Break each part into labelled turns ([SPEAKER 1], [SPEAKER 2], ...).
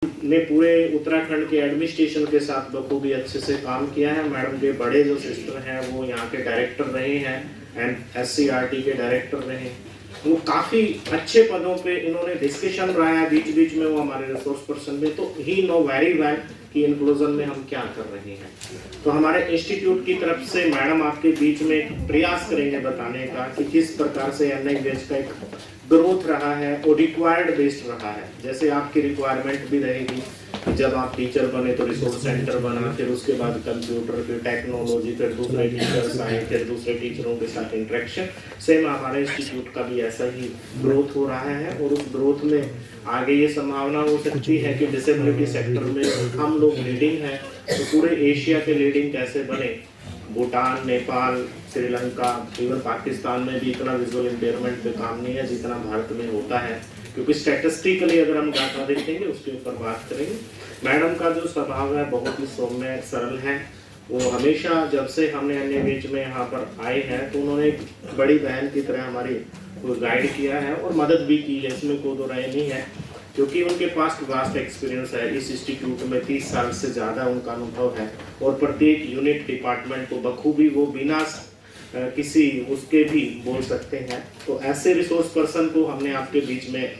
[SPEAKER 1] ने पूरे उत्तराखंड के एडमिनिस्ट्रेशन के साथ बखूबी अच्छे से काम किया है। मैडम के बड़े जो सिस्टर हैं वो यहाँ के डायरेक्टर रहे हैं एंड SCRT के डायरेक्टर रहे हैं। वो काफ़ी अच्छे पदों पे इन्होंने डिस्कशन रहा है बीच बीच में, वो हमारे रिसोर्स पर्सन में, तो ही नो वेरी वेल कि इंक्लूजन में हम क्या कर रहे हैं। तो हमारे इंस्टीट्यूट की तरफ से मैडम आपके बीच में एक प्रयास करेंगे बताने का कि किस प्रकार से NIVH का एक ग्रोथ रहा है और रिक्वायर्ड बेस्ड रहा है। जैसे आपकी रिक्वायरमेंट भी रहेगी कि जब आप टीचर बने तो रिसोर्स सेंटर बना, फिर उसके बाद कंप्यूटर, फिर टेक्नोलॉजी, फिर दूसरे टीचर्स आए, फिर दूसरे टीचरों के साथ इंटरेक्शन। सेम हमारे इंस्टीट्यूट का भी ऐसा ही ग्रोथ हो रहा है और उस ग्रोथ में आगे ये संभावना हो सकती है कि डिसेबिलिटी सेक्टर में हम लोग लीडिंग हैं, तो पूरे एशिया के लीडिंग कैसे बने। भूटान, नेपाल, श्रीलंका, इवन पाकिस्तान में भी इतना विजुअल इम्पेयरमेंट पे काम नहीं है जितना भारत में होता है, क्योंकि स्टैटिस्टिकली अगर हम डाटा देखेंगे उसके ऊपर बात करेंगे। मैडम का जो स्वभाव है बहुत ही सौम्य सरल है। वो हमेशा जब से हमने NIVH में यहाँ पर आए हैं तो उन्होंने एक बड़ी बहन की तरह हमारी गाइड किया है और मदद भी की है, इसमें कोई दो राय नहीं है, क्योंकि उनके पास वास्ट एक्सपीरियंस है। इस इंस्टीट्यूट में 30 साल से ज़्यादा उनका अनुभव है और प्रत्येक यूनिट डिपार्टमेंट को बखूबी वो बिना किसी उसके भी बोल सकते हैं। तो ऐसे रिसोर्स पर्सन को हमने आपके बीच में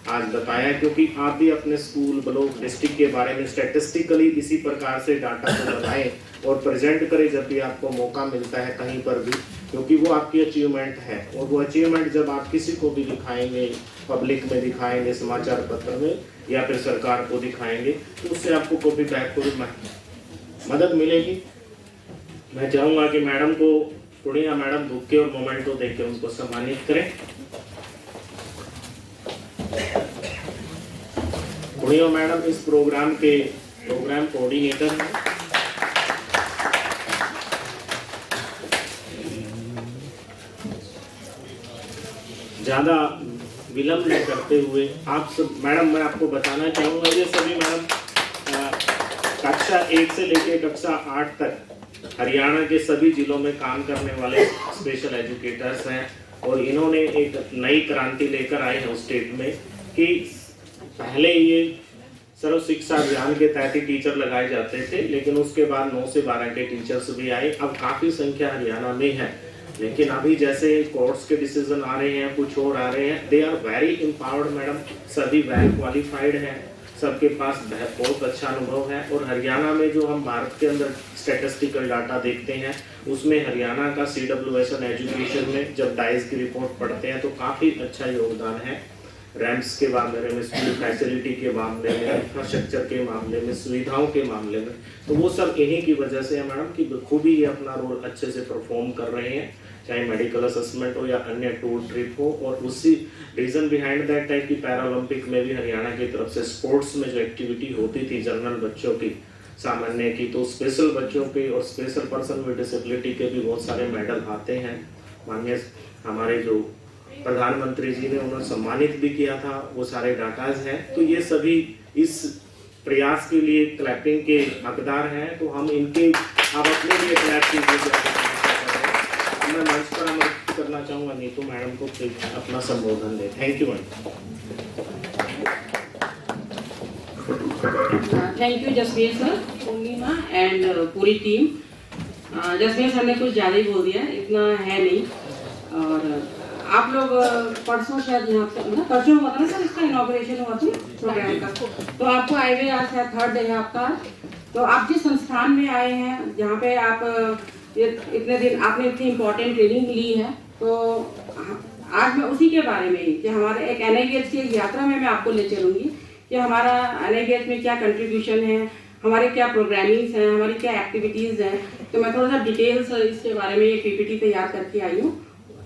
[SPEAKER 1] आज बताया, क्योंकि आप भी अपने स्कूल, ब्लॉक, डिस्ट्रिक्ट के बारे में स्टैटिस्टिकली इसी प्रकार से डाटा को बताएं और प्रेजेंट करें जब भी आपको मौका मिलता है कहीं पर भी, क्योंकि वो आपकी अचीवमेंट है। और वो अचीवमेंट जब आप किसी को भी दिखाएंगे, पब्लिक में दिखाएंगे, समाचार पत्र में या फिर सरकार को दिखाएंगे, तो उससे आपको कॉपी बैक को मदद मिलेगी। मैं चाहूँगा कि मैडम को पूर्णिया मैडम बुके और मोमेंटो देकर उनको सम्मानित करें। पूर्णिया मैडम इस प्रोग्राम के प्रोग्राम कोऑर्डिनेटर हैं। ज़्यादा विलंब न करते हुए आप सब मैडम, मैं आपको बताना चाहूँगा ये सभी मैडम कक्षा 1 से लेकर कक्षा 8 तक हरियाणा के सभी जिलों में काम करने वाले स्पेशल एजुकेटर्स हैं और इन्होंने एक नई क्रांति लेकर आए हैं उस स्टेट में कि पहले ये सर्व शिक्षा अभियान के तहत ही टीचर लगाए जाते थे, लेकिन उसके बाद 9 से 12 के टीचर्स भी आए। अब काफ़ी संख्या हरियाणा में है, लेकिन अभी जैसे कोर्ट्स के डिसीजन आ रहे हैं, कुछ और आ रहे हैं, they are very empowered madam, सभी वेल क्वालिफाइड हैं, सबके पास बहुत अच्छा अनुभव है। और हरियाणा में जो हम भारत के अंदर स्टैटिस्टिकल डाटा देखते हैं उसमें हरियाणा का CWSN एजुकेशन में जब डाइस की रिपोर्ट पढ़ते हैं तो काफ़ी अच्छा योगदान है। रैंप्स के मामले में, स्कूल फैसिलिटी के मामले में, इंफ्रास्ट्रक्चर के मामले में, सुविधाओं के मामले में, तो वो सब इन्हीं की वजह से है मैडम कि बखूबी ये अपना रोल अच्छे से परफॉर्म कर रहे हैं, चाहे मेडिकल असेसमेंट हो या अन्य टूर ट्रिप हो। और उसी रीज़न बिहाइंड दैट है कि पैरालंपिक में भी हरियाणा की तरफ से स्पोर्ट्स में जो एक्टिविटी होती थी जनरल बच्चों की, सामान्य की, तो स्पेशल बच्चों के और स्पेशल पर्सन विद डिसेबिलिटी के भी बहुत सारे मेडल आते हैं। माननीय हमारे जो प्रधानमंत्री जी ने उन्हें सम्मानित भी किया था, वो सारे डाटाज हैं। तो ये सभी इस प्रयास के लिए क्लैपिंग के हकदार हैं, तो हम इनके आप अपने लिए क्लैप कीजिए। मैं मंच पर अनुरोध करना चाहूँगा नीतू मैडम को अपना संबोधन दे। Thank you madam.
[SPEAKER 2] Thank you Jasveer sir, Purnima and पूरी टीम। जसवीर सर ने कुछ ज़्यादा ही बोल दिया, इतना है नहीं। और आप लोग परसों शायद यहाँ से ना, परसों हुआ था ना सर, इसका इनॉग्रेशन हुआ था प्रोग्राम का, तो आपको आए हुए आज शायद 3rd डे है आपका। तो आप जिस संस्थान में आए हैं जहाँ पे आप इतने दिन आपने इतनी इम्पोर्टेंट ट्रेनिंग ली है, तो आज मैं उसी के बारे में ही कि हमारे एक NIVH की यात्रा में मैं आपको ले चलूँगी कि हमारा NIVH में क्या कंट्रीब्यूशन है, हमारे क्या प्रोग्रामिंग्स हैं, हमारी क्या एक्टिविटीज़ हैं। तो मैं थोड़ा सा डिटेल्स इसके बारे में ये PPT तैयार करके आई हूँ।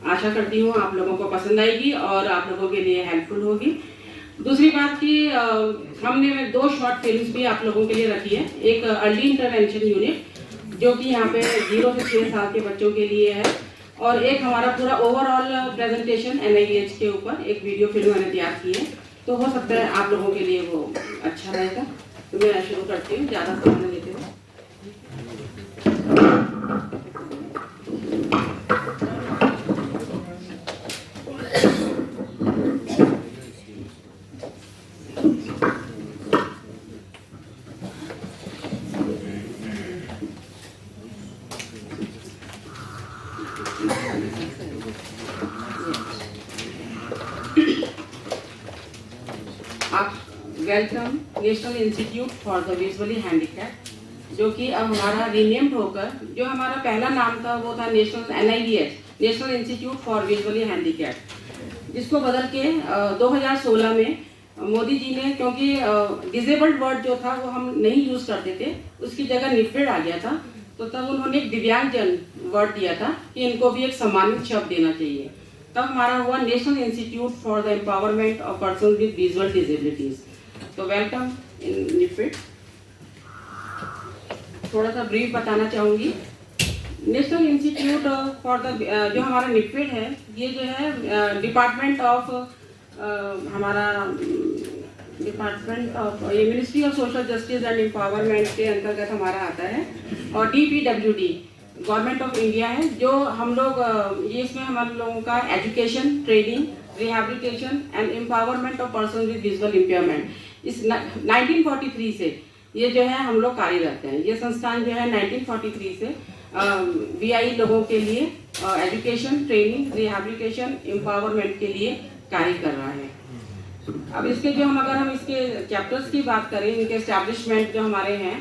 [SPEAKER 2] आशा करती हूँ आप लोगों को पसंद आएगी और आप लोगों के लिए हेल्पफुल होगी। दूसरी बात कि हमने 2 शॉर्ट फिल्म्स भी आप लोगों के लिए रखी है। एक अर्ली इंटरवेंशन यूनिट जो कि यहाँ पे 0 से 6 साल के बच्चों के लिए है, और एक हमारा पूरा ओवरऑल प्रेजेंटेशन NIVH के ऊपर एक वीडियो फिल्म मैंने तैयार की है। तो हो सकता है आप लोगों के लिए वो अच्छा रहेगा। तो मैं शुरू करती हूँ ज़्यादा समय लेते हुए। Welcome national institute for the visually handicapped, जो कि अब हमारा रीनेम्ड होकर, जो हमारा पहला नाम था वो था national NIVH, national institute for visually handicapped, जिसको बदल के 2016 में मोदी जी ने, क्योंकि डिसेबल्ड वर्ड जो था वो हम नहीं यूज़ करते थे, उसकी जगह निफ्टेड आ गया था, तो तब उन्होंने एक दिव्यांगजन वर्ड दिया था कि इनको भी एक सम्मानित शब्द देना चाहिए। तब हमारा हुआ national institute for the empowerment of person with visual disabilities. तो वेलकम इन निफ्टेड। थोड़ा सा ब्रीफ बताना चाहूँगी। नेशनल इंस्टीट्यूट फॉर द जो हमारा निफ्टेड है, ये जो है डिपार्टमेंट ऑफ ये ministry of social justice and empowerment के अंतर्गत हमारा आता है, और DPWD गवर्नमेंट ऑफ इंडिया है, जो हम लोग ये इसमें हम लोगों का education, training, rehabilitation and empowerment of person with visual impairment, इस 1943 से ये जो है हम लोग कार्यरत हैं। ये संस्थान जो है 1943 से VI लोगों के लिए एजुकेशन, ट्रेनिंग, रिहैबिलिटेशन, एम्पावरमेंट के लिए कार्य कर रहा है। अब इसके जो अगर हम इसके चैप्टर्स की बात करें, इनके एस्टैब्लिशमेंट जो हमारे हैं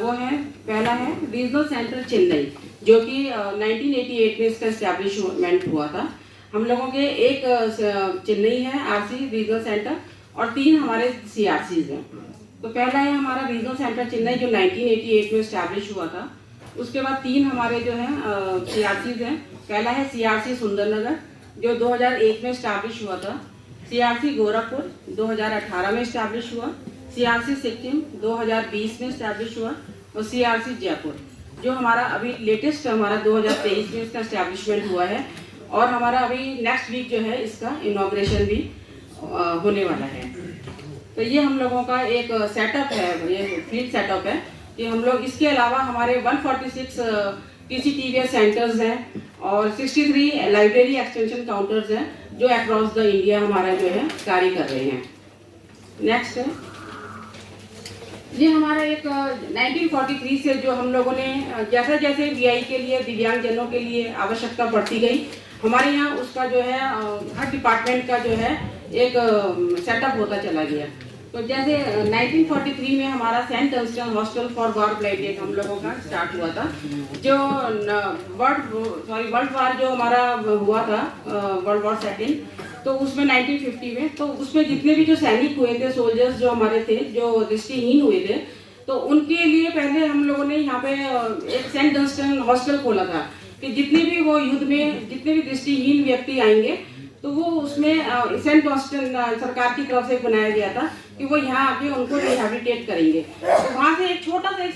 [SPEAKER 2] वो है, पहला है रीजनल सेंटर चेन्नई, जो कि 1988 में इसका एस्टैब्लिशमेंट हुआ था। हम लोगों के एक चेन्नई है RC रीजनल सेंटर, और 3 हमारे CRCs हैं। तो पहला है हमारा रीजनल सेंटर चेन्नई, जो 1988 में एस्टैब्लिश हुआ था। उसके बाद 3 हमारे जो हैं CRCs हैं। पहला है CRC सुंदरनगर, जो 2001 में एस्टैब्लिश हुआ था। CRC गोरखपुर 2018 में एस्टैब्लिश हुआ। CRC सिक्किम 2020 में एस्टैब्लिश हुआ, और CRC जयपुर जो हमारा अभी लेटेस्ट हमारा 2023 में इसका एस्टैब्लिशमेंट हुआ है, और हमारा अभी नेक्स्ट वीक जो है इसका इनॉग्रेशन भी होने वाला है। तो ये हम लोगों का एक सेटअप है, ये फील्ड सेटअप है कि हम लोग, इसके अलावा हमारे 146 PCTVS सेंटर्स हैं और 63 लाइब्रेरी एक्सटेंशन काउंटर्स हैं, जो अक्रॉस द इंडिया हमारा जो है कार्य कर रहे हैं। नेक्स्ट है ये हमारा एक 1943 से जो हम लोगों ने जैसे जैसे VI के लिए, दिव्यांगजनों के लिए आवश्यकता बढ़ती गई, हमारे यहाँ उसका जो है हर डिपार्टमेंट का जो है एक सेटअप होता चला गया। तो जैसे 1943 में हमारा saint Dunstan hostel for war blinded हम लोगों का स्टार्ट हुआ था, जो वर्ल्ड वार जो हमारा हुआ था, वर्ल्ड वॉर सेकेंड, तो उसमें 1950 में, तो उसमें जितने भी जो सैनिक हुए थे, सोल्जर्स जो हमारे थे, जो दृष्टिहीन हुए थे, तो उनके लिए पहले हम लोगों ने यहाँ पे एक सेंट डंस्टन हॉस्टल खोला था कि जितने भी वो युद्ध में जितने भी दृष्टिहीन व्यक्ति आएंगे, तो वो उसमें सेंट डंस्टन सरकार की तरफ से बनाया गया था कि वो यहाँ आके उनको रिहैबिलिटेट करेंगे। तो वहाँ से एक छोटा सा एक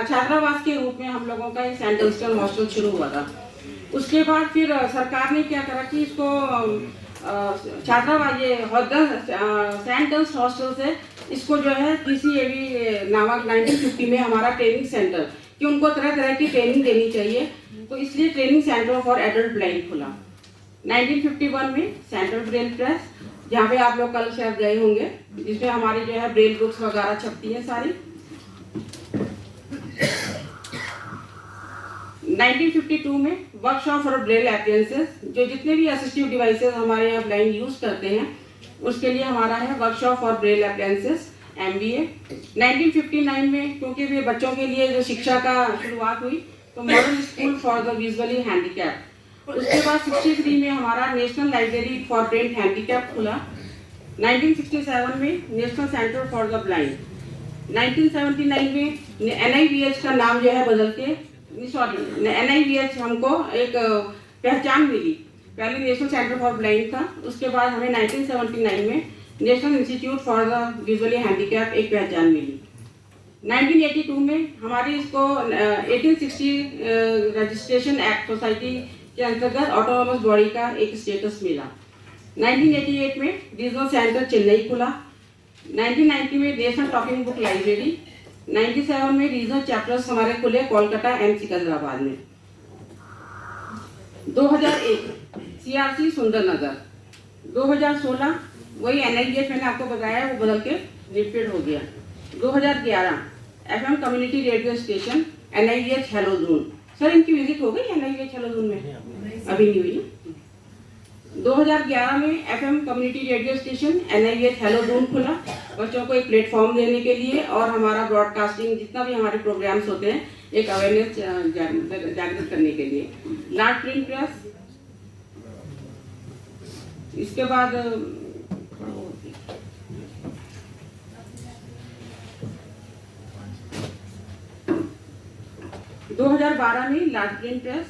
[SPEAKER 2] छात्रावास के रूप में हम लोगों का एक सेंट डंस्टन हॉस्टल शुरू हुआ था। उसके बाद फिर सरकार ने क्या करा कि इसको छात्रावास, ये सेंट डंस्ट हॉस्टल से इसको जो है PCAV नामक 1950 में हमारा ट्रेनिंग सेंटर, कि उनको तरह तरह की ट्रेनिंग देनी चाहिए, तो इसलिए training centre for adult blind खुला। 1951 में सेंट्रल ब्रेल प्रेस, जहाँ पे आप लोग कल शायद गए होंगे, जिसमें हमारी जो है ब्रेल बुक्स वगैरह छपती हैं सारी। 1952 में वर्कशॉप फॉर ब्रेल अप्लायंसेस, जो जितने भी असिस्टिव डिवाइसेस हमारे यहाँ ब्लाइंड यूज करते हैं, उसके लिए हमारा है workshop for Braille appliances MBA। 1959 में क्योंकि वे बच्चों के लिए जो शिक्षा का शुरुआत हुई, तो model school for the visually handicapped. उसके बाद 63 में हमारा national library for brain handicap खुला। 1967 में national centre for the blind. 1979 में NIVH का नाम जो है बदल के, सॉरी NIVH हमको एक पहचान मिली। पहले नेशनल सेंटर फॉर ब्लाइंड था, उसके बाद हमें 1979 में national institute for the visually handicap एक पहचान मिली। 1982 में हमारी इसको 1860 रजिस्ट्रेशन एक्ट सोसाइटी के अंतर्गत ऑटोनोमस बॉडी का एक स्टेटस मिला। 1988 में रीजनल सेंटर चेन्नई खुला। 1990 में नेशनल टॉकिंग बुक लाइब्रेरी। 97 में रीजनल चैप्टर्स हमारे खुले कोलकाता एंड सिकंदराबाद में। 2001 CRC सुंदरनगर। 2016 वही NIVH मैंने आपको बताया, वो बदल के रिपीट हो गया। 2011 FM community radio station NIVH hello zone. Sir इनकी विजिट हो गई NIVH हेलो जोन में? अभी नहीं हुई। 2011 में FM community radio station NIVH hello zone खुला। बच्चों को एक प्लेटफॉर्म देने के लिए और हमारा ब्रॉडकास्टिंग जितना भी हमारे प्रोग्राम्स होते हैं एक अवेयरनेस जागृत करने के लिए। लार्ज प्रिंट प्रेस, इसके बाद 2012 में लार्ज प्रिंट प्रेस,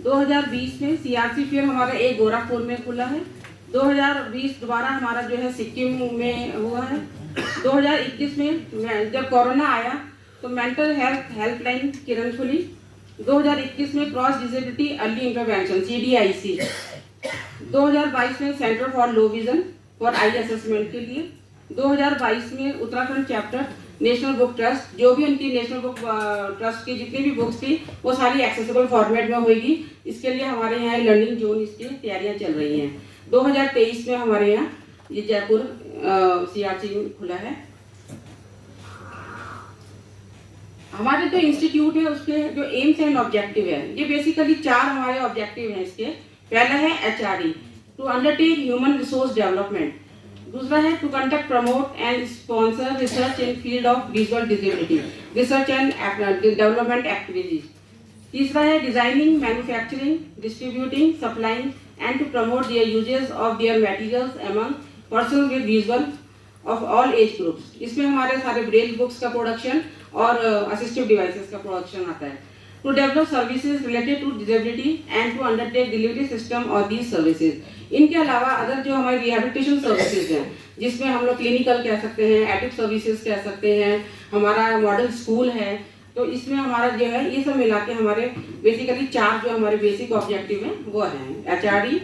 [SPEAKER 2] 2020 में सीआरसी फेयर हमारा एक गोरखपुर में खुला है, 2020 दोबारा हमारा जो है सिक्किम में हुआ है, 2021 में जब कोरोना आया तो मेंटल हेल्थ हेल्पलाइन किरण खुली, 2021 में cross disability early intervention CDIC, 2022 में centre for low vision for I assessment के लिए, 2022 में Uttarakhand chapter national book trust, जो भी उनकी नेशनल बुक ट्रस्ट की जितनी भी बुक्स थी वो सारी एक्सेसिबल फॉर्मेट में होगी। इसके लिए हमारे यहाँ लर्निंग जोन इसकी तैयारियां चल रही हैं। 2023 में हमारे यहाँ ये जयपुर CRC में खुला है। हमारे जो इंस्टीट्यूट है उसके जो एम्स एंड ऑब्जेक्टिव है, ये बेसिकली 4 हमारे ऑब्जेक्टिव हैं इसके। पहला है HRD, to undertake human resource development. दूसरा है to conduct, promote and sponsor research in field of visual disability, research and development activities. तीसरा है designing, manufacturing, distributing, supplying and to promote their uses of their materials among person with visual of all age groups. इसमें हमारे सारे braille books का production और assistive devices का production आता है। To develop services related to disability and to undertake delivery system और these services. इनके अलावा अदर जो हमारी रिहेबिलिटेशन सर्विसेज हैं, जिसमें हम लोग क्लिनिकल कह सकते हैं, एटिक सर्विसेज कह सकते हैं, हमारा मॉडल स्कूल है, तो इसमें हमारा जो है ये सब मिला के हमारे बेसिकली 4 जो हमारे बेसिक ऑब्जेक्टिव हैं वो हैं HRD,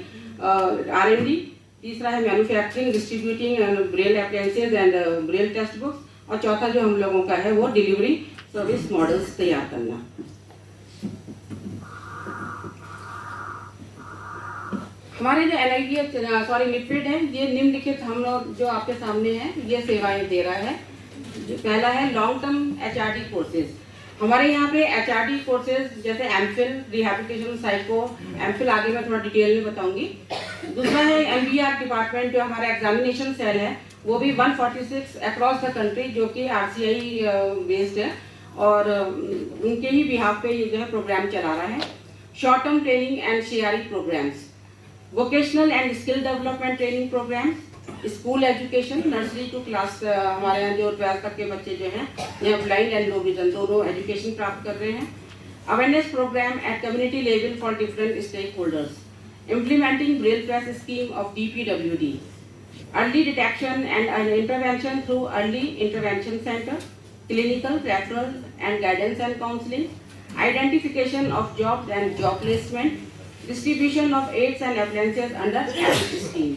[SPEAKER 2] R&D, तीसरा है manufacturing, distributing Braille appliances and Braille text books, और चौथा जो हम लोगों का है वो डिलीवरी सर्विस मॉडल्स तैयार करना। हमारे जो NIPED है, ये निम्नलिखित हम लोग जो आपके सामने है ये सेवाएं दे रहा है। जो पहला है लॉन्ग टर्म HRD कोर्सेज। हमारे यहाँ पे HRD कोर्सेज जैसे MPhil, रिहेबिलिटेशन, साइको, MPhil आगे मैं थोड़ा डिटेल में बताऊंगी। दूसरा है MBR डिपार्टमेंट, जो हमारा एग्जामिनेशन सेल है, वो भी 146 अक्रॉस द कंट्री, जो कि RCI बेस्ड है और उनके ही बिहाफ पे ये जो है प्रोग्राम चला रहा है। Short term training and CRE programs, vocational and skill development training program, school education nursery to class, हमारे यहाँ जो 12 तक के बच्चे जो हैं यहाँ ब्लाइंड एंड लो विजन दोनों एजुकेशन प्राप्त कर रहे हैं। Awareness program at community level for different stakeholders, implementing braille press scheme of DPWD, early detection and intervention through early intervention centre, clinical referral and guidance and counselling, identification of jobs and job placement, distribution of aids and appliances under scheme।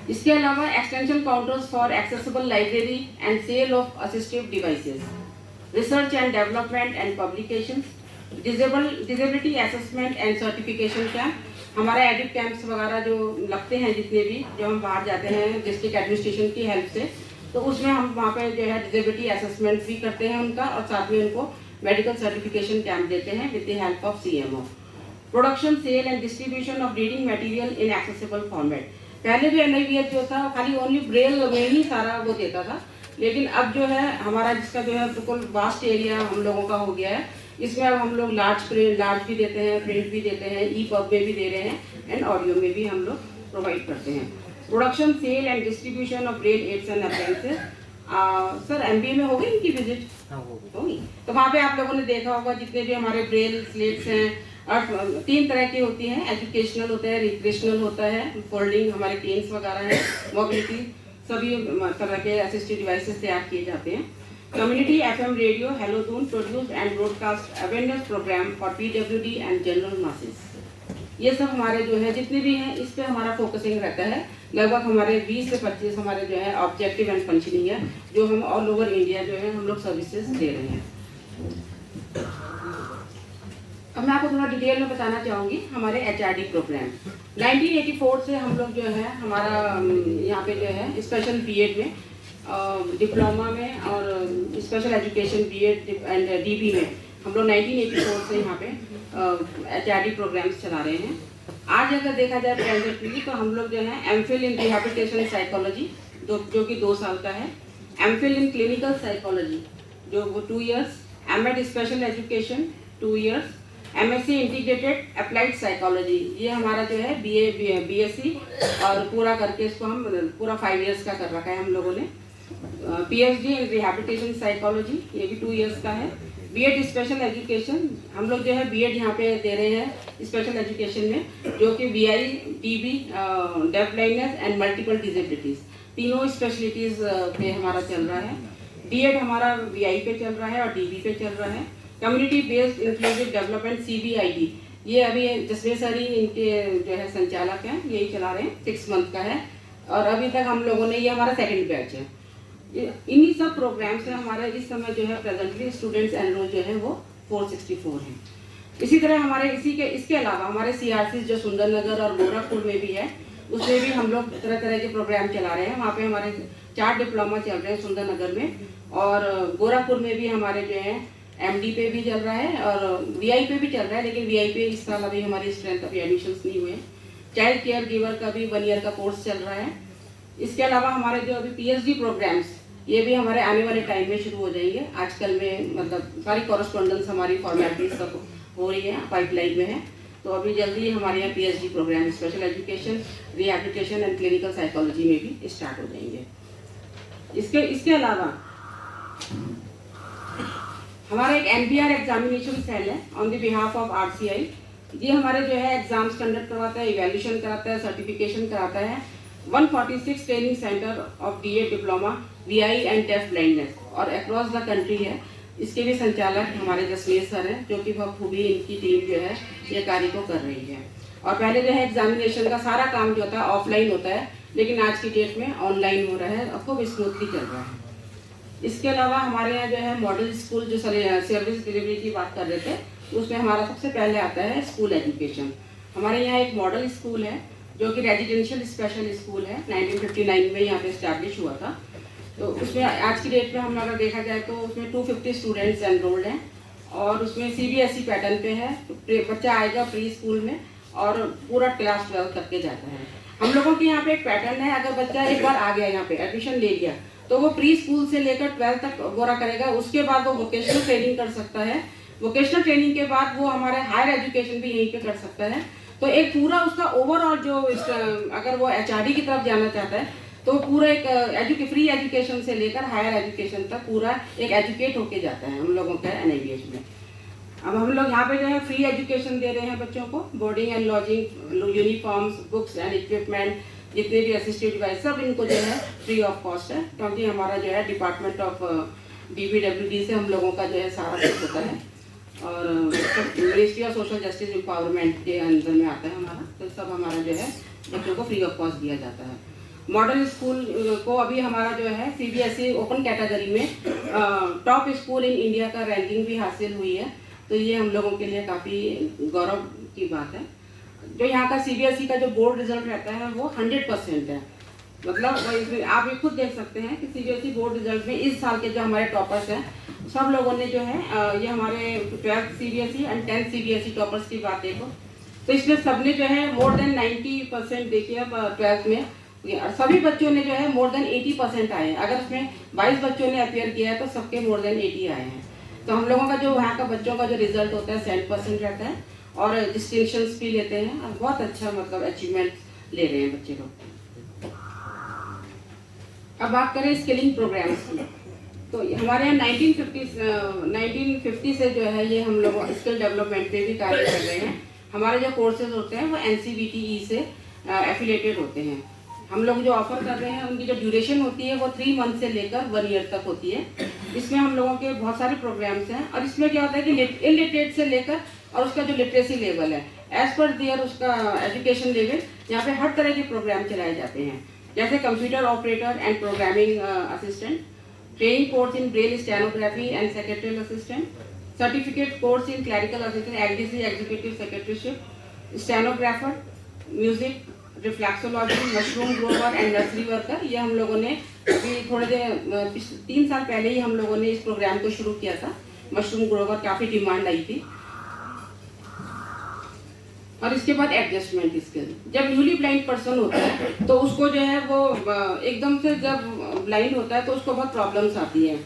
[SPEAKER 2] इसके अलावा extension counters for accessible library and sale of assistive devices, research and development and publications, disability assessment and certification camp. हमारा edit camps वगैरह जो लगते हैं जितने भी, जो हम बाहर जाते हैं डिस्ट्रिक्ट एडमिनिस्ट्रेशन की हेल्प से, तो उसमें हम वहाँ पे जो है डिसेबिलिटी असेसमेंट भी करते हैं उनका, और साथ में उनको मेडिकल सर्टिफिकेशन कैंप देते हैं with the help of CMO। Production, sale and distribution of reading material in accessible format. पहले जो NIPH जो था खाली ओनली ब्रेल में ही सारा वो देता था, लेकिन अब जो है हमारा जिसका जो है बिल्कुल वास्ट एरिया हम लोगों का हो गया है, इसमें अब हम लोग लार्ज भी देते हैं, प्रिंट भी देते हैं, EPUB में भी दे रहे हैं एंड ऑडियो में भी हम लोग प्रोवाइड करते हैं। Production, sale and distribution of braille aids and appliances. Sir MBA में होगी इनकी विजिट? होगी। तो वहाँ पे आप लोगों ने देखा होगा जितने भी हमारे ब्रेल स्लेट्स हैं, और 3 तरह की होती हैं, एजुकेशनल होता है, रिक्रिएशनल होता है, फोल्डिंग हमारे टेन्स वगैरह है, मोबिलिटी, सभी तरह के असिस्टिव डिवाइसेस तैयार किए जाते हैं। कम्युनिटी FM रेडियो हेलोजून produce and broadcast awareness program for PWD and general masses. ये सब हमारे जो है जितने भी हैं इस पे हमारा फोकसिंग रहता है। लगभग हमारे 20 से 25 हमारे जो है ऑब्जेक्टिव एंड फंक्शनिंग है, जो हम ऑल ओवर इंडिया जो है हम लोग सर्विसेज दे रहे हैं। अब मैं आपको थोड़ा डिटेल में बताना चाहूँगी हमारे HRD प्रोग्राम। 1984 से हम लोग जो है हमारा यहाँ पे जो है स्पेशल BEd में, डिप्लोमा में और special education BEd and DB में हम लोग 1984 से यहाँ पे HRD प्रोग्राम्स चला रहे हैं। आज अगर देखा जाए प्रेजेंटली तो हम लोग जो है MPhil इन रिहेबिलिटेशन साइकोलॉजी जो कि 2 साल का है। एमफिल इन क्लिनिकल साइकोलॉजी जो वो 2 years, MEd special education 2 years, MSc integrated applied psychology, ये हमारा जो है बीएससी और पूरा करके इसको हम पूरा 5 इयर्स का कर रखा है हम लोगों ने। पीएचडी इन रिहैबिलिटेशन साइकोलॉजी, ये भी 2 इयर्स का है। बीएड स्पेशल एजुकेशन, हम लोग जो है बीएड यहाँ पे दे रहे हैं स्पेशल एजुकेशन में, जो कि VI, TB, deaf blindness and multiple disabilities, तीनों स्पेशलिटीज पे हमारा चल रहा है। डीएड हमारा बीआई पे चल रहा है और डीबी पे चल रहा है। कम्युनिटी बेस्ड इंक्लूसिव डेवलपमेंट सीबीआईडी, ये अभी जसवीर सर ही इनके जो है संचालक हैं, यही चला रहे हैं, 6 मंथ का है और अभी तक हम लोगों ने, ये हमारा 2nd बैच है। इन्हीं सब प्रोग्राम से हमारे इस समय जो है प्रेजेंटली स्टूडेंट्स एनरोल जो है वो 464 हैं। इसी तरह हमारे इसके अलावा हमारे सीआरसी जो सुंदरनगर और गोरखपुर में भी है, उसमें भी हम लोग तरह तरह के प्रोग्राम चला रहे हैं। वहाँ पे हमारे 4 डिप्लोमा चल रहे हैं सुंदरनगर में, और गोरखपुर में भी हमारे जो है एमडी पे भी चल रहा है और वीआई पे भी चल रहा है, लेकिन वीआई पे इस साल अभी हमारी स्ट्रेंथ अभी एडमिशन्स नहीं हुए। चाइल्ड केयर गिवर का भी 1 ईयर का कोर्स चल रहा है। इसके अलावा हमारे जो अभी पीएचडी प्रोग्राम्स, ये भी हमारे आने वाले टाइम में शुरू हो जाएंगे। आजकल में मतलब सारी कॉरेस्पॉन्डेंस हमारी फॉर्मेलिटीज सब हो रही है, पाइपलाइन में है, तो अभी जल्दी हमारे यहाँ PhD program special education, rehabilitation and clinical psychology में भी स्टार्ट हो जाएंगे। इसके अलावा हमारा एक एनबीआर एग्जामिनेशन सेल है on the behalf of RCI. ये हमारे जो है एग्जाम्स कंडक्ट करवाता है, इवैल्यूएशन कराता है, सर्टिफिकेशन कराता है। 146 training centre of DEd diploma, VI and deaf blindness और अक्रॉस द कंट्री है। इसके भी संचालक हमारे जसवीर सर हैं, जो कि बखूबी इनकी टीम जो है ये कार्य को कर रही है। और पहले जो है एग्जामिनेशन का सारा काम जो होता है ऑफलाइन होता है, लेकिन आज की डेट में ऑनलाइन हो रहा है और खूब स्मूथली चल रहा है। इसके अलावा हमारे यहाँ जो है मॉडल स्कूल, जो सर्विस डिलीवरी की बात कर रहे थे, उसमें हमारा सबसे पहले आता है स्कूल एजुकेशन। हमारे यहाँ एक मॉडल स्कूल है जो कि रेजिडेंशियल स्पेशल स्कूल है, 1959 में यहाँ पे इस्टेब्लिश हुआ था। तो उसमें आज की डेट में हम अगर देखा जाए तो उसमें 250 स्टूडेंट्स एनरोल्ड हैं और उसमें सीबीएसई पैटर्न पे है। बच्चा आएगा प्री स्कूल में और पूरा क्लास 12 तक के जाता है। हम लोगों के यहाँ पे एक पैटर्न है, अगर बच्चा एक बार आ गया यहाँ पे एडमिशन ले लिया तो वो प्री स्कूल से लेकर 12 तक गोरा करेगा। उसके बाद वो वोकेशनल ट्रेनिंग कर सकता है। वोकेशनल ट्रेनिंग के बाद वो हमारे हायर एजुकेशन भी यहीं पे कर सकता है। तो एक पूरा उसका ओवरऑल जो अगर वो एचआरडी की तरफ जाना चाहता है तो पूरा एक फ्री एजुकेशन से लेकर हायर एजुकेशन तक पूरा एक एजुकेट होके जाता है हम लोगों का एनआईबीएच में। अब हम लोग यहाँ पे जो है फ्री एजुकेशन दे रहे हैं बच्चों को, boarding and lodging, uniforms, books and equipment, जितने भी असिस्टिव डिवाइस सब इनको जो है फ्री ऑफ कॉस्ट है, क्योंकि हमारा जो है डिपार्टमेंट ऑफ बीबीडब्ल्यूडी से हम लोगों का जो है सारा कुछ होता है और ministry of social justice empowerment के अंदर में आता है हमारा। तो सब हमारा जो है बच्चों को फ्री ऑफ कॉस्ट दिया जाता है। मॉडल स्कूल को अभी हमारा जो है सीबीएसई ओपन कैटेगरी में टॉप स्कूल इन इंडिया का रैंकिंग भी हासिल हुई है। तो ये हम लोगों के लिए काफ़ी गौरव की बात है। जो यहाँ का सीबीएसई का जो बोर्ड रिजल्ट रहता है वो 100% है। मतलब आप ये खुद देख सकते हैं कि सीबीएसई बोर्ड रिजल्ट में इस साल के जो हमारे टॉपर्स हैं सब लोगों ने जो है ये हमारे 12th CBSE and 10th CBSE toppers की बात देखो तो इसमें सबने जो है मोर देन 90% देखिए अब 12th में सभी बच्चों ने जो है मोर देन 80% आए हैं। अगर उसमें 22 बच्चों ने अपियर किया है तो सबके मोर देन 80 आए हैं। तो हम लोगों का जो वहाँ का बच्चों का जो रिजल्ट होता है 100% रहता है और डिस्टिंक्शंस भी लेते हैं और बहुत अच्छा मतलब अचीवमेंट ले रहे हैं बच्चे लोग। अब बात करें स्किलिंग प्रोग्राम्स की, तो हमारे यहाँ 1950 से जो है ये हम लोग स्किल डेवलपमेंट पे भी कार्य कर रहे हैं। हमारे जो कोर्सेज होते हैं वो NCVTE से एफिलेटेड होते हैं। हम लोग जो ऑफर कर रहे हैं उनकी जो ड्यूरेशन होती है वो 3 मंथ से लेकर 1 ईयर तक होती है। इसमें हम लोगों के बहुत सारे प्रोग्राम्स हैं और इसमें क्या होता है कि इलिटरेट से लेकर और उसका जो लिटरेसी लेवल है एज पर देयर उसका एजुकेशन लेवल, यहाँ पे हर तरह के प्रोग्राम चलाए जाते हैं, जैसे computer operator and programming assistant, training course in Braille stenography and secretarial assistant, certificate course in clerical assistant LDC executive secretaryship, stenographer, music, reflexology, mushroom Grover and nursery worker. ये हम लोगों ने अभी थोड़े देर 3 साल पहले ही हम लोगों ने इस प्रोग्राम को शुरू किया था। मशरूम ग्रोवर काफ़ी डिमांड आई थी। और इसके बाद एडजस्टमेंट स्किल। जब न्यूली ब्लाइंड पर्सन होता है तो उसको जो है वो एकदम से जब ब्लाइंड होता है तो उसको बहुत प्रॉब्लम्स आती है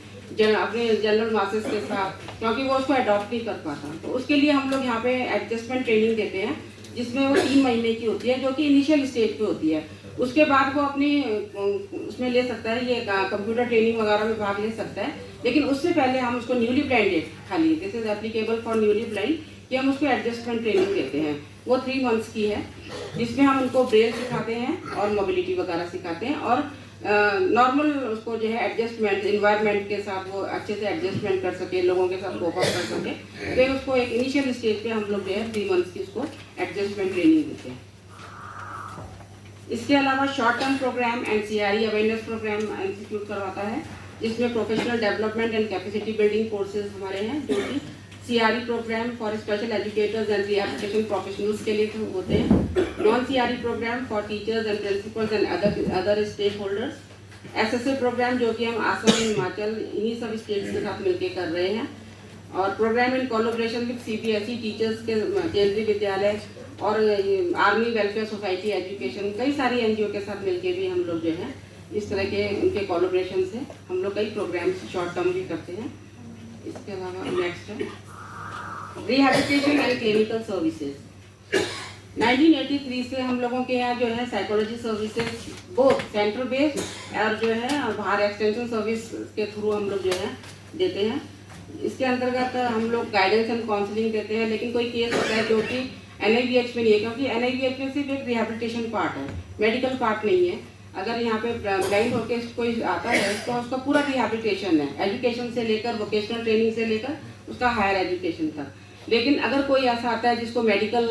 [SPEAKER 2] अपने जनरल मासेस के साथ, क्योंकि वो उसको अडॉप्ट नहीं कर पाता। तो उसके लिए हम लोग यहाँ पे एडजस्टमेंट ट्रेनिंग देते हैं, जिसमें वो 3 महीने की होती है, जो कि इनिशियल स्टेज पे होती है। उसके बाद वो अपनी उसमें ले सकता है, ये कंप्यूटर ट्रेनिंग वगैरह में भाग ले सकता है, लेकिन उससे पहले हम उसको न्यूली ब्लाइंडेड खाली this is applicable for newly blind कि हम उसको एडजस्टमेंट ट्रेनिंग देते हैं। वो 3 मंथ्स की है, जिसमें हम उनको ब्रेल सिखाते हैं और मोबिलिटी वगैरह सिखाते हैं, और नॉर्मल उसको जो है एडजस्टमेंट इन्वायरमेंट के साथ वो अच्छे से एडजस्टमेंट कर सके, लोगों के साथ कोप अप कर सके। फिर उसको एक इनिशियल स्टेज पे हम लोग जो है 3 मंथ्स की उसको एडजस्टमेंट ट्रेनिंग देते हैं। इसके अलावा short term program NCRE awareness program institute करवाता है, जिसमें professional development and capacity building courses हमारे हैं, जो कि CRE program for special educators and rehabilitation professionals के लिए होते हैं, non CRE program for teachers and principals and other stakeholders, SSA program जो कि हम आसाम, हिमाचल इन्हीं सब स्टेट्स के साथ मिलकर कर रहे हैं, और program in collaboration with CBSE teachers के केंद्रीय विद्यालय और आर्मी वेलफेयर सोसाइटी एजुकेशन, कई सारी एनजीओ के साथ मिलके भी हम लोग जो है इस तरह के उनके कोलैबोरेशन से हम लोग कई प्रोग्राम्स शॉर्ट टर्म भी करते हैं। इसके अलावा नेक्स्ट है रिहैबिलिटेशन एंड क्लिनिकल सर्विसेज। 1983 से हम लोगों के यहाँ जो है साइकोलॉजी सर्विसेज वो सेंटर बेस्ड और जो है बाहर एक्सटेंशन सर्विस के थ्रू हम लोग जो है देते हैं। इसके अंतर्गत हम लोग गाइडेंस एंड काउंसलिंग देते हैं, लेकिन कोई केस होता है जो कि एनआईवीएच में नहीं है, क्योंकि एनआईवीएच में सिर्फ एक रिहैबिलिटेशन पार्ट है, मेडिकल पार्ट नहीं है। अगर यहाँ पे ब्लाइंड होकर कोई आता है तो उसका पूरा रिहैबिलिटेशन है, एजुकेशन से लेकर वोकेशनल ट्रेनिंग से लेकर उसका हायर एजुकेशन तक। लेकिन अगर कोई ऐसा आता है जिसको मेडिकल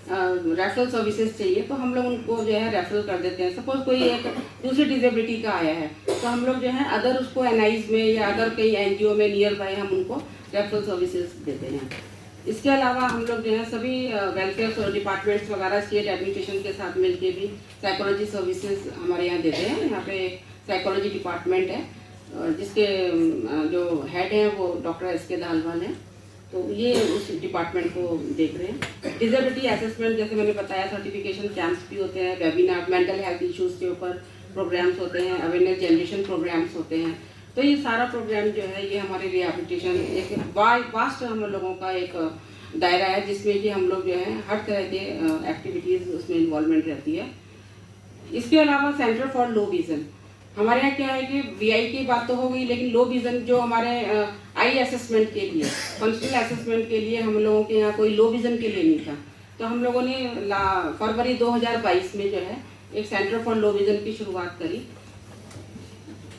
[SPEAKER 2] रेफरल सर्विसेज चाहिए तो हम लोग उनको जो है रेफरल कर देते हैं। सपोज कोई एक दूसरी डिसेबिलिटी का आया है तो हम लोग जो है अदर उसको एनआईज में या अदर कई एनजीओ में नियर बाय हम उनको रेफरल सर्विसेज देते हैं। इसके अलावा हम लोग जो है सभी वेलफेयर डिपार्टमेंट्स वगैरह स्टेट एडमिनिस्ट्रेशन के साथ मिलके भी साइकोलॉजी सर्विसेज हमारे यहाँ देते हैं। यहाँ पे साइकोलॉजी डिपार्टमेंट है, जिसके जो हेड हैं वो डॉक्टर एस.के. धालवाल हैं, तो ये उस डिपार्टमेंट को देख रहे हैं। डिसेबिलिटी असेसमेंट जैसे मैंने बताया, सर्टिफिकेशन कैंप्स भी होते हैं, वेबिनार मेंटल हेल्थ इश्यूज़ के ऊपर प्रोग्राम्स होते हैं, अवेयरनेस जनरेशन प्रोग्राम्स होते हैं। तो ये सारा प्रोग्राम जो है ये हमारे रिहैबिलिटेशन एक वास्ट हम लोगों का एक दायरा है, जिसमें कि हम लोग जो है हर तरह के एक्टिविटीज़ उसमें इन्वॉल्वमेंट रहती है। इसके अलावा सेंटर फॉर लो विज़न, हमारे यहाँ क्या है कि वीआई की बात तो हो गई, लेकिन लो विज़न जो हमारे आई असेसमेंट के लिए, फंक्शनल असेसमेंट के लिए हम लोगों के यहाँ कोई लो विज़न के लिए नहीं था। तो हम लोगों ने फरवरी 2022 में जो है एक सेंटर फॉर लो विज़न की शुरुआत करी।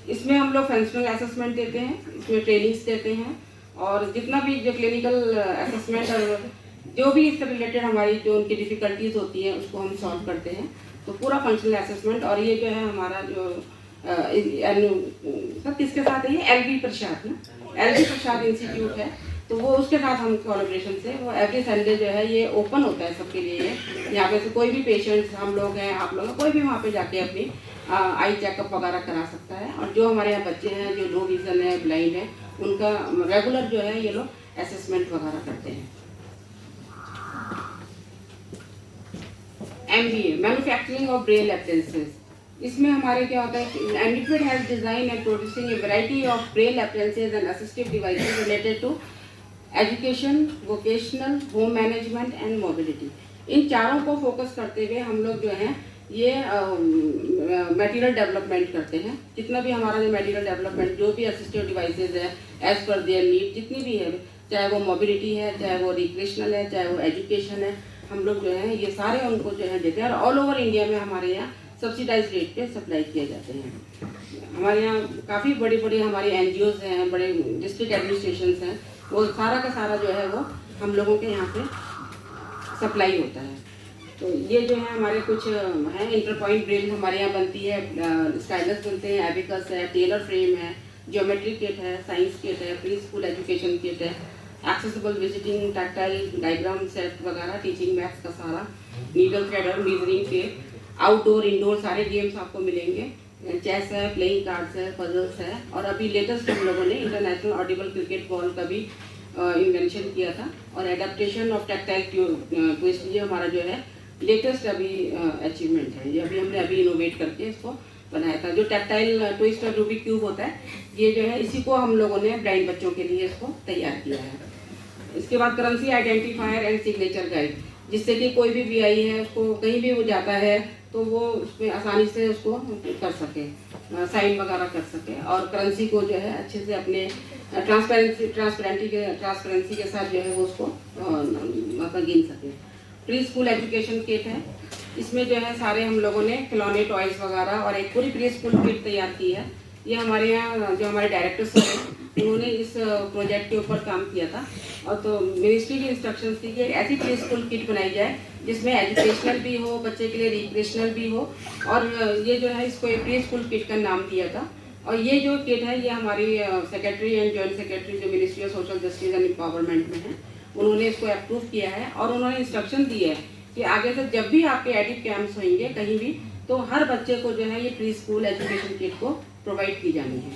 [SPEAKER 2] इसमें हम लोग फंक्शनल असेसमेंट देते हैं, इसमें ट्रेनिंग्स देते हैं, और जितना भी जो क्लिनिकल असेसमेंट और जो भी इससे रिलेटेड हमारी जो उनकी डिफ़िकल्टीज होती हैं उसको हम सॉल्व करते हैं। तो पूरा फंक्शनल असेसमेंट, और ये जो है हमारा जो सर किसके साथ है ये एल.बी. प्रसाद ना, एल.बी. प्रसाद इंस्टीट्यूट है, तो वो उसके साथ हम कोलैबोरेशन से वो एवरी संडे जो है ये ओपन होता है सबके लिए। यहाँ पे से कोई भी पेशेंट्स हम लोग हैं, आप लोग हैं, कोई भी वहाँ पे जाके अपनी आई चेकअप वगैरह करा सकता है। और जो हमारे यहाँ बच्चे हैं जो लो विज़न है, ब्लाइंड है, उनका रेगुलर जो है ये लोग असेसमेंट वगैरह करते हैं। MBA manufacturing of braille apprentices, इसमें हमारे क्या होता है, एंडिफिड has design and producing a variety of braille apprentices and assistive devices related to education, vocational, home management and mobility. इन चारों को फोकस करते हुए हम लोग जो है ये मटेरियल डेवलपमेंट करते हैं। जितना भी हमारा जो मटेरियल डेवलपमेंट जो भी असिस्टिव डिवाइसेस है एज पर देयर नीड जितनी भी है, चाहे वो मोबिलिटी है, चाहे वो रिक्रिएशनल है, चाहे वो एजुकेशन है, हम लोग जो है ये सारे उनको जो है देते हैं। और ऑल ओवर इंडिया में हमारे यहाँ सब्सिडाइज रेट पे सप्लाई किए जाते हैं। हमारे यहाँ काफ़ी बड़ी बड़ी हमारी एनजीओज हैं, बड़े डिस्ट्रिक्ट एडमिनिस्ट्रेशंस हैं, वो सारा का सारा जो है वो हम लोगों के यहाँ पे सप्लाई होता है। तो ये जो है हमारे कुछ हैं, इंटरपॉइंट ब्रेल हमारे यहाँ बनती है, स्टाइलस बनते हैं, एबिकस है, टेलर फ्रेम है, ज्योमेट्री किट है, साइंस किट है, प्री स्कूल एजुकेशन किट है, accessible visiting, tactile diagram set वगैरह, टीचिंग मैथ्स का सारा, नीडल थ्रेड और मीजरिंग टेप, आउटडोर इंडोर सारे गेम्स आपको मिलेंगे, चेस है, प्लेइंग कार्ड्स है, पजल्स है। और अभी लेटेस्ट हम लोगों ने इंटरनेशनल ऑडिबल क्रिकेट बॉल का भी इन्वेंशन किया था। और एडेप्टेशन ऑफ टैक्टाइल ट्विस्ट ये हमारा जो है लेटेस्ट अभी अचीवमेंट है। ये हमने इनोवेट करके इसको बनाया था। जो टैक्टाइल ट्विस्ट और रूबिक क्यूब होता है, ये जो है इसी को हम लोगों ने ब्लाइंड बच्चों के लिए इसको तैयार किया है। इसके बाद currency identifier and signature guide, जिससे कि कोई भी वीआई है उसको कहीं भी वो जाता है तो वो उसमें आसानी से उसको कर सके, साइन वगैरह कर सके, और करेंसी को जो है अच्छे से अपने ट्रांसपेरेंसी के साथ जो है वो उसको मतलब गिन सके। प्री स्कूल एजुकेशन किट है, इसमें जो है सारे हम लोगों ने खिलौने, टॉयज़ वगैरह और एक पूरी प्री स्कूल किट तैयार की है। ये हमारे यहाँ जो हमारे डायरेक्टर सर हैं उन्होंने इस प्रोजेक्ट के ऊपर काम किया था, और तो मिनिस्ट्री की इंस्ट्रक्शंस थी कि एक ऐसी प्री स्कूल किट बनाई जाए जिसमें एजुकेशनल भी हो, बच्चे के लिए रिक्रिएशनल भी हो, और ये जो है इसको एक प्री स्कूल किट का नाम दिया था। और ये जो किट है ये हमारी सेक्रेटरी एंड जॉइंट सेक्रेटरी जो ministry of social justice and empowerment में है, उन्होंने इसको अप्रूव किया है, और उन्होंने इंस्ट्रक्शन दी है कि आगे से जब भी आपके एडिट कैंप्स होंगे कहीं भी, तो हर बच्चे को जो है ये प्री स्कूल एजुकेशन किट को प्रोवाइड की जानी है।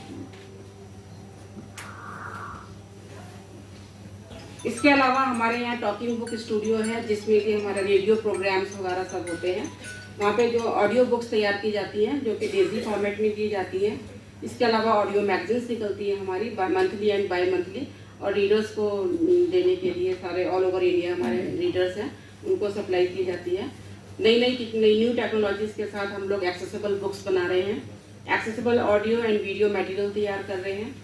[SPEAKER 2] इसके अलावा हमारे यहाँ टॉकिंग बुक स्टूडियो है, जिसमें कि हमारा रेडियो प्रोग्राम्स वगैरह सब होते हैं। वहाँ पे जो ऑडियो बुक्स तैयार की जाती हैं जो कि डेजी फॉर्मेट में की जाती हैं। इसके अलावा ऑडियो मैगजीन्स निकलती है हमारी मंथली एंड बाई मंथली, और रीडर्स को देने के लिए सारे ऑल ओवर इंडिया हमारे रीडर्स हैं उनको सप्लाई की जाती है। नई न्यू टेक्नोलॉजीज़ के साथ हम लोग एक्सेसिबल बुक्स बना रहे हैं, accessible audio and video material तैयार कर रहे हैं,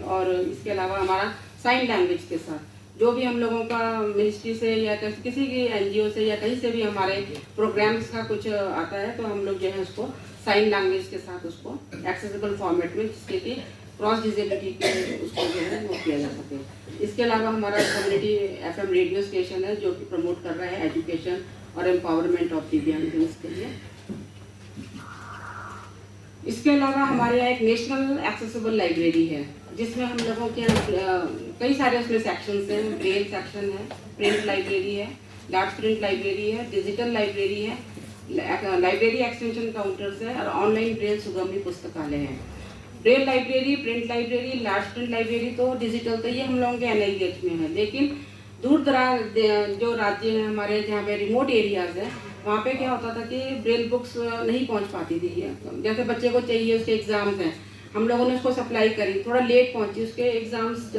[SPEAKER 2] और इसके अलावा हमारा साइन लैंग्वेज के साथ जो भी हम लोगों का मिनिस्ट्री से या किसी की एनजीओ से या कहीं से भी हमारे प्रोग्राम्स का कुछ आता है, तो हम लोग जो है उसको साइन लैंग्वेज के साथ उसको एक्सेसिबल फॉर्मेट में, जिसके कि क्रॉस डिजेबिलिटी के उसको जो है वो किया जा सके। इसके अलावा हमारा कम्युनिटी एफएम रेडियो स्टेशन है जो कि प्रमोट कर रहा है एजुकेशन और एम्पावरमेंट ऑफ दिव्यांगजन के लिए। इसके अलावा हमारे यहाँ एक नेशनल एक्सेसिबल लाइब्रेरी है, जिसमें हम लोगों के कई सारे उसमें सेक्शंस हैं। ब्रेल सेक्शन है, प्रिंट लाइब्रेरी है, लार्ज प्रिंट लाइब्रेरी है, डिजिटल लाइब्रेरी है, लाइब्रेरी एक्सटेंशन काउंटर्स है, और ऑनलाइन ब्रेल सुगम्य पुस्तकालय है। Braille library, print library, large print library तो डिजिटल तो ये हम लोगों के NIH में है, लेकिन दूर दराज जो राज्य हैं हमारे जहाँ पे रिमोट एरियाज है, वहाँ पे क्या होता था कि ब्रेल बुक्स नहीं पहुँच पाती थी। जैसे बच्चे को चाहिए, उसके एग्ज़ाम्स हैं, हम लोगों ने उसको सप्लाई करी, थोड़ा लेट पहुँची, उसके एग्ज़ाम्स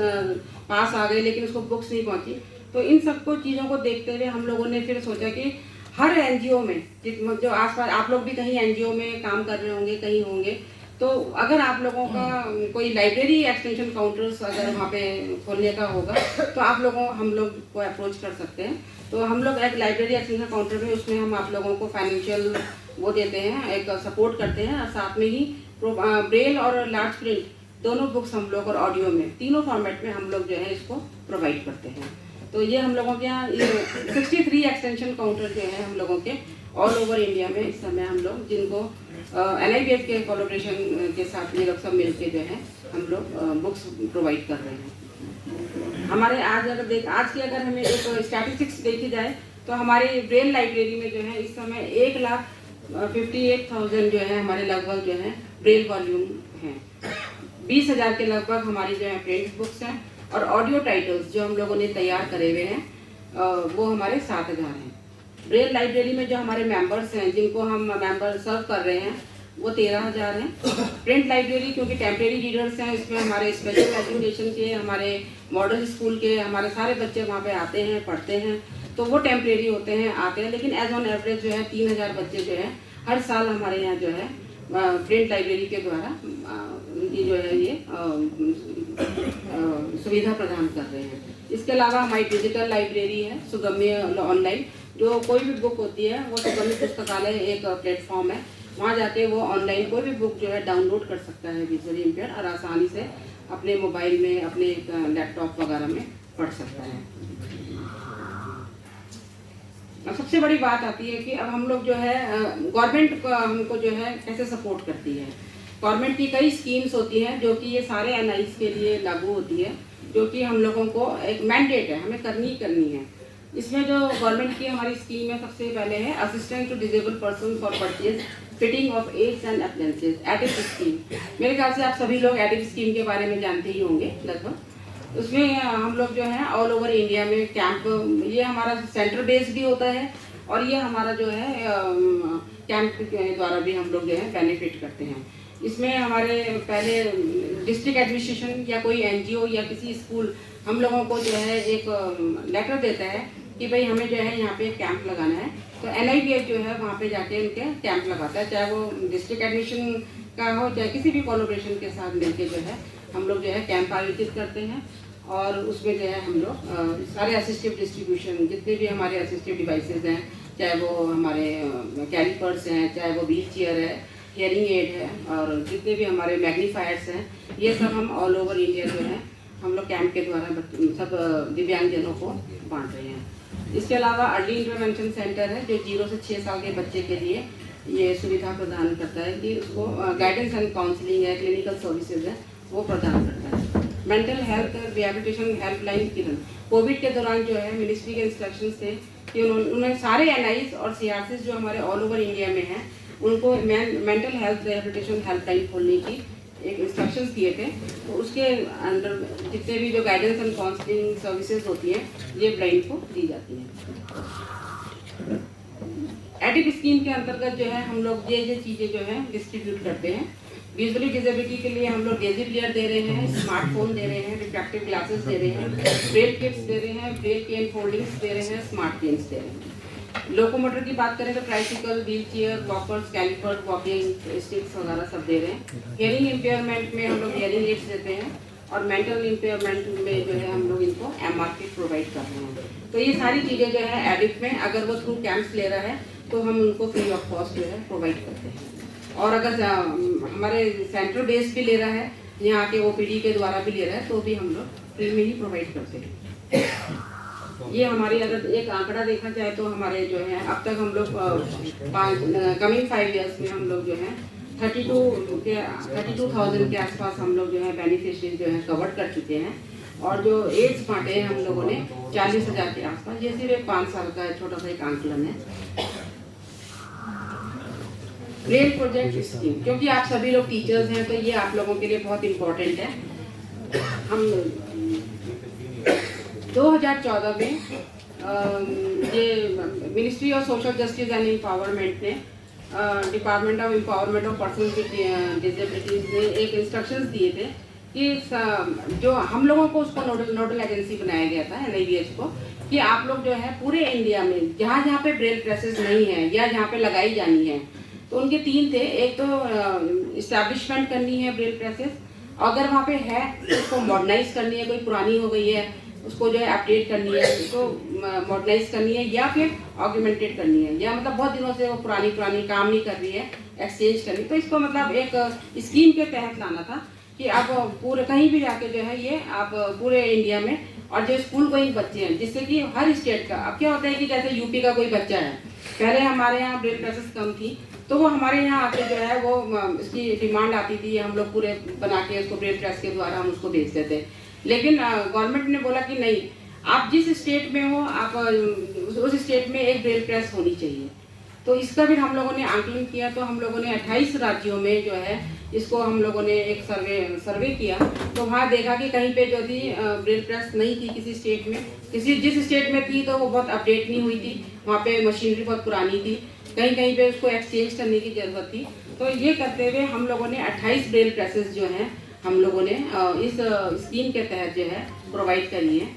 [SPEAKER 2] पास आ गए लेकिन उसको बुक्स नहीं पहुँची। तो इन सबको चीज़ों को देखते हुए हम लोगों ने फिर सोचा कि हर NGO में जो आसपास, आप लोग भी कहीं NGO में काम कर रहे होंगे, कहीं होंगे, तो अगर आप लोगों का कोई लाइब्रेरी एक्सटेंशन काउंटर्स अगर वहाँ पे खोलने का होगा तो आप लोगों हम लोग को अप्रोच कर सकते हैं। तो हम लोग एक लाइब्रेरी एक्सटेंशन काउंटर में उसमें हम आप लोगों को फाइनेंशियल वो देते हैं, एक सपोर्ट करते हैं, और साथ में ही ब्रेल और लार्ज प्रिंट दोनों बुक्स हम लोग और ऑडियो में तीनों फॉर्मेट में हम लोग जो है इसको प्रोवाइड करते हैं। तो ये हम लोगों के यहाँ 63 एक्सटेंशन काउंटर जो है हम लोगों के ऑल ओवर इंडिया में इस समय हम लोग, जिनको NIBF के कोलैबोरेशन के साथ ये लोग सब मिलके जो है हम लोग बुक्स प्रोवाइड कर रहे हैं। हमारे आज की अगर हमें एक स्टैटिस्टिक्स देखी जाए तो हमारी ब्रेल लाइब्रेरी में जो है इस समय 1,58,000 जो है हमारे लगभग जो है ब्रेल वॉल्यूम हैं। 20,000 के लगभग हमारी जो है प्रिंट बुक्स हैं, और ऑडियो टाइटल्स जो हम लोगों ने तैयार करे हुए हैं वो हमारे 7,000 हैं। ब्रेल लाइब्रेरी में जो हमारे मेंबर्स हैं, जिनको हम मेंबर सर्व कर रहे हैं, वो 13,000 हैं। प्रिंट लाइब्रेरी क्योंकि टेम्परेरी रीडर्स हैं, इसमें हमारे स्पेशल एजुकेशन के, हमारे मॉडल स्कूल के हमारे सारे बच्चे वहाँ पे आते हैं, पढ़ते हैं, तो वो टेम्परेरी होते हैं, आते हैं, लेकिन एज ऑन एवरेज जो है 3,000 बच्चे जो है हर साल हमारे यहाँ जो है प्रिंट लाइब्रेरी के द्वारा ये जो है ये सुविधा प्रदान कर रहे हैं। इसके अलावा हमारी डिजिटल लाइब्रेरी है, सुगम्य ऑनलाइन, जो कोई भी बुक होती है वो सुगम्य पुस्तकालय एक प्लेटफॉर्म है, वहाँ जाके वो ऑनलाइन कोई भी बुक जो है डाउनलोड कर सकता है विजुअली इम्पेयर्ड, और आसानी से अपने मोबाइल में, अपने लैपटॉप वगैरह में पढ़ सकता है। सबसे बड़ी बात आती है कि अब हम लोग जो है गवर्नमेंट हमको जो है कैसे सपोर्ट करती है। गवर्नमेंट की कई स्कीम्स होती हैं जो कि ये सारे NIs के लिए लागू होती है, जो कि हम लोगों को एक मैंडेट है, हमें करनी है। इसमें जो गवर्नमेंट की हमारी स्कीम है, सबसे पहले है assistance to disabled person for purchase fitting of aids and appliances, ADIP scheme. मेरे ख्याल से आप सभी लोग एडिप स्कीम के बारे में जानते ही होंगे लगभग। उसमें हम लोग जो है ऑल ओवर इंडिया में कैंप, ये हमारा सेंटर बेस भी होता है और ये हमारा जो है कैंप के द्वारा भी हम लोग जो है बेनिफिट करते हैं। इसमें हमारे पहले डिस्ट्रिक्ट एडमिनिस्ट्रेशन या कोई एनजीओ या किसी स्कूल हम लोगों को जो है एक लेटर देता है कि भाई हमें जो है यहाँ पे कैंप लगाना है, तो NIBH जो है वहाँ पे जाके उनके कैंप लगाता है, चाहे वो डिस्ट्रिक्ट एडमिशन का हो चाहे किसी भी कोलैबोरेशन के साथ मिलके जो है हम लोग जो है कैंप आयोजित करते हैं। और उसमें जो है हम लोग सारे असिस्टिव डिस्ट्रीब्यूशन, जितने भी हमारे असिस्टिव डिवाइसेस हैं, चाहे वो हमारे कैलिपर्स हैं, चाहे वो व्हील चेयर है, हियरिंग एड है, और जितने भी हमारे मैग्नीफायर्स हैं, ये सब हम ऑल ओवर इंडिया जो है हम लोग कैंप के द्वारा सब दिव्यांगजनों को बांट रहे हैं। इसके अलावा अर्ली इंटरवेंशन सेंटर है जो 0 से 6 साल के बच्चे के लिए ये सुविधा प्रदान करता है कि उसको गाइडेंस एंड काउंसलिंग है, क्लिनिकल सर्विसेज है, वो प्रदान करता है। मेंटल हेल्थ रिहैबिलिटेशन हेल्पलाइन किरण, कोविड के दौरान जो है मिनिस्ट्री के इंस्ट्रक्शन थे कि उन्होंने सारे NIs और CRCs जो हमारे ऑल ओवर इंडिया में हैं उनको मेंटल हेल्थ रिहैबिलिटेशन हेल्पलाइन खोलने की एक इंस्ट्रक्शंस दिए थे। तो उसके अंडर जितने भी जो गाइडेंस एंड काउंसलिंग सर्विसेज होती है ये ब्लाइंड को दी जाती है। एडिप स्कीम के अंतर्गत जो है हम लोग ये चीज़ें जो है डिस्ट्रीब्यूट करते हैं। विजुअली डिसेबिलिटी के लिए हम लोग डेजी प्लेयर दे रहे हैं, स्मार्टफोन दे रहे हैं, रिफ्रैक्टिव ग्लासेस दे रहे हैं, ब्रेल किट्स दे रहे हैं, ब्रेल केन फोल्डिंग्स दे रहे हैं, स्मार्ट पेन्स दे रहे हैं। लोकोमोटर की बात करें तो tricycle, wheelchair, walkers, calliper, walking sticks वगैरह सब दे रहे हैं। हियरिंग इम्पेयरमेंट में हम लोग हियरिंग एड्स देते हैं और मेंटल इम्पेयरमेंट में जो है हम लोग इनको MRP प्रोवाइड कर रहे हैं। तो ये सारी चीज़ें जो है एडिप में अगर वो थ्रू कैंप्स ले रहा है तो हम उनको फ्री ऑफ कॉस्ट जो है प्रोवाइड करते हैं। और अगर हमारे सेंट्रल बेस भी ले रहा है, यहाँ के OPD के द्वारा भी ले रहा है, तो भी हम लोग फ्री में ही प्रोवाइड करते हैं। ये हमारी अगर एक आंकड़ा देखा जाए तो हमारे जो है अब तक हम लोग कमिंग 5 ईयर्स में हम लोग जो है 32,000 के आसपास हम लोग जो है बेनिफिशियरी जो है कवर कर चुके हैं। और जो एड्स बांटे हैं हम लोगों ने 40,000 के आसपास। ये सिर्फ एक 5 साल का छोटा सा एक आंकलन है। ब्रेल प्रोजेक्ट स्कीम, क्योंकि आप सभी लोग टीचर्स हैं तो ये आप लोगों के लिए बहुत इम्पोर्टेंट है। हम 2014 में ये ministry of social justice and empowerment ने department of empowerment of person with disabilities ने एक इंस्ट्रक्शंस दिए थे कि जो हम लोगों को उसको नोडल एजेंसी बनाया गया था NIBH को, कि आप लोग जो है पूरे इंडिया में जहाँ जहाँ पे ब्रेल प्रेसेस नहीं है या जहाँ पे लगाई जानी है, तो उनके 3 थे। एक तो इस्टेब्लिशमेंट करनी है ब्रेल प्रेसेस, अगर वहाँ पे है तो उसको मॉडर्नाइज करनी है, कोई पुरानी हो गई है उसको जो है अपडेट करनी है, उसको मॉडर्नाइज करनी है, या फिर ऑग्यूमेंटेड करनी है, या मतलब बहुत दिनों से वो पुरानी काम नहीं कर रही है, एक्सचेंज करनी। तो इसको मतलब एक स्कीम के तहत लाना था कि आप पूरे कहीं भी जाके जो है ये आप पूरे इंडिया में, और जो स्कूल गोइंग बच्चे हैं, जिससे कि हर स्टेट का, अब क्या होता है कि जैसे यूपी का कोई बच्चा है, पहले हमारे यहाँ ब्रेल प्रेसेस कम थी तो वो हमारे यहाँ आके जो है वो इसकी डिमांड आती थी, हम लोग पूरे बना के उसको ब्रेल प्रेस के द्वारा हम उसको बेचते थे। लेकिन गवर्नमेंट ने बोला कि नहीं, आप जिस स्टेट में हो आप उस स्टेट में एक ब्रेल प्रेस होनी चाहिए। तो इसका भी हम लोगों ने आंकलन किया, तो हम लोगों ने 28 राज्यों में जो है इसको हम लोगों ने एक सर्वे किया, तो वहाँ देखा कि कहीं पे जो थी ब्रेल प्रेस नहीं थी किसी स्टेट में, जिस स्टेट में थी तो वो बहुत अपडेट नहीं हुई थी, वहाँ पे मशीनरी बहुत पुरानी थी, कहीं कहीं पे उसको एक्सचेंज करने की ज़रूरत थी। तो ये करते हुए हम लोगों ने 28 ब्रेल प्रेसेस जो हैं हम लोगों ने इस स्कीम के तहत जो है प्रोवाइड करी है।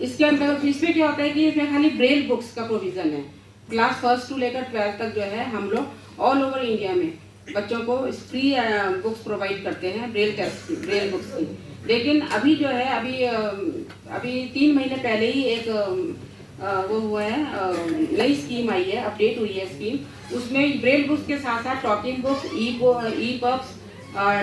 [SPEAKER 2] इसके अंदर इसमें क्या होता है कि इसमें खाली ब्रेल बुक्स का प्रोविज़न है। क्लास 1 से लेकर 12 तक जो है हम लोग ऑल ओवर इंडिया में बच्चों को फ्री बुक्स प्रोवाइड करते हैं ब्रेल बुक्स की। लेकिन अभी जो है अभी 3 महीने पहले ही एक वो हुआ है, नई स्कीम आई है, अपडेट हुई है स्कीम। उसमें ब्रेल बुक्स के साथ साथ talking books, e books,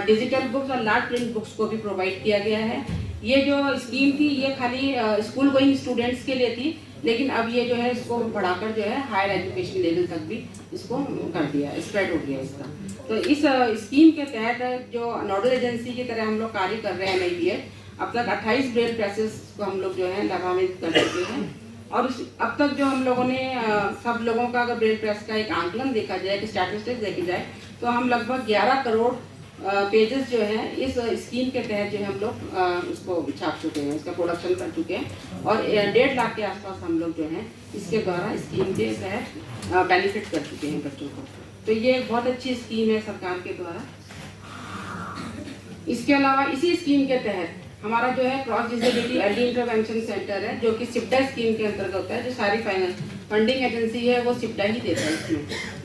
[SPEAKER 2] digital books और लार्ज प्रिंट बुक्स को भी प्रोवाइड किया गया है। ये जो स्कीम थी ये खाली स्कूल गोइंग स्टूडेंट्स के लिए थी, लेकिन अब ये जो है इसको बढ़ाकर जो है हायर एजुकेशन लेवल तक भी इसको कर दिया, स्प्रेड हो गया इसका। तो इस स्कीम के तहत जो नोडल एजेंसी की तरह हम लोग कार्य कर रहे हैं NIBH, अब तक 28 ब्रेल प्रेसेस को हम लोग जो है लाभान्वित कर चुके हैं। और अब तक जो हम लोगों ने सब लोगों का अगर ब्रेल प्रेस का एक आंकलन देखा जाए, कि स्टैटिस्टिक्स देखी जाए, तो हम लगभग 11 करोड़ पेजेस जो है इस स्कीम के तहत जो है हम लोग उसको छाप चुके हैं, इसका प्रोडक्शन कर चुके हैं और 1.5 लाख के आसपास हम लोग जो है इसके द्वारा स्कीम के तहत बेनिफिट कर चुके हैं बच्चों को। तो ये एक बहुत अच्छी स्कीम है सरकार के द्वारा। इसके अलावा इसी स्कीम के तहत हमारा जो है cross disability early intervention centre है, जो कि सिप्डा स्कीम के अंतर्गत होता है। जो सारी फंडिंग एजेंसी है वो सिप्डा ही देता है।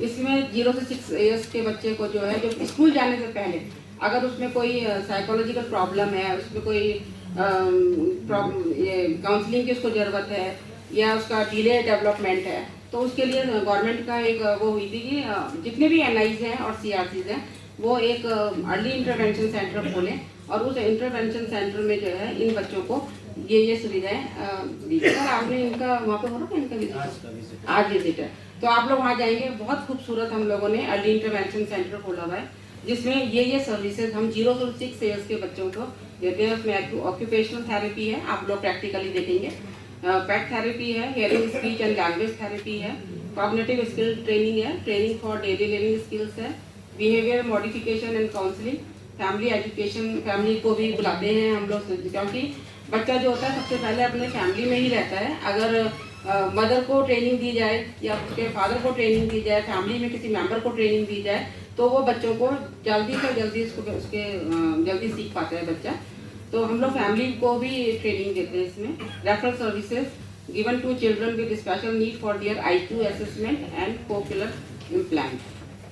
[SPEAKER 2] इसमें 0 से 6 ईयर्स के बच्चे को जो है, जो स्कूल जाने से पहले अगर उसमें कोई साइकोलॉजिकल प्रॉब्लम है, उसमें कोई काउंसलिंग की उसको ज़रूरत है या उसका डिले डेवलपमेंट है, तो उसके लिए गवर्नमेंट का एक वो हुई थी कि जितने भी NIs हैं और CRCs हैं वो एक अर्ली इंटरवेंशन सेंटर खोलें और उस इंटरवेंशन सेंटर में जो है इन बच्चों को ये सुविधाएं दी। सर आपने इनका वहाँ पे हो रहा है, इनका विजिट आज विजिट है, तो आप लोग वहाँ जाएंगे। बहुत खूबसूरत हम लोगों ने अर्ली इंटरवेंशन सेंटर खोला हुआ है, जिसमें ये सर्विसेज हम 0 से 6 ईयर्स के बच्चों को देते हैं। उसमें ऑक्यूपेशनल थेरेपी है, आप लोग प्रैक्टिकली देखेंगे, पेट थेरेपी है, hearing speech and language therapy है, कॉग्निटिव स्किल ट्रेनिंग है, training for daily living skills है, behaviour modification and counselling, family education, family को भी बुलाते हैं हम लोग, क्योंकि बच्चा जो होता है सबसे पहले अपने फैमिली में ही रहता है। अगर मदर को ट्रेनिंग दी जाए या उसके फादर को ट्रेनिंग दी जाए, फैमिली में किसी मेंबर को ट्रेनिंग दी जाए, तो वो बच्चों को जल्दी से जल्दी उसके जल्दी सीख पाता है बच्चा। तो हम लोग फैमिली को भी ट्रेनिंग देते हैं इसमें। Referral services given to children with special need for their IQ assessment and cochlear implant.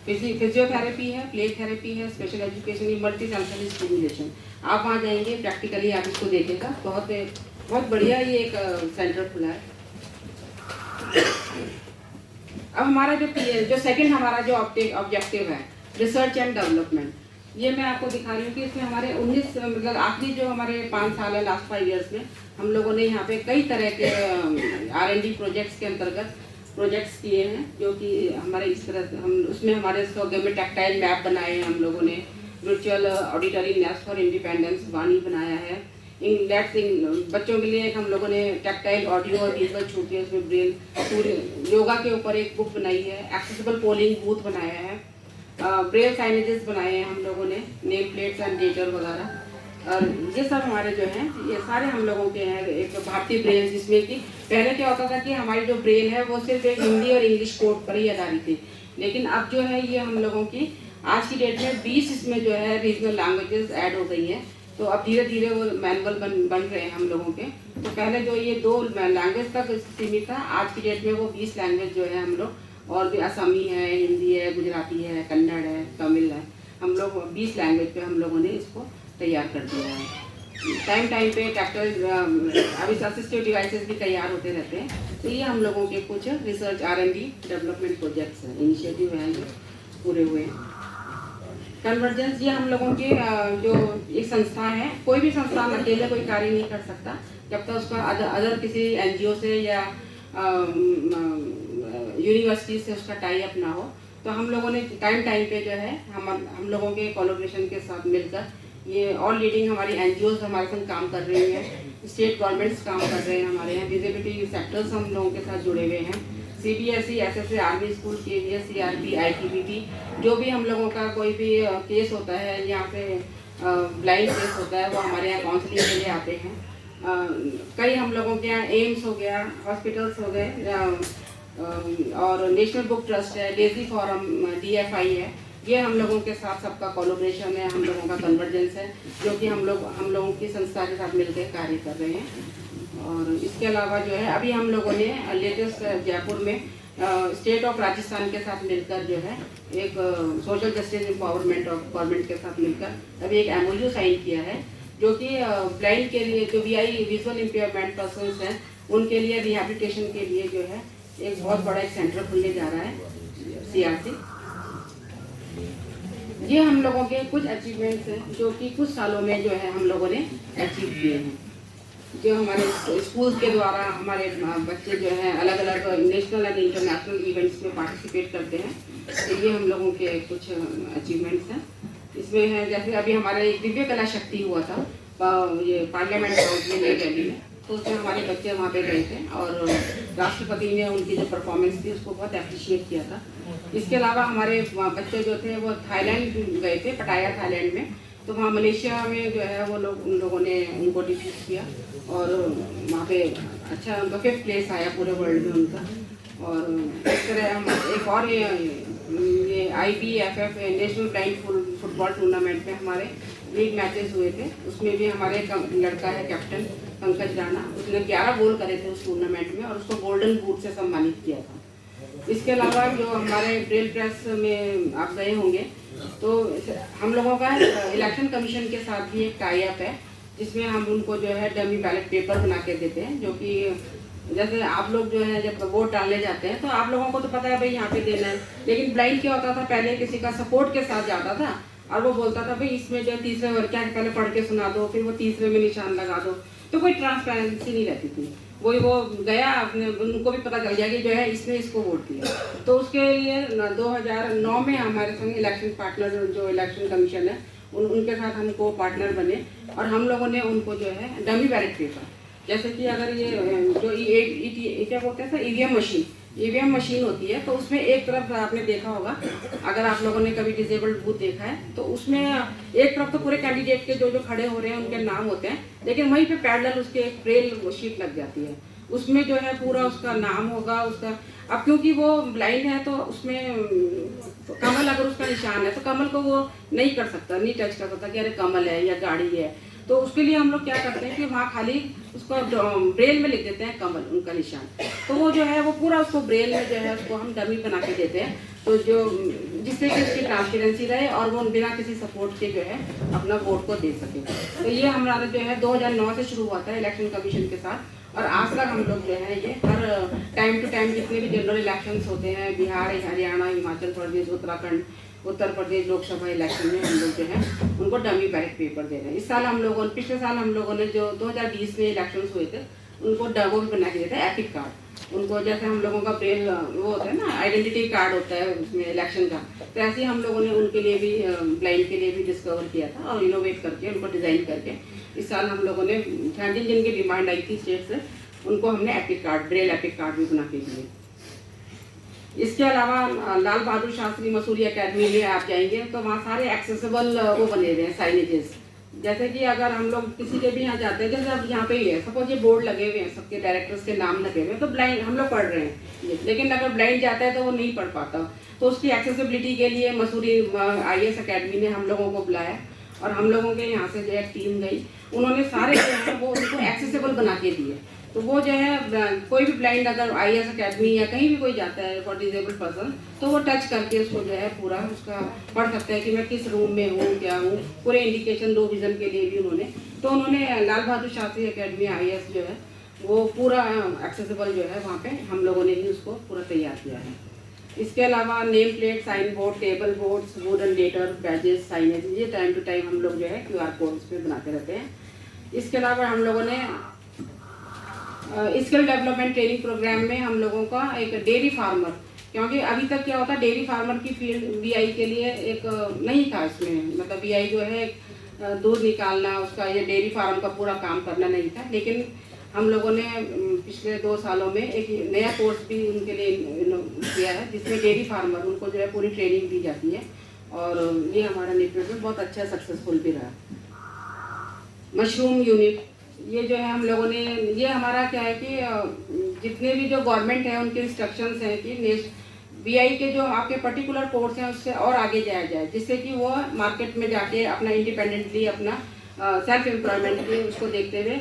[SPEAKER 2] Physiotherapy है, प्ले थेरेपी है, special education, multi sensory stimulation. आप वहाँ जाएंगे, प्रैक्टिकली आप इसको देखेगा। बहुत बढ़िया ये एक सेंटर खुला है। अब हमारा जो सेकंड हमारा जो ऑब्जेक्टिव है रिसर्च एंड डेवलपमेंट, ये मैं आपको दिखा रही हूँ कि इसमें हमारे 19 मतलब आखिरी जो हमारे 5 साल है, लास्ट 5 ईयर्स में हम लोगों ने यहाँ पे कई तरह के R&D प्रोजेक्ट्स के अंतर्गत प्रोजेक्ट्स किए हैं, जो कि हमारे इस तरह हम उसमें हमारे में टैक्टाइल मैप बनाए हैं हम लोगों ने, virtual auditory nest for independence वानी बनाया है, बच्चों के लिए हम लोगों ने टैक्टाइल ऑडियो और विजुअल छूट है, उसमें ब्रेल योगा के ऊपर एक बुक बनाई है, एक्सेसिबल पोलिंग बूथ बनाया है, ब्रेल साइनेजेस बनाए हैं हम लोगों ने, नेम प्लेट्स एंड डेटर वगैरह। और ये सब हमारे जो हैं ये सारे हम लोगों के हैं एक भारतीय ब्रेल, जिसमें कि पहले क्या होता था कि हमारी जो ब्रेल है वो सिर्फ एक हिंदी और इंग्लिश कोड पर ही आधारित थी, लेकिन अब जो है ये हम लोगों की आज की डेट में 20 इसमें जो है रीजनल लैंग्वेजेस ऐड हो गई हैं। तो अब धीरे धीरे वो मैनुअल बन रहे हैं हम लोगों के। तो पहले जो ये 2 लैंग्वेज तक सीमित था, आज की डेट में वो 20 लैंग्वेज जो है हम लोग, और भी असमी है, हिंदी है, गुजराती है, कन्नड़ है, तमिल है, हम लोग 20 लैंग्वेज पे हम लोगों ने इसको तैयार कर दिया है। टाइम पे टैक्टाइल अभी असिस्टिव डिवाइसेस भी तैयार होते रहते हैं। तो ये हम लोगों के कुछ रिसर्च R&D डेवलपमेंट प्रोजेक्ट्स हैं, इनिशिएटिव हैं जो पूरे हुए हैं। कन्वर्जेंस, ये हम लोगों के जो एक संस्था है, कोई भी संस्थान अकेले कोई कार्य नहीं कर सकता जब तक उसका अदर किसी NGO से या यूनिवर्सिटी से उसका टाई अप ना हो। तो हम लोगों ने टाइम पे जो है हम लोगों के कोलैबोरेशन के साथ मिलकर ये ऑल लीडिंग हमारी NGOs हमारे संग काम कर रही हैं, स्टेट गवर्नमेंट्स काम कर रहे हैं हमारे यहाँ, विजिबिलिटी सेक्टर्स हम लोगों के साथ जुड़े हुए हैं, CBSE, SSA, army school, KVS, CRP, ITBP, जो भी हम लोगों का कोई भी केस होता है, यहाँ पे ब्लाइंड केस होता है, वो हमारे यहाँ काउंसलिंग के लिए आते हैं। कई हम लोगों के यहाँ एम्स हो गया, हॉस्पिटल्स हो गए, और नेशनल बुक ट्रस्ट है, डेजी फॉरम, DFI है, ये हम लोगों के साथ सबका कोलैबोरेशन है, हम लोगों का कन्वर्जेंस है, जो कि हम लोगों की संस्था के साथ मिलकर कार्य कर रहे हैं। और इसके अलावा जो है अभी हम लोगों ने लेटेस्ट जयपुर में स्टेट ऑफ राजस्थान के साथ मिलकर जो है एक social justice empowerment of government के साथ मिलकर अभी एक MOU साइन किया है, जो कि ब्लाइंड के लिए, जो VI विजुअल इम्पेयरमेंट पर्सन्स हैं, उनके लिए रिहेबिलिटेशन के लिए जो है एक बहुत बड़ा एक सेंटर खुलने जा रहा है, CRC। ये हम लोगों के कुछ अचीवमेंट्स हैं जो कि कुछ सालों में जो है हम लोगों ने अचीव किए हैं। जो हमारे स्कूल के द्वारा हमारे बच्चे जो हैं अलग अलग नेशनल एंड इंटरनेशनल इवेंट्स में पार्टिसिपेट करते हैं, तो ये हम लोगों के कुछ अचीवमेंट्स हैं। इसमें है जैसे अभी हमारा एक दिव्य कला शक्ति हुआ था ये पार्लियामेंट हाउस में, नई दिल्ली में, तो उसमें हमारे बच्चे वहाँ पे गए थे और राष्ट्रपति ने उनकी जो परफॉर्मेंस थी उसको बहुत अप्रिशिएट किया था। इसके अलावा हमारे बच्चे जो थे वो थाईलैंड गए थे, पटाया थाईलैंड में, तो वहाँ मलेशिया में जो है वो लोग उन लोगों ने उनको डिफीट किया और वहाँ पे अच्छा उनका 5th प्लेस आया पूरे वर्ल्ड में उनका। और इस तरह हम एक और ये IBFF national blind football tournament में हमारे लीग मैचेस हुए थे, उसमें भी हमारे लड़का है कैप्टन पंकज राणा, उसने 11 गोल करे थे उस टूर्नामेंट में और उसको गोल्डन बूट से सम्मानित किया था। इसके अलावा जो हमारे ब्रेल प्रेस में आप गए होंगे तो हम लोगों का इलेक्शन कमीशन के साथ भी एक टाई अप है, जिसमें हम उनको जो है डमी बैलेट पेपर बना के देते हैं, जो कि जैसे आप लोग जो है जब वोट डालने जाते हैं तो आप लोगों को तो पता है भाई यहाँ पे देना है, लेकिन ब्लाइंड क्या होता था, पहले किसी का सपोर्ट के साथ जाता था और वो बोलता था भाई इसमें जो तीसरे वर्ग क्या पहले पढ़ के सुना दो, फिर वो तीसरे में निशान लगा दो, तो कोई ट्रांसपेरेंसी नहीं रहती थी। वही वो गया अपने, उनको भी पता चल गया कि जो है इसने इसको वोट दिया। तो उसके लिए 2009 में हमारे संग इलेक्शन पार्टनर जो इलेक्शन कमीशन है उनके साथ हमको पार्टनर बने और हम लोगों ने उनको जो है डमी बैलेट पेपर, जैसे कि अगर ये जो क्या बोलते हैं ईवीएम मशीन होती है, तो उसमें एक तरफ आपने देखा होगा, अगर आप लोगों ने कभी डिसेबल्ड बूथ देखा है तो उसमें एक तरफ तो पूरे कैंडिडेट के जो खड़े हो रहे हैं उनके नाम होते हैं, लेकिन वहीं पे पैरेलल उसके एक ब्रेल शीट लग जाती है, उसमें जो है पूरा उसका नाम होगा उसका। अब क्योंकि वो ब्लाइंड है तो उसमें कमल अगर उसका निशान है तो कमल को वो नहीं कर सकता, नहीं टच कर सकता कि अरे कमल है या गाड़ी है, तो उसके लिए हम लोग क्या करते हैं कि वहाँ खाली उसको ब्रेल में लिख देते हैं कमल उनका निशान, तो वो जो है वो पूरा उसको ब्रेल में जो है उसको हम डमी बना के देते हैं, तो जो जिससे कि उसकी ट्रांसपेरेंसी रहे और वो बिना किसी सपोर्ट के जो है अपना वोट को दे सके। तो ये हमारा जो है 2009 से शुरू हुआ था इलेक्शन कमीशन के साथ और आज तक हम लोग जो है ये हर टाइम टू टाइम जितने भी जनरल इलेक्शंस होते हैं, बिहार, हरियाणा, हिमाचल प्रदेश, उत्तराखंड, उत्तर प्रदेश लोकसभा इलेक्शन में हम लोग जो है उनको डमी बैलेट पेपर दे रहे हैं। इस साल हम लोगों ने, पिछले साल हम लोगों ने जो 2020 में इलेक्शंस हुए थे उनको डबल बना के देते हैं एपिक कार्ड, उनको जैसे हम लोगों का ब्रेल वो होता है ना आइडेंटिटी कार्ड होता है उसमें इलेक्शन का, तो ऐसे ही हम लोगों ने उनके लिए भी ब्लाइंड के लिए भी डिस्कवर किया था और इनोवेट करके उनको डिज़ाइन करके इस साल हम लोगों ने जिन जिनकी डिमांड आई थी स्टेट से उनको हमने epic card, Braille epic card भी बना के दिए। इसके अलावा लाल बहादुर शास्त्री मसूरी एकेडमी में आप जाएंगे तो वहाँ सारे एक्सेसिबल वो बने हुए हैं साइनेजेस, जैसे कि अगर हम लोग किसी के भी यहाँ जाते हैं, जैसे अब यहाँ पे ही है, सपोज ये बोर्ड लगे हुए हैं, सबके डायरेक्टर्स के नाम लगे हुए हैं, तो ब्लाइंड हम लोग पढ़ रहे हैं, लेकिन अगर ब्लाइंड जाता है तो वो नहीं पढ़ पाता, तो उसकी एक्सेसिबिलिटी के लिए मसूरी IAS अकेडमी ने हम लोगों को बुलाया और हम लोगों के यहाँ से जो है टीम गई, उन्होंने सारे जो है वो उनको एक्सेसिबल बना के दिए, तो वो जो है कोई भी ब्लाइंड अगर IAS अकेडमी या कहीं भी कोई जाता है फॉर डिजेबल्ड पर्सन तो वो टच करके उसको जो है पूरा उसका पढ़ सकता है कि मैं किस रूम में हूँ, क्या हूँ, पूरे इंडिकेशन लो विज़न के लिए भी उन्होंने लाल बहादुर शास्त्री एकेडमी IAS जो है वो पूरा एक्सेसिबल जो है वहाँ पे हम लोगों ने ही उसको पूरा तैयार किया है। इसके अलावा name plate, sign board, table boards, wooden letter, badges, signage, ये टाइम टू टाइम हम लोग जो है QR कोड्स पे बनाते रहते हैं। इसके अलावा हम लोगों ने स्किल डेवलपमेंट ट्रेनिंग प्रोग्राम में हम लोगों का एक डेयरी फार्मर, क्योंकि अभी तक क्या होता है डेयरी फार्मर की फील्ड VI के लिए एक नहीं था, इसमें मतलब VI जो है दूध निकालना उसका ये डेयरी फार्म का पूरा काम करना नहीं था, लेकिन हम लोगों ने पिछले 2 सालों में एक नया कोर्स भी उनके लिए किया है जिसमें डेयरी फार्मर उनको जो है पूरी ट्रेनिंग दी जाती है और ये हमारा नेटवर्क में बहुत अच्छा सक्सेसफुल भी रहा। मशरूम यूनिट, ये जो है हम लोगों ने, ये हमारा क्या है कि जितने भी जो गवर्नमेंट है उनके इंस्ट्रक्शंस हैं कि VI के जो आपके पर्टिकुलर कोर्स हैं उससे और आगे जाया जाए, जिससे कि वो मार्केट में जाके अपना इंडिपेंडेंटली अपना सेल्फ एम्प्लॉयमेंट के उसको देखते हुए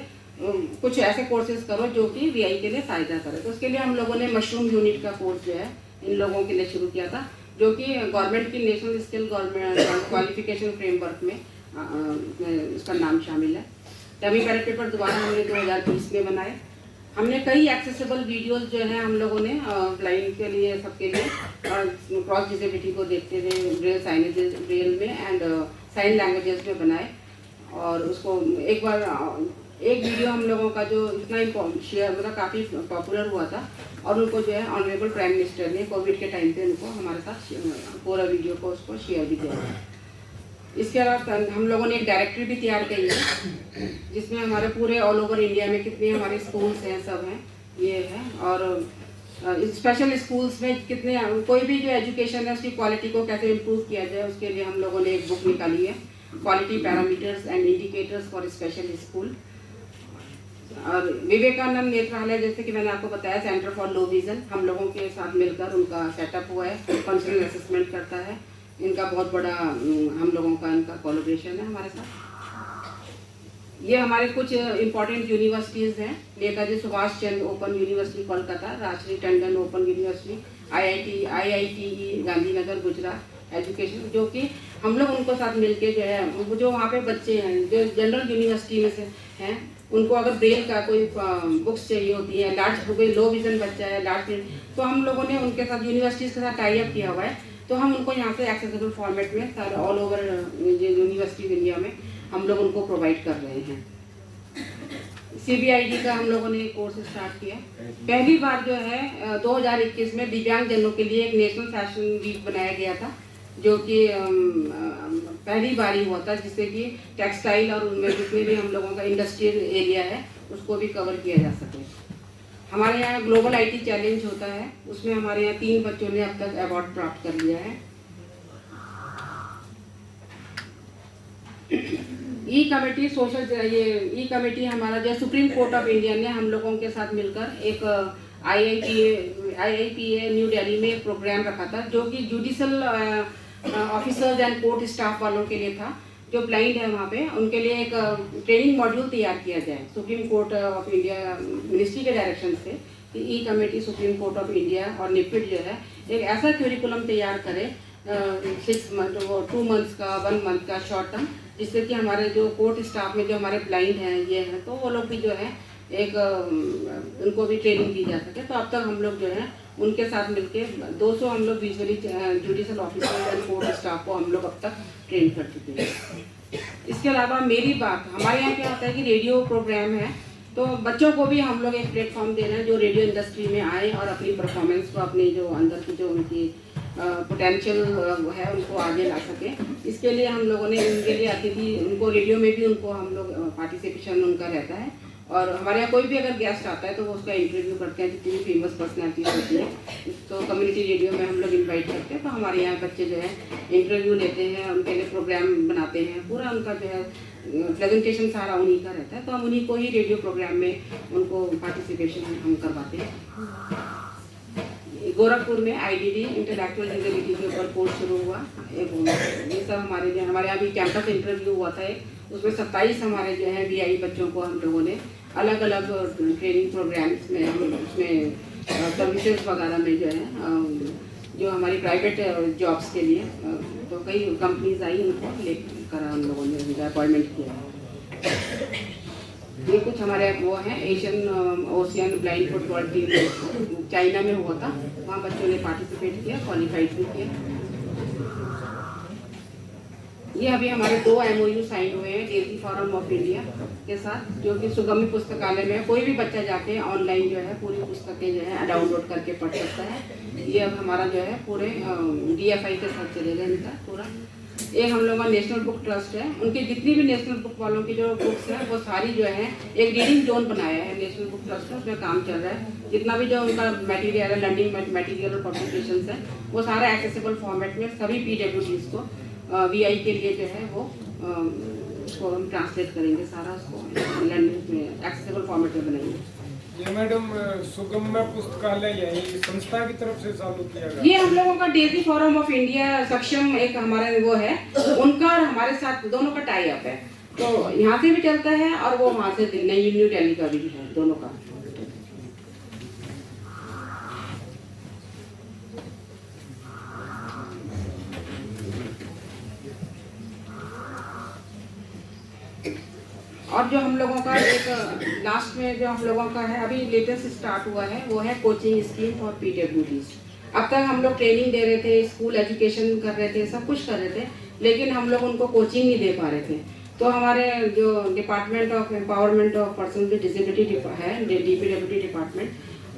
[SPEAKER 2] कुछ ऐसे कोर्सेज करो जो कि VI के लिए फ़ायदा करे। तो उसके लिए हम लोगों ने मशरूम यूनिट का कोर्स जो है इन लोगों के लिए शुरू किया था, जो कि गवर्नमेंट की national skill government qualification framework में उसका नाम शामिल है। डमी बैलेट पेपर दोबारा हमने 2020 में बनाए। हमने कई एक्सेसिबल वीडियोस जो हैं हम लोगों ने ब्लाइंड के लिए, सबके लिए क्रॉस डिसेबिलिटी को देखते हुए ब्रेल साइनेजेस ब्रेल में एंड साइन लैंग्वेजेस में बनाए और उसको एक वीडियो हम लोगों का जो इतना शेयर मतलब काफ़ी पॉपुलर हुआ था और उनको जो है ऑनरेबल प्राइम मिनिस्टर ने कोविड के टाइम पे उनको हमारे साथ पूरा वीडियो को उसको शेयर भी किया। इसके अलावा हम लोगों ने एक डायरेक्टरी भी तैयार करी है जिसमें हमारे पूरे ऑल ओवर इंडिया में कितने हमारे स्कूल्स हैं सब हैं ये है। और स्पेशल स्कूल्स में कितने कोई भी जो एजुकेशन है उसकी क्वालिटी को कैसे इम्प्रूव किया जाए उसके लिए हम लोगों ने एक बुक निकाली है, quality parameters and indicators for special school. और विवेकानंद नेत्रालय जैसे कि मैंने आपको बताया, सेंटर फॉर लो विजन, हम लोगों के साथ मिलकर उनका सेटअप हुआ है, फंक्शनल असेसमेंट करता है। इनका बहुत बड़ा हम लोगों का इनका कोलैबोरेशन है हमारे साथ। ये हमारे कुछ इम्पोर्टेंट यूनिवर्सिटीज़ हैं, Netaji Subhash Chandra open university Kolkata, Rajarshi Tandon open university, IITE Gandhinagar Gujarat education, जो कि हम लोग उनको साथ मिलके जो है जो वहाँ पे बच्चे हैं जो जनरल यूनिवर्सिटी में से हैं उनको अगर ब्रेल का कोई बुक्स चाहिए होती है, लार्ज कोई लो विजन बच्चा है लार्ज, तो हम लोगों ने उनके साथ यूनिवर्सिटीज़ के साथ टाई अप किया हुआ है। तो हम उनको यहाँ से एक्सेसिबल फॉर्मेट में सारे ऑल ओवर यूनिवर्सिटी इंडिया में हम लोग उनको प्रोवाइड कर रहे हैं। CBID का हम लोगों ने कोर्स स्टार्ट किया। पहली बार जो है 2021 में दिव्यांग जनों के लिए एक नेशनल फैशन वीक बनाया गया था, जो कि पहली बार ही हुआ था, जिससे कि टेक्सटाइल और उनमें जितने भी हम लोगों का इंडस्ट्रियल एरिया है उसको भी कवर किया जा सके। हमारे यहाँ ग्लोबल IT चैलेंज होता है, उसमें हमारे यहाँ 3 बच्चों ने अब तक अवार्ड प्राप्त कर लिया है। ई कमेटी हमारा जो सुप्रीम कोर्ट ऑफ इंडिया ने हम लोगों के साथ मिलकर एक IIPA न्यू दिल्ली में एक प्रोग्राम रखा था, जो कि judicial officers and court staff वालों के लिए था, जो ब्लाइंड है वहाँ पे उनके लिए एक ट्रेनिंग मॉड्यूल तैयार किया जाए supreme court of India ministry के डायरेक्शन से, कि e committee supreme court of India और निपिट जो है एक ऐसा क्यूरिकुलम तैयार करे 6 मंथ 2 मंथ्स का 1 मंथ का शॉर्ट टर्म, जिससे कि हमारे जो कोर्ट स्टाफ में जो हमारे ब्लाइंड हैं ये हैं तो वो लोग भी जो है एक उनको भी ट्रेनिंग दी जा सके। तो अब तक हम लोग जो है उनके साथ मिलके 200 हम लोग visually judicial officer and court staff को हम लोग अब तक ट्रेन कर चुके हैं। इसके अलावा मेरी बात, हमारे यहाँ क्या होता है कि रेडियो प्रोग्राम है, तो बच्चों को भी हम लोग एक प्लेटफॉर्म दे रहे हैं जो रेडियो इंडस्ट्री में आए और अपनी परफॉर्मेंस को, अपनी जो अंदर की जो उनकी पोटेंशियल है उनको आगे ला सके। इसके लिए हम लोगों ने उनके लिए अतिथि, उनको रेडियो में भी उनको हम लोग पार्टिसिपेशन उनका रहता है। और हमारे यहाँ कोई भी अगर गेस्ट आता है तो वो उसका इंटरव्यू करते हैं, जितनी फेमस पर्सनैलिटीज होती है तो कम्युनिटी रेडियो में हम लोग इनवाइट करते हैं। तो हमारे यहाँ बच्चे जो है इंटरव्यू लेते हैं, उनके लिए प्रोग्राम बनाते हैं, पूरा उनका जो है प्रेजेंटेशन सारा उन्हीं का रहता है। तो हम उन्हीं को ही रेडियो प्रोग्राम में उनको पार्टिसिपेशन हम करवाते हैं। गोरखपुर में IDD इंटेलेक्चुअल डिसेबिलिटी के ऊपर कोर्स शुरू हुआ, ये सब हमारे यहाँ भी कैंपस इंटरव्यू हुआ था, उसमें 27 हमारे जो है VI बच्चों को हम लोगों ने अलग अलग ट्रेनिंग प्रोग्राम्स में उसमें सर्विसेज वगैरह में जो है जो हमारी प्राइवेट जॉब्स के लिए तो कई कंपनीज आई, उनको लेकर हम लोगों ने अपॉइंटमेंट किया। ये कुछ हमारे वो हैं Asian ocean blind football team China में हुआ था, वहाँ बच्चों ने पार्टिसिपेट किया, क्वालिफाइड भी किया। ये अभी हमारे 2 MOU साइन हुए हैं डेजी फोरम ऑफ इंडिया के साथ, जो कि सुगम्य पुस्तकालय में कोई भी बच्चा जाके ऑनलाइन जो है पूरी पुस्तकें जो है डाउनलोड करके पढ़ सकता है। ये अब हमारा जो है पूरे DFI के साथ चलेगा इनका पूरा। एक हम लोग का नेशनल बुक ट्रस्ट है, उनकी जितनी भी नेशनल बुक वालों की जो बुक्स हैं वो सारी जो है एक रीडिंग जोन बनाया है नेशनल बुक ट्रस्ट में, उसमें काम चल रहा है। जितना भी जो उनका मटेरियल है, लर्निंग मटेरियल और पब्लिकेशंस है, वो सारा एक्सेसिबल फॉर्मेट में सभी PWDs को VI के लिए जो है वो उसको हम ट्रांसलेट करेंगे, सारा उसको लर्निंग में एक्सेसिबल फॉर्मेट में बनाएंगे।
[SPEAKER 3] ये मैडम सुगम्य पुस्तकालय है, संस्था की तरफ से चालू किया गया?
[SPEAKER 2] ये हम लोगों का डेजी फोरम ऑफ इंडिया सक्षम एक हमारे वो है, उनका और हमारे साथ दोनों का टाई अप है, तो यहाँ से भी चलता है और वो वहाँ से न्यू दिल्ली का भी है, दोनों का। और जो हम लोगों का एक लास्ट में जो हम लोगों का है अभी लेटेस्ट स्टार्ट हुआ है वो है कोचिंग स्कीम फॉर PWDs। अब तक हम लोग ट्रेनिंग दे रहे थे, स्कूल एजुकेशन कर रहे थे, सब कुछ कर रहे थे, लेकिन हम लोग उनको कोचिंग नहीं दे पा रहे थे। तो हमारे जो department of empowerment of person with disability है, DPWD डिपार्टमेंट,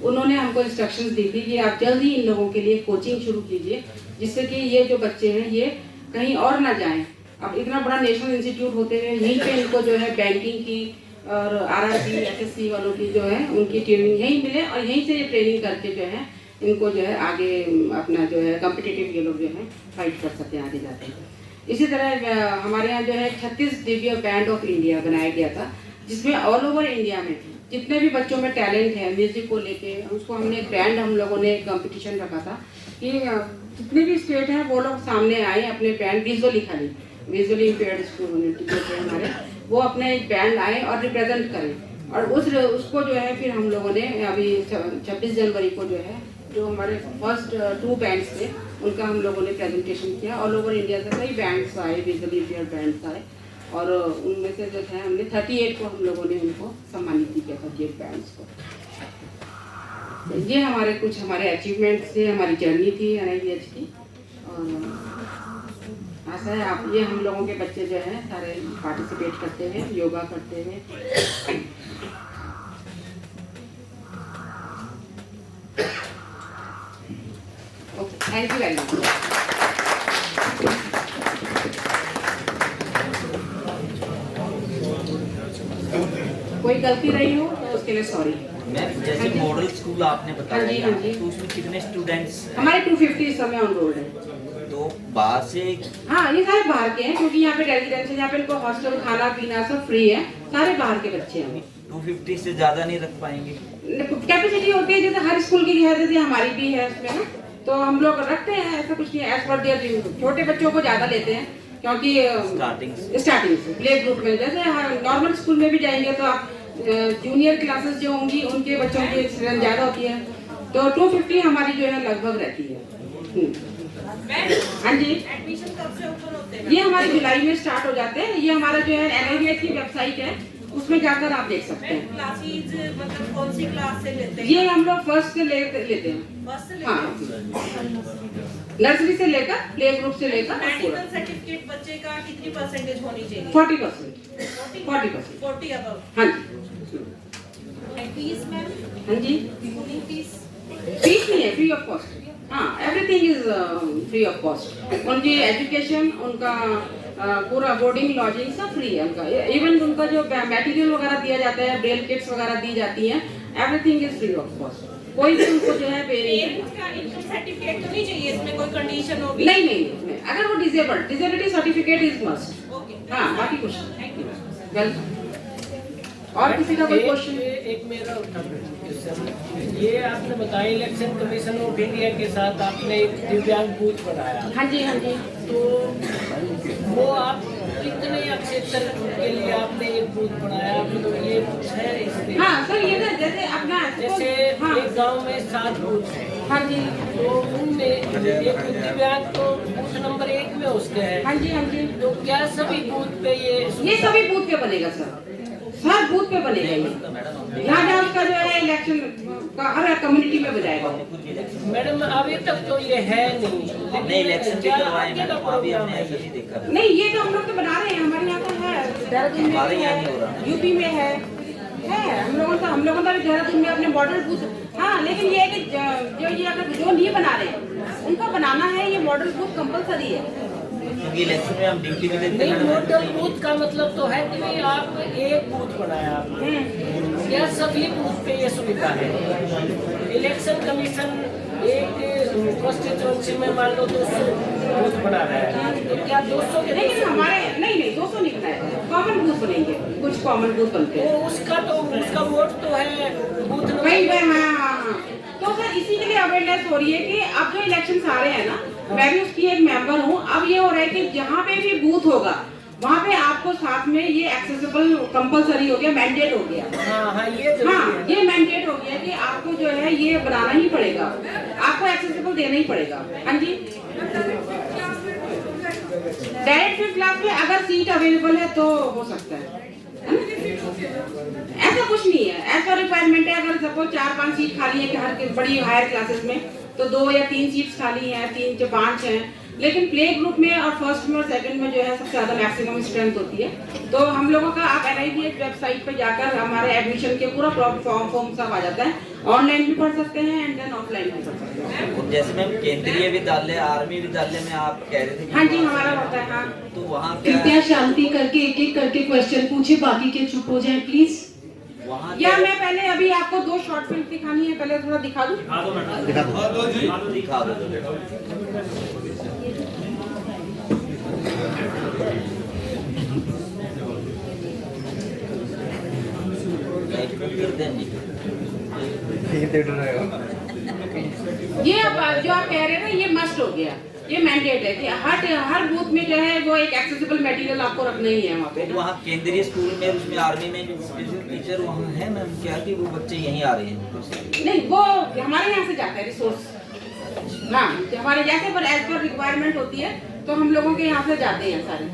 [SPEAKER 2] उन्होंने हमको इंस्ट्रक्शंस दी थी कि आप जल्द ही इन लोगों के लिए कोचिंग शुरू कीजिए, जिससे कि ये जो बच्चे हैं ये कहीं और ना जाएं। अब इतना बड़ा नेशनल इंस्टीट्यूट होते हुए यहीं पे इनको जो है बैंकिंग की और RRB SSC वालों की जो है उनकी ट्रेनिंग यहीं मिले और यहीं से ये ट्रेनिंग करके जो है इनको जो है आगे अपना जो है कॉम्पिटिटिव ये लोग जो है फाइट कर सकते हैं आगे जाते हैं। इसी तरह हमारे यहाँ जो है 36 दिव्य बैंड ऑफ इंडिया बनाया गया था, जिसमें ऑल ओवर इंडिया में जितने भी बच्चों में टैलेंट है म्यूजिक को लेके उसको हमने एक बैंड हम लोगों ने कंपटीशन रखा था कि जितने भी स्टेट हैं वो लोग सामने आए अपने बैंड विजुअली इम्पेयर्ड टीचर थे हमारे, वो अपने एक बैंड आए और रिप्रेजेंट करें और उसको जो है फिर हम लोगों ने अभी 26 जनवरी को जो है जो हमारे फर्स्ट 2 बैंड्स थे उनका हम लोगों ने प्रेजेंटेशन किया। ऑल ओवर इंडिया से कई बैंड्स आए, विजुअली इम्पेयर्ड बैंड्स आए और उनमें से जो है हमने 38 को हम लोगों ने उनको सम्मानित किया, 38 बैंड्स को। तो ये हमारे कुछ अचीवमेंट्स थे, हमारी जर्नी थी NIVH की और ऐसा है आप ये हम लोगों के बच्चे जो हैं सारे पार्टिसिपेट करते हैं, योगा करते हैं। Okay, thank you very much. कोई गलती रही हो तो उसके लिए सॉरी।
[SPEAKER 4] मैम जैसे मॉडल स्कूल आपने बताया,
[SPEAKER 2] हाँ जी, हाँ जी।
[SPEAKER 4] तो उसमें कितने स्टूडेंट्स
[SPEAKER 2] हमारे 250 इस समय ऑन रोल है।
[SPEAKER 4] तो बाहर से?
[SPEAKER 2] हाँ, ये सारे बाहर के हैं क्योंकि यहाँ पे रेजिडेंस है, यहाँ पे इनको हॉस्टल खाना पीना सब फ्री है, सारे बाहर के बच्चे हैं।
[SPEAKER 4] 250 से ज्यादा नहीं रख पाएंगे?
[SPEAKER 2] कैपेसिटी होती है जैसे हर स्कूल की है, जैसे हमारी भी है उसमें ना, तो हम लोग रखते हैं, ऐसा कुछ नहीं है। एज पर देयर छोटे बच्चों को ज्यादा लेते हैं क्योंकि स्टार्टिंग से प्ले ग्रुप में, जैसे नॉर्मल स्कूल में भी जाएंगे तो आप जूनियर क्लासेस जो होंगी उनके बच्चों की स्ट्रेंथ ज्यादा होती है, तो 250 हमारी जो है लगभग रहती है। हाँ जी,
[SPEAKER 5] एडमिशन कब से ओपन होते हैं?
[SPEAKER 2] ये हमारे जुलाई में स्टार्ट हो जाते हैं। ये हमारा जो है NIVH की वेबसाइट है, उसमें जाकर आप देख सकते हैं।
[SPEAKER 5] क्लासेस मतलब कौन सी क्लास से लेते हैं?
[SPEAKER 2] ये हम लोग फर्स्ट से लेते हैं,
[SPEAKER 5] फर्स्ट से लेते
[SPEAKER 2] हाँ,
[SPEAKER 5] हैं?
[SPEAKER 2] नर्सरी से लेकर प्ले ग्रुप से लेकर
[SPEAKER 5] मेडिकल सर्टिफिकेट बच्चे का कितनी परसेंटेज होनी चाहिए?
[SPEAKER 2] 40%।
[SPEAKER 5] 40 अबव।
[SPEAKER 2] हाँ जी,
[SPEAKER 5] फीस मैम?
[SPEAKER 2] हाँ जी,
[SPEAKER 5] फीस?
[SPEAKER 2] फीस नहीं है, फ्री ऑफ कॉस्ट। हाँ, everything is free of cost. उनकी एजुकेशन, उनका पूरा बोर्डिंग लॉजिंग सब फ्री है उनका। इवन उनका जो मटेरियल वगैरह दिया जाता है, ब्रेल किट्स वगैरह दी जाती हैं, everything is free of cost. कोई भी उनको जो है पे नहीं है।
[SPEAKER 5] इनकम सर्टिफिकेट तो नहीं चाहिए इसमें, कोई कंडीशन होगी?
[SPEAKER 2] नहीं, अगर वो disability certificate is must.
[SPEAKER 5] Okay,
[SPEAKER 2] हाँ, बाकी कुछ
[SPEAKER 5] थैंक यू।
[SPEAKER 2] वेलकम। और किसी का कोई क्वेश्चन?
[SPEAKER 6] एक मेरा क्वेश्चन, ये आपने बताया इलेक्शन कमीशन ऑफ इंडिया के साथ आपने एक दिव्यांग बूथ बनाया,
[SPEAKER 2] हाँ जी, हाँ जी।
[SPEAKER 6] तो वो आप कितने क्षेत्र के लिए आपने एक बूथ बनाया, तो ये कुछ है इसमें?
[SPEAKER 2] हाँ सर, ये ना जैसे अपना
[SPEAKER 6] जैसे
[SPEAKER 2] हाँ,
[SPEAKER 6] एक गांव में 7 बूथ है,
[SPEAKER 2] हाँ जी,
[SPEAKER 6] तो उनमें एक दिव्यांग तो बूथ नंबर 1 में उसके है,
[SPEAKER 2] हाँ जी, हाँ जी।
[SPEAKER 6] तो क्या सभी बूथ पे ये
[SPEAKER 2] सभी बूथ पे बनेगा सर, हर बूथ पे बनेगा ये। यहाँ जहाँ उसका जो है इलेक्शन का हर कम्युनिटी में बजाएगा।
[SPEAKER 6] मैडम अभी तक तो ये है नहीं,
[SPEAKER 4] हमने इलेक्शन भी करवाए मैडम, अभी हमने ऐसा नहीं देखा।
[SPEAKER 2] नहीं, ये तो हम लोग तो बना रहे हैं, हमारे यहाँ तो है, देहरादून में
[SPEAKER 4] हमारे
[SPEAKER 2] भी
[SPEAKER 4] यहाँ नहीं हो रहा।
[SPEAKER 2] है, यूपी में है हम लोगों का भी देहरादून में अपने मॉडल बूथ। हाँ, लेकिन ये है कि जो ये अगर जो नहीं बना रहे उनका बनाना है, ये मॉडल बूथ कंपलसरी है।
[SPEAKER 4] क्योंकि इलेक्शन में हम ड्यूटी भी देते
[SPEAKER 6] नहीं,
[SPEAKER 4] हैं।
[SPEAKER 6] मॉडल बूथ का मतलब तो है कि नहीं, आप एक बूथ बनाया आपने, क्या सभी बूथ पे ये सुविधा है? इलेक्शन कमीशन एक कॉन्स्टिट्यूएंसी में मान लो 200 बूथ बना रहा है, तो क्या 200 के?
[SPEAKER 2] लेकिन हमारे नहीं 200 नहीं बनाए, कॉमन बूथ बनेंगे, कुछ कॉमन बूथ बनते हैं।
[SPEAKER 6] वो उसका वोट तो है बूथ नंबर।
[SPEAKER 2] वही हाँ। तो सर इसी के लिए अवेयरनेस हो रही है कि अब जो इलेक्शन आ रहे हैं ना, मैं भी उसकी एक मेंबर हूँ। अब ये हो रहा है कि जहाँ पे भी बूथ होगा वहाँ पे आपको साथ में ये एक्सेसिबल कंपलसरी हो गया, मैंडेट हो गया।
[SPEAKER 6] हाँ,
[SPEAKER 2] ये मैंडेट हो गया कि आपको जो है ये बनाना ही पड़ेगा, आपको एक्सेसिबल देना ही पड़ेगा। हाँ जी, डायरेक्ट 5th क्लास में अगर सीट अवेलेबल है तो हो सकता है, ऐसा कुछ नहीं है। ऐसा रिक्वायरमेंट है, अगर सपोज 4-5 सीट खाली है कि हर बड़ी हायर क्लासेस में, तो 2 या 3 सीट्स खाली हैं, 3 से 5 हैं, लेकिन प्ले ग्रुप में और फर्स्ट में और सेकंड में जो है सबसे ज़्यादा मैक्सिमम स्ट्रेंथ होती है। तो हम लोगों का आप NIVH वेबसाइट पर जाकर हमारे एडमिशन के पूरा फॉर्म सब आ जाता है, ऑनलाइन भी पढ़ सकते हैं एंड देन ऑफलाइन भी पढ़ सकते हैं।
[SPEAKER 4] जैसे मैम केंद्रीय विद्यालय, आर्मी विद्यालय में आप कह रहे थे कि
[SPEAKER 2] हाँ जी, हमारा होता है। हाँ,
[SPEAKER 4] तो वहाँ क्या
[SPEAKER 7] कृपया शांति करके एक एक करके क्वेश्चन पूछे, बाकी के चुप हो जाए प्लीज।
[SPEAKER 4] वहाँ
[SPEAKER 2] या मैं पहले अभी आपको 2 शॉर्ट फिल्म दिखानी है, पहले थोड़ा दिखा दूं?
[SPEAKER 4] दिखा दो।
[SPEAKER 2] ये अब जो आप कह रहे हैं ना, ये मस्ट हो गया, ये मैंडेट है कि हर बूथ में जो है वो एक एक्सेसिबल मटेरियल आपको रखना ही है वहाँ पे।
[SPEAKER 4] तो वहाँ केंद्रीय स्कूल में, उसमें आर्मी में जो स्पेशल टीचर वहाँ है मैम, क्या कि वो बच्चे यहीं आ रहे हैं?
[SPEAKER 2] नहीं, वो हमारे यहाँ से जाता है रिसोर्स। हाँ, हमारे जैसे पर एज पर रिक्वायरमेंट होती है तो हम लोगों के यहाँ से जाते हैं सारे,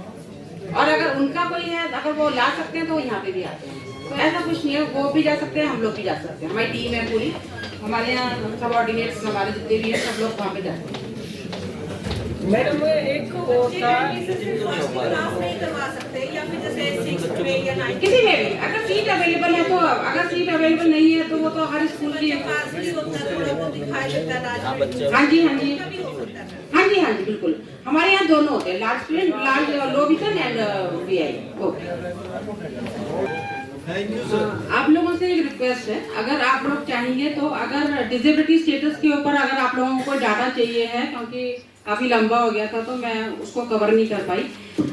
[SPEAKER 2] और अगर उनका कोई है, अगर वो ला सकते हैं तो यहाँ पे भी आते हैं। तो ऐसा कुछ नहीं है, वो भी जा सकते हैं, हम लोग भी जा सकते हैं। हमारी टीम है पूरी, हमारे यहाँ सबऑर्डिनेट्स हमारे जितने भी हैं सब लोग वहाँ पे जाते हैं।
[SPEAKER 6] मैडम एक होता
[SPEAKER 5] क्लास नहीं करवा सकते या फिर जैसे 6th में या 9th
[SPEAKER 2] किसी में भी अगर सीट अवेलेबल है तो, अगर सीट अवेलेबल नहीं है तो वो तो हर स्कूल की।
[SPEAKER 5] पास भी होता है, थोड़ा बहुत दिखाई देता है
[SPEAKER 4] हाँ,
[SPEAKER 5] आज
[SPEAKER 4] बच्चे
[SPEAKER 2] हाँ जी, हाँ जी,
[SPEAKER 5] भी हो सकता है।
[SPEAKER 2] हाँ जी, हाँ जी, बिल्कुल। हमारे यहाँ दोनों होते हैं, large student, large low vision and VI। आप लोगों से एक रिक्वेस्ट है, अगर आप लोग चाहेंगे तो अगर डिसेबिलिटी स्टेटस के ऊपर अगर आप लोगों को डाटा चाहिए है, क्योंकि काफ़ी लंबा हो गया था तो मैं उसको कवर नहीं कर पाई,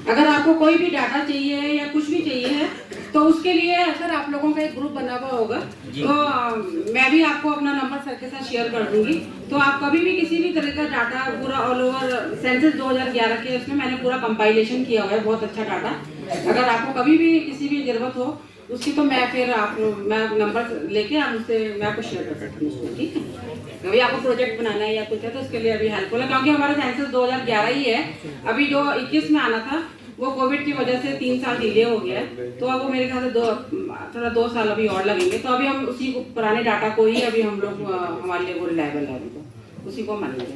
[SPEAKER 2] अगर आपको कोई भी डाटा चाहिए है या कुछ भी चाहिए है तो उसके लिए सर आप लोगों का एक ग्रुप बना हुआ होगा, तो मैं भी आपको अपना नंबर सर के साथ शेयर कर दूंगी। तो आप कभी भी किसी भी तरह का डाटा पूरा ऑल ओवर सेंसस 2011 के उसमें मैंने पूरा कंपाइलेशन किया हुआ है, बहुत अच्छा डाटा। अगर आपको कभी भी किसी भी जरूरत हो उसकी तो मैं नंबर लेके आप उससे मैं आपको शेयर कर सकती हूँ, ठीक है? कभी आपको प्रोजेक्ट बनाना है या कुछ है तो उसके लिए अभी हेल्पफुल है, क्योंकि हमारा सेंसस 2011 ही है। अभी जो 21 में आना था वो कोविड की वजह से 3 साल डिले हो गया है, तो अब वो मेरे ख्याल से 2 साल अभी और लगेंगे। तो अभी हम उसी पुराने डाटा को ही अभी हम लोग हमारे लिए वो रिलायबल है, तो उसी को मानेंगे।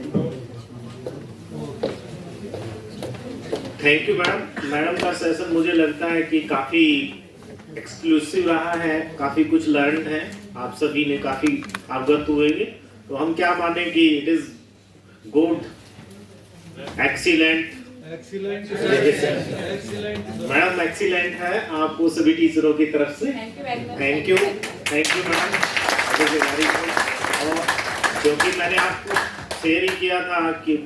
[SPEAKER 1] Thank you madam. मैडम का सेशन मुझे लगता है कि काफ़ी एक्सक्लूसिव रहा है, काफ़ी कुछ लर्न है, आप सभी ने काफ़ी अवगत हुए। तो हम क्या माने कि it is good, excellent. Madam excellent है आपको सभी टीचरों की तरफ से। Thank you madam. और क्योंकि मैंने आपको शेयर ही किया था कि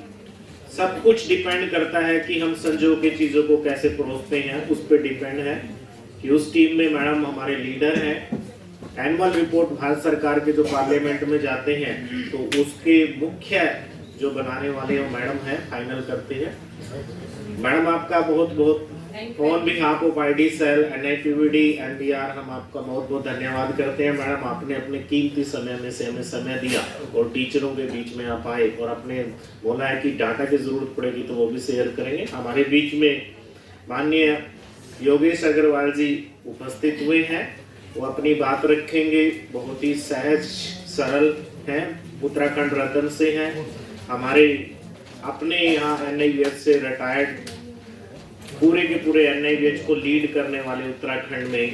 [SPEAKER 1] सब कुछ डिपेंड करता है कि हम संजो के चीज़ों को कैसे परोसते हैं, उस पर डिपेंड है कि उस टीम में मैडम हमारे लीडर हैं। एनुअल रिपोर्ट भारत सरकार के जो पार्लियामेंट में जाते हैं तो उसके मुख्य जो बनाने वाले वो मैडम हैं, फाइनल करते हैं। मैडम आपका बहुत बहुत on behalf of ID cell, NIPVD, NDR हम आपका बहुत बहुत धन्यवाद करते हैं। मैडम आपने अपने कीमती समय में से हमें समय दिया और टीचरों के बीच में आप आए और आपने बोला है कि डाटा की जरूरत पड़ेगी तो वो भी शेयर करेंगे। हमारे बीच में माननीय योगेश अग्रवाल जी उपस्थित हुए हैं, वो अपनी बात रखेंगे। बहुत ही सहज सरल हैं, उत्तराखंड रतन से हैं, हमारे अपने यहाँ NIVH से रिटायर्ड, पूरे के पूरे NIVH को लीड करने वाले उत्तराखंड में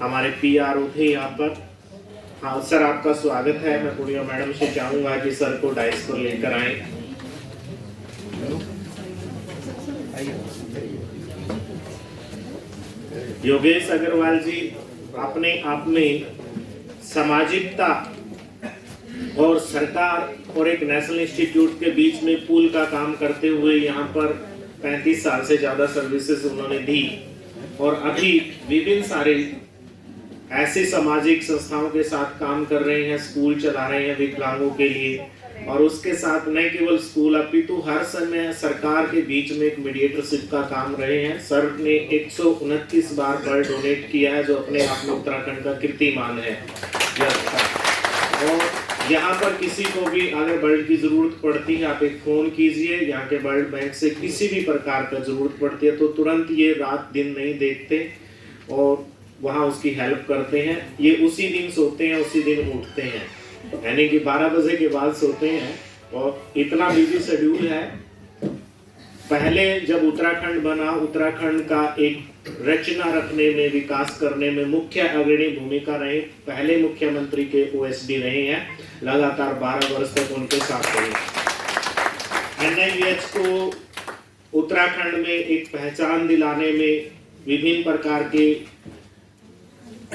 [SPEAKER 1] हमारे PRO थे यहाँ पर। हाँ सर, आपका स्वागत है। मैं पूर्णिमा मैडम से चाहूँगा कि सर को डाइस पर लेकर आए। योगेश अग्रवाल जी अपने आप में सामाजिकता और सरकार और एक नेशनल इंस्टीट्यूट के बीच में पुल का काम करते हुए यहाँ पर 35 साल से ज़्यादा सर्विसेज उन्होंने दी और अभी विभिन्न सारे ऐसे सामाजिक संस्थाओं के साथ काम कर रहे हैं, स्कूल चला रहे हैं विकलांगों के लिए। और उसके साथ न केवल स्कूल अपितु हर समय सरकार के बीच में एक मीडिएटरशिप का काम रहे हैं। सर ने 129 बार ब्लड डोनेट किया है, जो अपने आप में उत्तराखंड का कीर्तिमान है। और यहाँ पर किसी को भी अगर ब्लड की जरूरत पड़ती है, आप एक फोन कीजिए, यहाँ के ब्लड बैंक से किसी भी प्रकार का जरूरत पड़ती है तो तुरंत ये रात दिन नहीं देखते और वहाँ उसकी हेल्प करते हैं। ये उसी दिन सोते हैं, उसी दिन उठते हैं, यानी कि 12 बजे के बाद सोते हैं। और इतना बिजी शेड्यूल है पहले जब उत्तराखंड बना, उत्तराखंड का एक रचना रखने में, विकास करने में मुख्य अग्रणी भूमिका रहे। पहले मुख्यमंत्री के ओएसडी रहे हैं, लगातार 12 वर्ष तक उनके साथ रहे। NIVH को उत्तराखंड में एक पहचान दिलाने में विभिन्न प्रकार के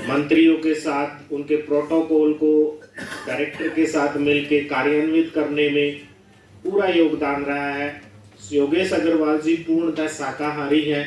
[SPEAKER 1] मंत्रियों के साथ, उनके प्रोटोकॉल को डायरेक्टर के साथ मिलकर कार्यान्वित करने में पूरा योगदान रहा है। योगेश अग्रवाल जी पूर्णतः शाकाहारी हैं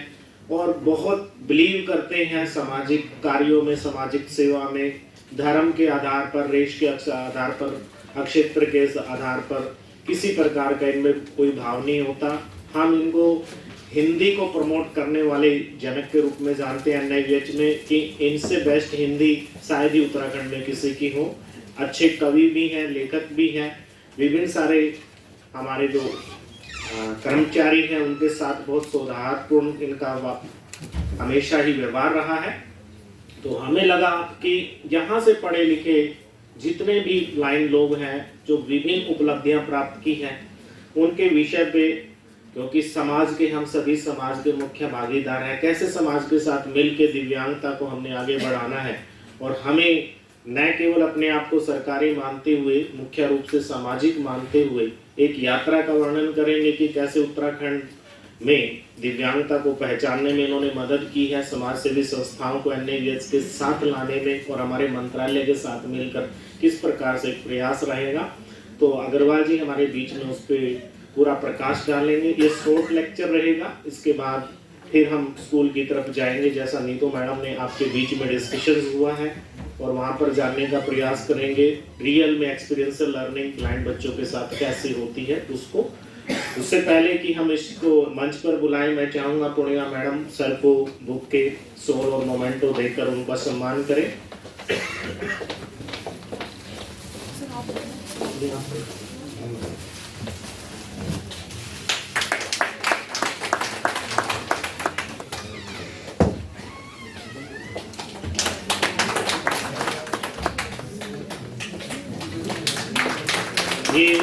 [SPEAKER 1] और बहुत बिलीव करते हैं सामाजिक कार्यों में, सामाजिक सेवा में, धर्म के आधार पर, रेश के आधार पर, अक्षेत्र के आधार पर किसी प्रकार का इनमें कोई भाव नहीं होता। हम इनको हिंदी को प्रमोट करने वाले जनक के रूप में जानते हैं NIVH में कि इनसे बेस्ट हिंदी शायद ही उत्तराखंड में किसी की हो। अच्छे कवि भी हैं, लेखक भी हैं। विभिन्न सारे हमारे जो कर्मचारी हैं उनके साथ बहुत सौहार्दपूर्ण इनका हमेशा ही व्यवहार रहा है। तो हमें लगा कि यहाँ से पढ़े लिखे जितने भी लाइन लोग हैं जो विभिन्न उपलब्धियां प्राप्त की हैं उनके विषय पे, क्योंकि समाज के हम सभी समाज के मुख्य भागीदार हैं, कैसे समाज के साथ मिलकर दिव्यांगता को हमने आगे बढ़ाना है और हमें न केवल अपने आप को सरकारी मानते हुए, मुख्य रूप से सामाजिक मानते हुए एक यात्रा का वर्णन करेंगे कि कैसे उत्तराखंड में दिव्यांगता को पहचानने में इन्होंने मदद की है, समाज सेवी संस्थाओं को NIVH के साथ लाने में और हमारे मंत्रालय के साथ मिलकर किस प्रकार से प्रयास रहेगा। तो अग्रवाल जी हमारे बीच में उस पर पूरा प्रकाश डालेंगे। ये शॉर्ट लेक्चर रहेगा, इसके बाद फिर हम स्कूल की तरफ जाएंगे, जैसा नीतू मैडम ने आपके बीच में डिस्कशन हुआ है, और वहाँ पर जानने का प्रयास करेंगे रियल में एक्सपीरियंशियल लर्निंग ब्लाइंड बच्चों के साथ कैसे होती है उसको। उससे पहले कि हम इसको मंच पर बुलाएं, मैं चाहूँगा पूर्णिमा मैडम सर को बुक के सोल और मोमेंटो देकर उनका सम्मान करें। ये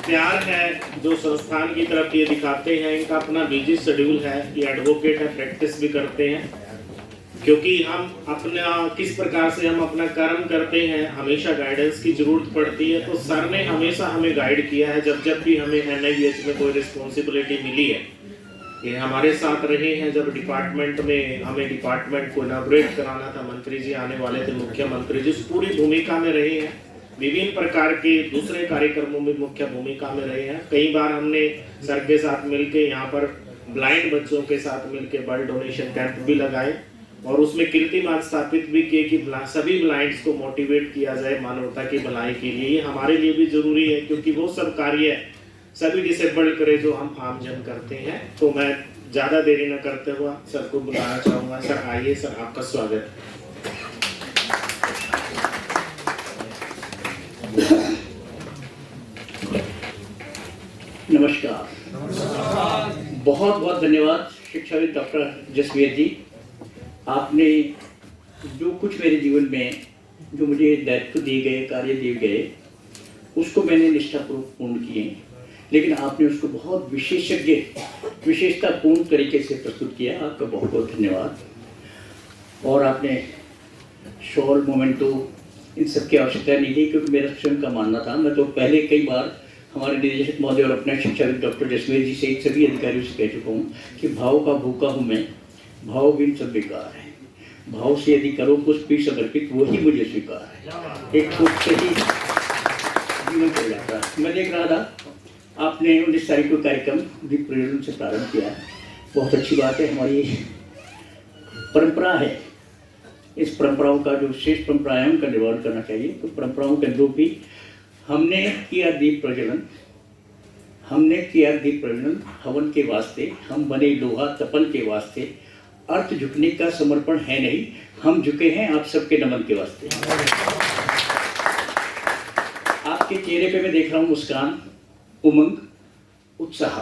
[SPEAKER 1] प्यार है जो संस्थान की तरफ ये दिखाते हैं। इनका अपना बिजी शेड्यूल है, ये एडवोकेट है, प्रैक्टिस भी करते हैं, क्योंकि हम अपना किस प्रकार से हम अपना कर्म करते हैं हमेशा गाइडेंस की जरूरत पड़ती है। तो सर ने हमेशा हमें गाइड किया है, जब जब भी हमें NIVH में कोई रिस्पॉन्सिबिलिटी मिली है, ये हमारे साथ रहे हैं। जब डिपार्टमेंट में हमें डिपार्टमेंट को इनॉग्रेट कराना था, मंत्री जी आने वाले थे, मुख्यमंत्री जी पूरी भूमिका में रहे हैं। विभिन्न प्रकार के दूसरे कार्यक्रमों में मुख्य भूमिका में रहे हैं। कई बार हमने सर के साथ मिलके यहाँ पर ब्लाइंड बच्चों के साथ मिलके ब्लड डोनेशन कैंप भी लगाए और उसमें कीर्तिमान स्थापित भी किए कि सभी ब्लाइंड्स को मोटिवेट किया जाए मानवता की भलाई के लिए। ये हमारे लिए भी जरूरी है, क्योंकि वो सब कार्य सभी डिसेबल्ड करे जो हम आम जन करते हैं। तो मैं ज़्यादा देरी न करते हुए सर को बुलाना चाहूँगा। सर आइए, सर आपका स्वागत।
[SPEAKER 8] नमस्कार। बहुत बहुत धन्यवाद शिक्षाविद डॉक्टर जसवीर जी। आपने जो कुछ मेरे जीवन में जो मुझे दायित्व दिए गए, कार्य दिए गए, उसको मैंने निष्ठापूर्वक पूर्ण किए, लेकिन आपने उसको बहुत विशेषतापूर्ण तरीके से प्रस्तुत किया। आपका बहुत बहुत धन्यवाद। और आपने शॉल मोमेंटो इन सब की आवश्यकता नहीं थी, क्योंकि मेरा स्वयं का मानना था। मैं तो पहले कई बार हमारे निदेशक महोदय और अपने शिक्षाविद डॉक्टर जसवीर जी से सभी अधिकारियों से कह चुका हूँ कि भाव का भूखा हूँ मैं, भाव बिन सब बेकार है। भाव से यदि करो पुष्प भी समर्पित, वही मुझे स्वीकार है। एक पुष्प से ही जीवन चल जाता है। मैं देख रहा था आपने 19 तारीख को कार्यक्रम दीप प्रज्वलन से प्रारंभ किया है। बहुत अच्छी बात है, हमारी परंपरा है। इस परंपराओं का जो श्रेष्ठ परंपरा है उनका निर्वहन करना चाहिए। तो परंपराओं के अनुरूप भी हमने किया दीप प्रज्वलन, हवन के वास्ते। हम बने लोहा तपन के वास्ते। अर्थ झुकने का समर्पण है नहीं, हम झुके हैं आप सबके नमन के वास्ते। आपके चेहरे पे मैं देख रहा हूँ मुस्कान, उमंग, उत्साह।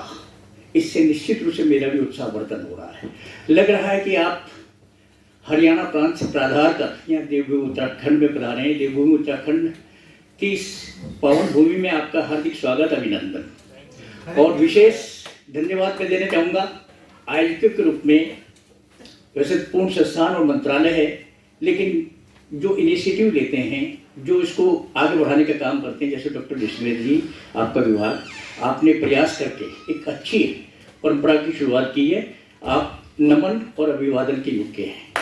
[SPEAKER 8] इससे निश्चित रूप से मेरा भी उत्साह वर्धन हो रहा है। लग रहा है कि आप हरियाणा प्रांत से प्राधार कर यहाँ देवभूमि उत्तराखंड में पधारे हैं। देवभूमि उत्तराखंड की इस पावन भूमि में आपका हार्दिक स्वागत, अभिनंदन। और विशेष धन्यवाद मैं देना चाहूँगा आयोजकों के रूप में। वैसे पूर्ण संस्थान और मंत्रालय है, लेकिन जो इनिशिएटिव लेते हैं, जो इसको आगे बढ़ाने का काम करते हैं, जैसे डॉक्टर विश्वनाथ जी, आपका विभाग, आपने प्रयास करके एक अच्छी परंपरा की शुरुआत की है। आप नमन और अभिवादन के योग्य हैं।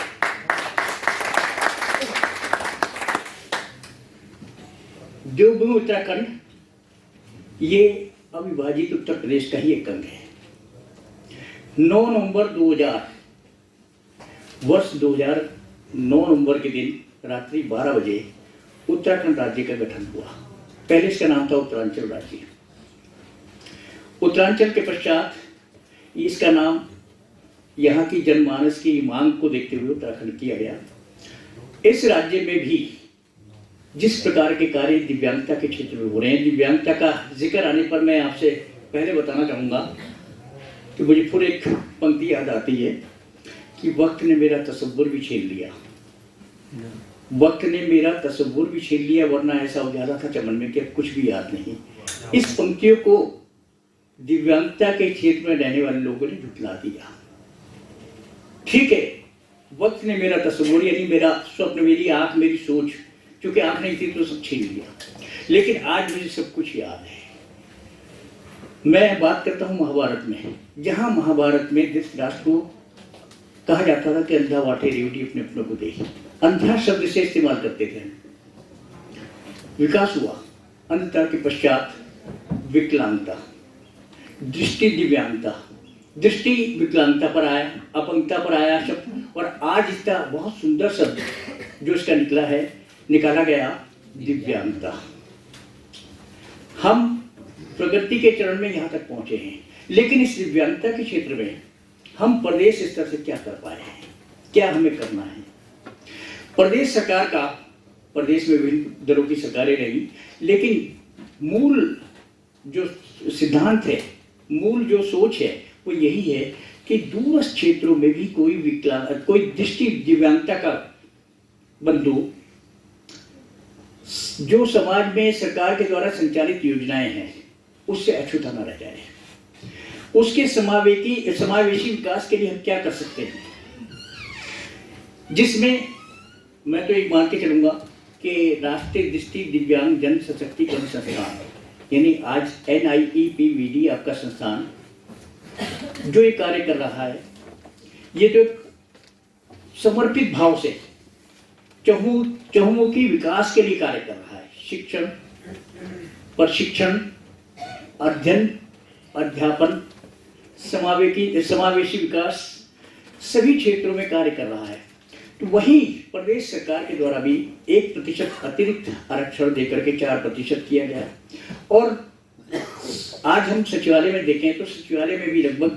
[SPEAKER 8] देवभूमि उत्तराखंड ये अविभाजित उत्तर प्रदेश का ही एक अंग है। 9 नवंबर 2000 वर्ष 2009 नवंबर के दिन रात्रि 12 बजे उत्तराखंड राज्य का गठन हुआ। पहले इसका नाम था उत्तरांचल राज्य। उत्तरांचल के पश्चात इसका नाम यहाँ की जनमानस की मांग को देखते हुए उत्तराखंड किया गया। इस राज्य में भी जिस प्रकार के कार्य दिव्यांगता के क्षेत्र में हो रहे हैं, दिव्यांगता का जिक्र आने पर मैं आपसे पहले बताना चाहूँगा कि मुझे फिर एक पंक्ति याद आती है कि वक्त ने मेरा तसव्वुर भी छीन लिया, वक्त ने मेरा तसव्वुर भी छीन लिया, वरना ऐसा उजाला था चमन में कि अब कुछ भी याद नहीं। इस पंक्तियों को दिव्यांगता के क्षेत्र में रहने वाले लोगों ने झुठला दिया। ठीक है, वक्त ने मेरा तसव्वुर यानी मेरा स्वप्न, मेरी आंख, मेरी सोच, क्योंकि आंख नहीं थी तो सब छीन लिया, लेकिन आज मुझे सब कुछ याद है। मैं बात करता हूँ महाभारत में, जहाँ महाभारत में धृतराष्ट्र को कहा जाता था कि अंधा वाटे रेवटी अपने अपनों को दे। अंधा शब्द से इस्तेमाल करते थे। विकास हुआ, अंधता के पश्चात विकलांगता, दृष्टि दिव्यांगता, दृष्टि विकलांगता पर आया, अपंगता पर आया शब्द, और आज इसका बहुत सुंदर शब्द जो इसका निकाला गया, दिव्यांगता। हम प्रगति के चरण में यहाँ तक पहुँचे हैं, लेकिन इस दिव्यांगता के क्षेत्र में हम प्रदेश स्तर से क्या कर पाए हैं, क्या हमें करना है। प्रदेश सरकार का, प्रदेश में विभिन्न दलों की सरकारें रही, लेकिन मूल जो सिद्धांत है, मूल जो सोच है वो यही है कि दूरस्थ क्षेत्रों में भी कोई दृष्टि दिव्यांगता का बंधु जो समाज में सरकार के द्वारा संचालित योजनाएं हैं उससे अछूता न रह जाए। उसके समावेशी विकास के लिए हम क्या कर सकते हैं, जिसमें मैं तो एक मान के चलूंगा कि राष्ट्रीय दृष्टि दिव्यांग जन सशक्तिकरण संस्थान, यानी आज NIEPVD आपका संस्थान जो ये कार्य कर रहा है, ये जो समर्पित भाव से चहुमुखी विकास के लिए कार्य कर रहा है। शिक्षण, प्रशिक्षण, अध्ययन, अध्यापन, समावेशी विकास, सभी क्षेत्रों में कार्य कर रहा है। तो वही प्रदेश सरकार के द्वारा भी 1% अतिरिक्त आरक्षण देकर के 4% किया गया। और आज हम सचिवालय में देखें तो सचिवालय में भी लगभग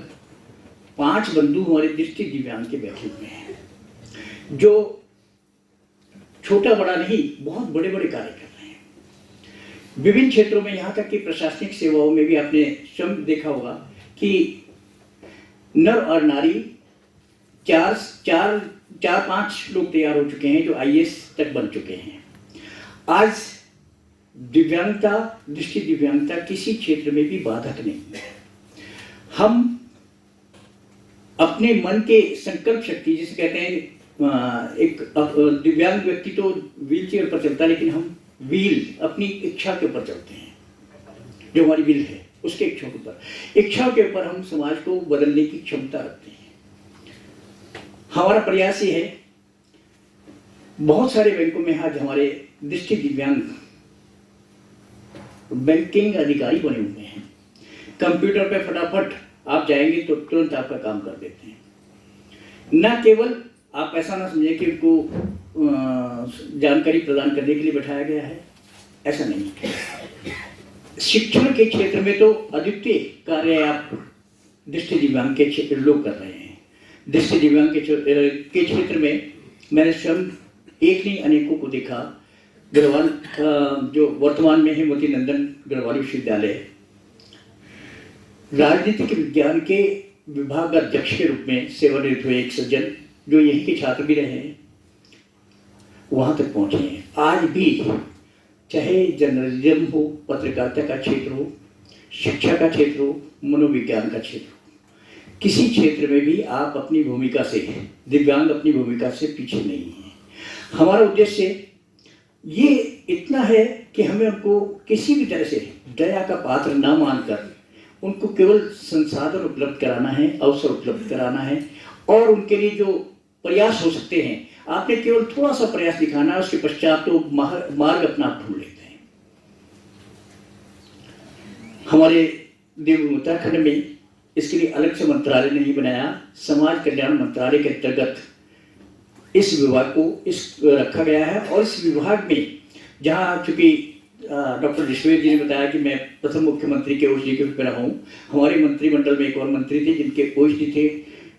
[SPEAKER 8] 5 बंधु हमारे दृष्टि दिव्यांग के बैठे हुए हैं, जो छोटा बड़ा नहीं, बहुत बड़े बड़े कार्य कर रहे हैं विभिन्न क्षेत्रों में। यहाँ तक कि प्रशासनिक सेवाओं में भी आपने स्वयं देखा होगा कि नर और नारी 4-5 लोग तैयार हो चुके हैं जो IAS तक बन चुके हैं। आज दिव्यांगता, दृष्टि दिव्यांगता किसी क्षेत्र में भी बाधक नहीं है। हम अपने मन के संकल्प शक्ति, जिसे कहते हैं, एक दिव्यांग व्यक्ति तो व्हील चेयर पर चलता है, लेकिन हम व्हील अपनी इच्छा के ऊपर चलते हैं। जो हमारी व्हील है उसके इच्छा के ऊपर हम समाज को बदलने की क्षमता रखते हैं। हमारा प्रयास ये है, बहुत सारे बैंकों में आज हमारे दृष्टि दिव्यांग बैंकिंग अधिकारी बने हुए हैं। कंप्यूटर पे फटाफट आप जाएंगे तो तुरंत आपका काम कर देते हैं। न केवल आप ऐसा ना समझें कि उनको जानकारी प्रदान करने के लिए बैठाया गया है, ऐसा नहीं। शिक्षण के क्षेत्र में तो अद्वितीय कार्य आप दृष्टि दिव्यांग के क्षेत्र लोग कर रहे हैं। दृष्टि दिव्यांग के क्षेत्र में मैंने स्वयं एक नहीं अनेकों को देखा। गढ़वाल जो वर्तमान में है मोती नंदन गढ़वाल विश्वविद्यालय, राजनीतिक विज्ञान के विभाग अध्यक्ष के रूप में सेवानिवृत्त हुए एक सज्जन जो यहीं के छात्र भी रहे हैं, वहां तक पहुंचे हैं। आज भी चाहे जर्नलिज्म हो, पत्रकारिता का क्षेत्र हो, शिक्षा का क्षेत्र हो, मनोविज्ञान का क्षेत्र हो, किसी क्षेत्र में भी आप अपनी भूमिका से, दिव्यांग अपनी भूमिका से पीछे नहीं हैं। हमारा उद्देश्य ये इतना है कि हमें उनको किसी भी तरह से दया का पात्र ना मानकर उनको केवल संसाधन उपलब्ध कराना है, अवसर उपलब्ध कराना है, और उनके लिए जो प्रयास हो सकते हैं आपने केवल थोड़ा सा प्रयास दिखाना है, उसके पश्चात तो मार्ग अपना आप ढूंढ लेते हैं। हमारे देवभूमि उत्तराखंड में इसके लिए अलग से मंत्रालय नहीं बनाया, समाज कल्याण मंत्रालय के अंतर्गत इस विभाग को रखा गया है। और इस विभाग में जहाँ चूंकि डॉक्टर ऋषवेद जी ने बताया कि मैं प्रथम मुख्यमंत्री के ओएसडी के रूप में रहा हूँ, हमारे मंत्रिमंडल में एक और मंत्री थे जिनके ओएसडी थे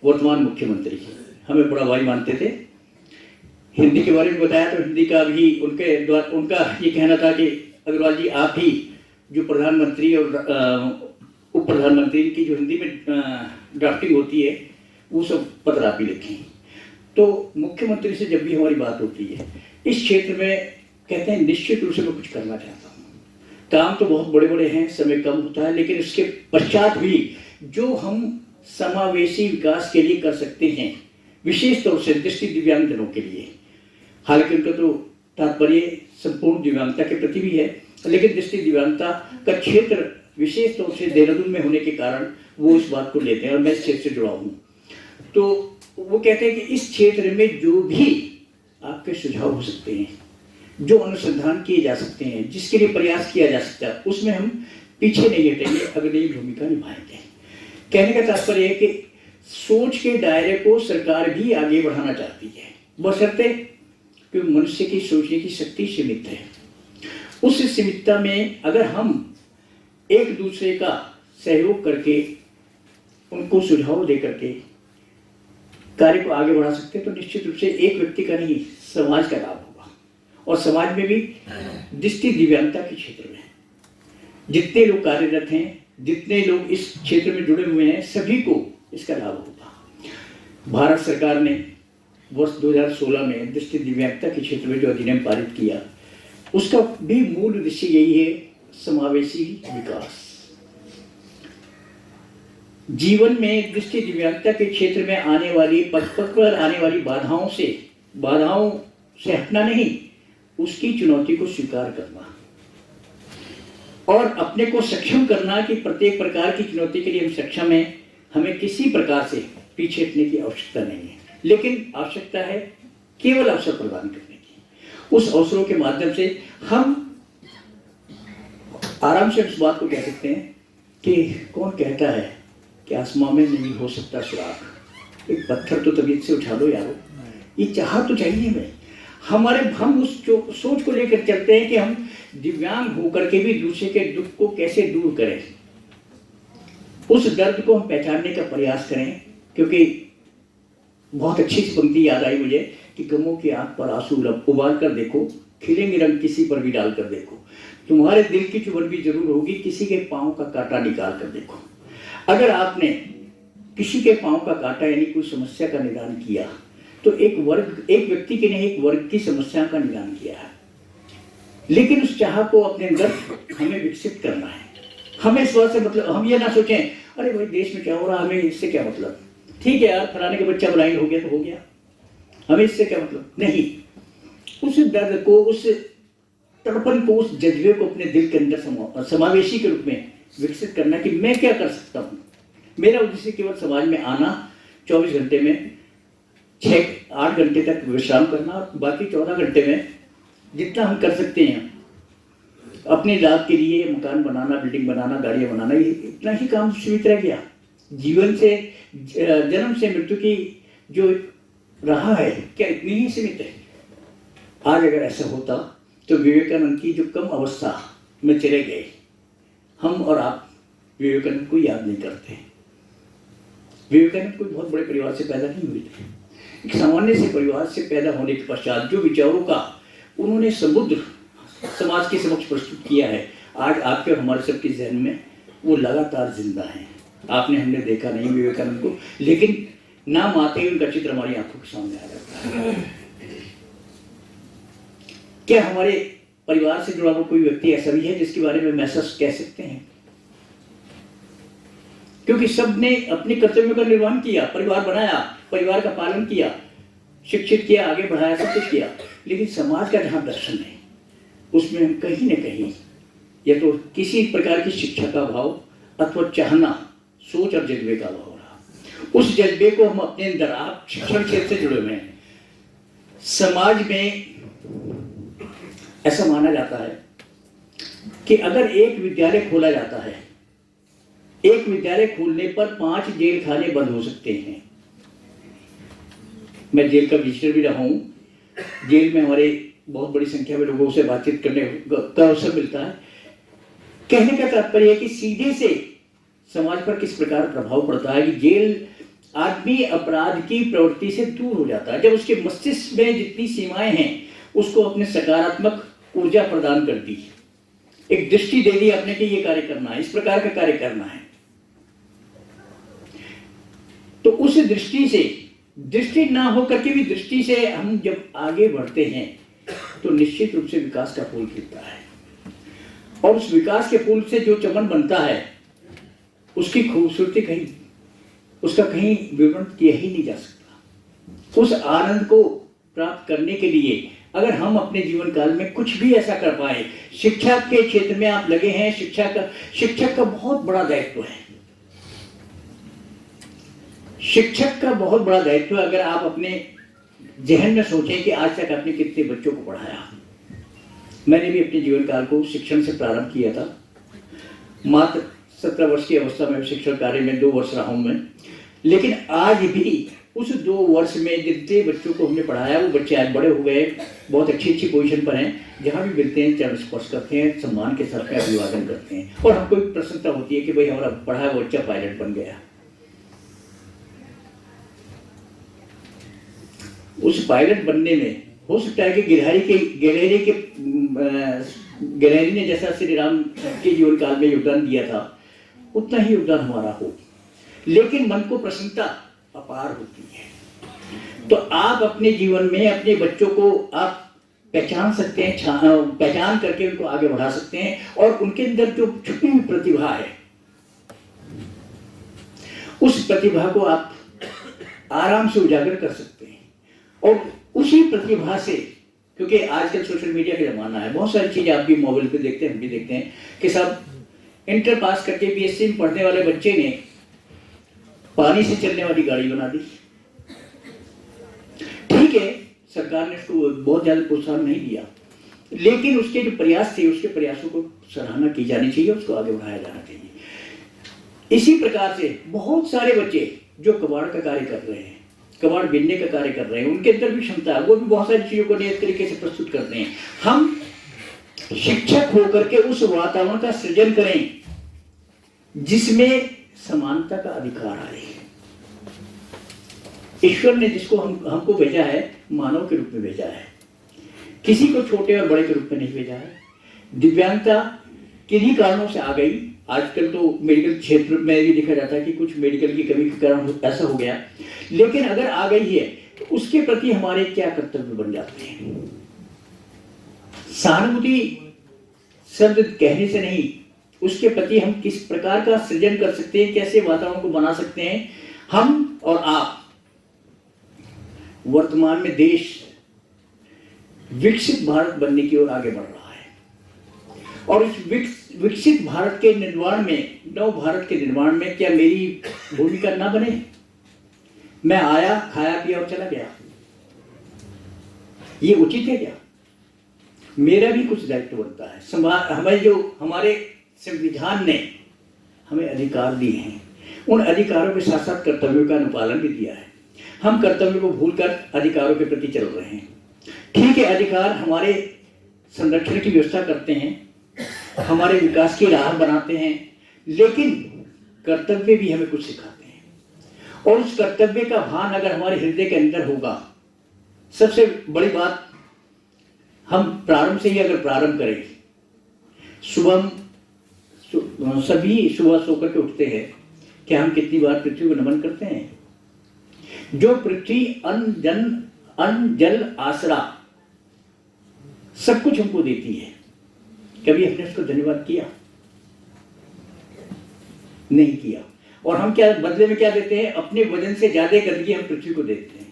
[SPEAKER 8] वर्तमान मुख्यमंत्री, हमें बड़ा भाई मानते थे। हिंदी के बारे में बताया तो हिंदी का भी उनका ये कहना था कि अग्रवाल जी आप ही जो प्रधानमंत्री और उप प्रधानमंत्री की जो हिंदी में ड्राफ्टिंग होती है वो सब पत्र आप ही लिखें। तो मुख्यमंत्री से जब भी हमारी बात होती है इस क्षेत्र में कहते हैं निश्चित रूप से मैं कुछ करना चाहता हूँ। काम तो बहुत बड़े बड़े हैं, समय कम होता है, लेकिन इसके पश्चात भी जो हम समावेशी विकास के लिए कर सकते हैं, विशेष तौर से दृष्टि दिव्यांगजनों के लिए, हालांकि उनका तो तात्पर्य संपूर्ण दिव्यांगता के प्रति भी है, लेकिन दृष्टि दिव्यांगता का क्षेत्र विशेष तौर से देहरादून में होने के कारण वो इस बात को लेते हैं और मैं इस क्षेत्र से जुड़ा हूँ। तो वो कहते हैं कि इस क्षेत्र में जो भी आपके सुझाव हो सकते हैं, जो अनुसंधान किए जा सकते हैं, जिसके लिए प्रयास किया जा सकता है, उसमें हम पीछे नहीं हटेंगे, अग्रणी भूमिका निभाएंगे। कहने का तात्पर्य है कि सोच के दायरे को सरकार भी आगे बढ़ाना चाहती है, बशर्ते कि मनुष्य की सोचने की शक्ति सीमित है। उस सीमितता में अगर हम एक दूसरे का सहयोग करके, उनको सुझाव दे करके कार्य को आगे बढ़ा सकते हैं तो निश्चित रूप से एक व्यक्ति का नहीं, समाज का लाभ होगा। और समाज में भी दृष्टि दिव्यांगता के क्षेत्र में जितने लोग कार्यरत हैं, जितने लोग इस क्षेत्र में जुड़े हुए हैं, सभी को इसका लाभ होगा। भारत सरकार ने वर्ष 2016 में दृष्टि दिव्यांगता के क्षेत्र में जो अधिनियम पारित किया, उसका भी मूल उद्देश्य यही है, समावेशी विकास। जीवन में दृष्टि दिव्यांगता के क्षेत्र में आने वाली पथ पर आने वाली बाधाओं से हटना नहीं, उसकी चुनौती को स्वीकार करना और अपने को सक्षम करना कि प्रत्येक प्रकार की चुनौती के लिए हम सक्षम हैं। हमें किसी प्रकार से पीछे हटने की आवश्यकता नहीं है, लेकिन आवश्यकता है केवल अवसर प्रदान करने की। उस अवसरों के माध्यम से हम आराम से उस बात को कह सकते हैं कि कौन कहता है कि आसमां में नहीं हो सकता सुराग, एक पत्थर तो तबीयत से उठा लो यारो, ये चाह तो चाहिए हमें। हम उस सोच को लेकर चलते हैं कि हम दिव्यांग होकर के भी दूसरे के दुख को कैसे दूर करें, उस दर्द को हम पहचानने का प्रयास करें। क्योंकि बहुत अच्छी सी पंक्ति याद आई मुझे कि गमों की आंख पर आंसू उबाल कर देखो, खिलेंगे रंग किसी पर भी डाल कर देखो, तुम्हारे दिल की चुभन भी जरूर होगी, किसी के पाँव का कांटा निकाल कर देखो। अगर आपने किसी के पाँव का कांटा यानी कोई समस्या का निदान किया तो एक व्यक्ति के नहीं, एक वर्ग की समस्या का निदान किया है। लेकिन उस चाह को अपने अंदर हमें विकसित करना है। हमें इस बात से मतलब, हम ये ना सोचें अरे भाई देश में क्या हो रहा है, हमें इससे क्या मतलब, ठीक है यार फलाने का बच्चा ब्लाइंड हो गया तो हो गया, हमें इससे क्या मतलब। नहीं, उस दर्द को, उस तड़पन को, उस जज्बे को अपने दिल के अंदर समावेशी के रूप में विकसित करना कि मैं क्या कर सकता हूँ। मेरा उद्देश्य केवल समाज में आना, 24 घंटे में 6-8 घंटे तक विश्राम करना, बाकी 14 घंटे में जितना हम कर सकते हैं अपने लाभ के लिए मकान बनाना, बिल्डिंग बनाना, गाड़ियाँ बनाना, ये इतना ही काम सीमित रह गया। जीवन से, जन्म से मृत्यु की जो रहा है क्या इतनी ही सीमित है। आज अगर ऐसा होता तो विवेकानंद की जो कम अवस्था में चले गए, हम और आप विवेकानंद को याद नहीं करते। विवेकानंद कोई बहुत बड़े परिवार से पैदा नहीं हुए थे, एक सामान्य से परिवार से पैदा होने के पश्चात जो विचारों का उन्होंने समुद्र समाज के समक्ष प्रस्तुत किया है, आज आपके और हमारे सबके जहन में वो लगातार जिंदा है। आपने हमने देखा नहीं विवेकानंद को, लेकिन नाम आते ही उनका चित्र हमारी आंखों के सामने आ जाता है। क्या हमारे परिवार से जुड़ा हुआ कोई व्यक्ति ऐसा भी है जिसके बारे में मैसेज कह सकते हैं? क्योंकि सबने अपने कर्तव्यों का निर्वहन किया, परिवार बनाया, परिवार का पालन किया, शिक्षित किया, आगे बढ़ाया, सब कुछ किया। लेकिन समाज का जहाँ दर्शन है उसमें हम कहीं न कहीं या तो किसी प्रकार की शिक्षा का अभाव अथवा चाहना, सोच और जज्बे का अभाव रहा। उस जज्बे को हम अपने अंदर, आप शिक्षण क्षेत्र से जुड़े हुए हैं, समाज में ऐसा माना जाता है कि अगर एक विद्यालय खोला जाता है, एक विद्यालय खोलने पर 5 जेल खाने बंद हो सकते हैं। मैं जेल का विजिटर भी रहा हूँ। जेल में हमारे बहुत बड़ी संख्या में लोगों से बातचीत करने का अवसर मिलता है। कहने का तात्पर्य है कि सीधे से समाज पर किस प्रकार प्रभाव पड़ता है कि जेल आदमी अपराध की प्रवृत्ति से दूर हो जाता है। जब उसके मस्तिष्क में जितनी सीमाएं हैं उसको अपने सकारात्मक ऊर्जा प्रदान कर दी, एक दृष्टि दे दी अपने कि ये कार्य करना है, इस प्रकार का कार्य करना है, तो उस दृष्टि से, दृष्टि ना होकर के भी दृष्टि से हम जब आगे बढ़ते हैं तो निश्चित रूप से विकास का फूल खिलता है। और उस विकास के फूल से जो चमन बनता है उसकी खूबसूरती कहीं, उसका कहीं विवरण किया ही नहीं जा सकता। उस आनंद को प्राप्त करने के लिए अगर हम अपने जीवन काल में कुछ भी ऐसा कर पाए, शिक्षा के क्षेत्र में आप लगे हैं, शिक्षक का बहुत बड़ा दायित्व है। शिक्षक का बहुत बड़ा दायित्व है। अगर आप अपने जहन में सोचें कि आज तक आपने कितने बच्चों को पढ़ाया। मैंने भी अपने जीवन काल को शिक्षण से प्रारंभ किया था। मात्र 17 वर्ष की अवस्था में शिक्षण कार्य में 2 वर्ष रहा हूं मैं। लेकिन आज भी उस 2 वर्ष में जितने बच्चों को हमने पढ़ाया वो बच्चे आज बड़े हो गए, बहुत अच्छी पोजीशन पर हैं। जहाँ भी मिलते हैं चरण स्पर्श करते हैं, सम्मान के साथ में अभिवादन करते हैं और हमको भी प्रसन्नता होती है कि भाई हमारा पढ़ाया वो बच्चा पायलट बन गया। उस पायलट बनने में हो सकता है कि गिलहरी ने जैसा श्री राम के जीवन काल में योगदान दिया था उतना ही योगदान हमारा हो, लेकिन मन को प्रसन्नता अपार होती है। तो आप अपने जीवन में अपने बच्चों को आप पहचान सकते हैं, पहचान करके उनको आगे बढ़ा सकते हैं और उनके अंदर जो छुपी हुई प्रतिभा है उस प्रतिभा को आप आराम से उजागर कर सकते हैं। और उसी प्रतिभा से, क्योंकि आजकल सोशल मीडिया का जमाना है, बहुत सारी चीजें आप भी मोबाइल पे देखते हैं, हम भी देखते हैं कि सब इंटर पास करके बीएससी में पढ़ने वाले बच्चे ने पानी से चलने वाली गाड़ी बना दी। ठीक है, सरकार ने उसको बहुत ज्यादा प्रोत्साहन नहीं दिया, लेकिन उसके जो प्रयास थे उसके प्रयासों को सराहना की जानी चाहिए, उसको आगे बढ़ाया जाना चाहिए। इसी प्रकार से बहुत सारे बच्चे जो कबाड़ का कार्य कर रहे हैं, कबाड़ बिनने का कार्य कर रहे हैं, उनके अंदर भी क्षमता है, वो भी बहुत सारी चीजों को नए तरीके से प्रस्तुत करते हैं। हम शिक्षक होकर के उस वातावरण का सृजन करें जिसमें समानता का अधिकार आए। ईश्वर ने जिसको हमको भेजा है मानव के रूप में भेजा है, किसी को छोटे और बड़े के रूप में नहीं भेजा है। दिव्यांगता किन्हीं कारणों से आ गई। आजकल तो मेडिकल क्षेत्र में भी देखा जाता है कि कुछ मेडिकल की कमी के कारण ऐसा हो गया, लेकिन अगर आ गई है तो उसके प्रति हमारे क्या कर्तव्य बन जाते हैं। सहानुभूति शब्द कहने से नहीं, उसके प्रति हम किस प्रकार का सृजन कर सकते हैं, कैसे वातावरण को बना सकते हैं। हम और आप, वर्तमान में देश विकसित भारत बनने की ओर आगे बढ़ रहा है और इस विकसित भारत के निर्माण में, नव भारत के निर्माण में क्या मेरी भूमिका ना बने? मैं आया, खाया पिया और चला गया, ये उचित है क्या? मेरा भी कुछ दायित्व बनता है। हमें जो हमारे संविधान ने हमें अधिकार दिए हैं, उन अधिकारों के साथ साथ कर्तव्यों का अनुपालन भी दिया है। हम कर्तव्यों को भूलकर अधिकारों के प्रति चल रहे हैं। ठीक है, अधिकार हमारे संरक्षण की व्यवस्था करते हैं, हमारे विकास की राह बनाते हैं, लेकिन कर्तव्य भी हमें कुछ सिखाते हैं। और उस कर्तव्य का भान अगर हमारे हृदय के अंदर होगा, सबसे बड़ी बात, हम प्रारंभ से ही अगर प्रारंभ करें, सभी सुबह सोकर के उठते हैं, क्या हम कितनी बार पृथ्वी को नमन करते हैं? जो पृथ्वी अन्न जल आसरा सब कुछ हमको देती है, कभी हमने उसको धन्यवाद किया? नहीं किया। और हम क्या बदले में क्या देते हैं? अपने वजन से ज्यादा गंदगी हम पृथ्वी को देते हैं।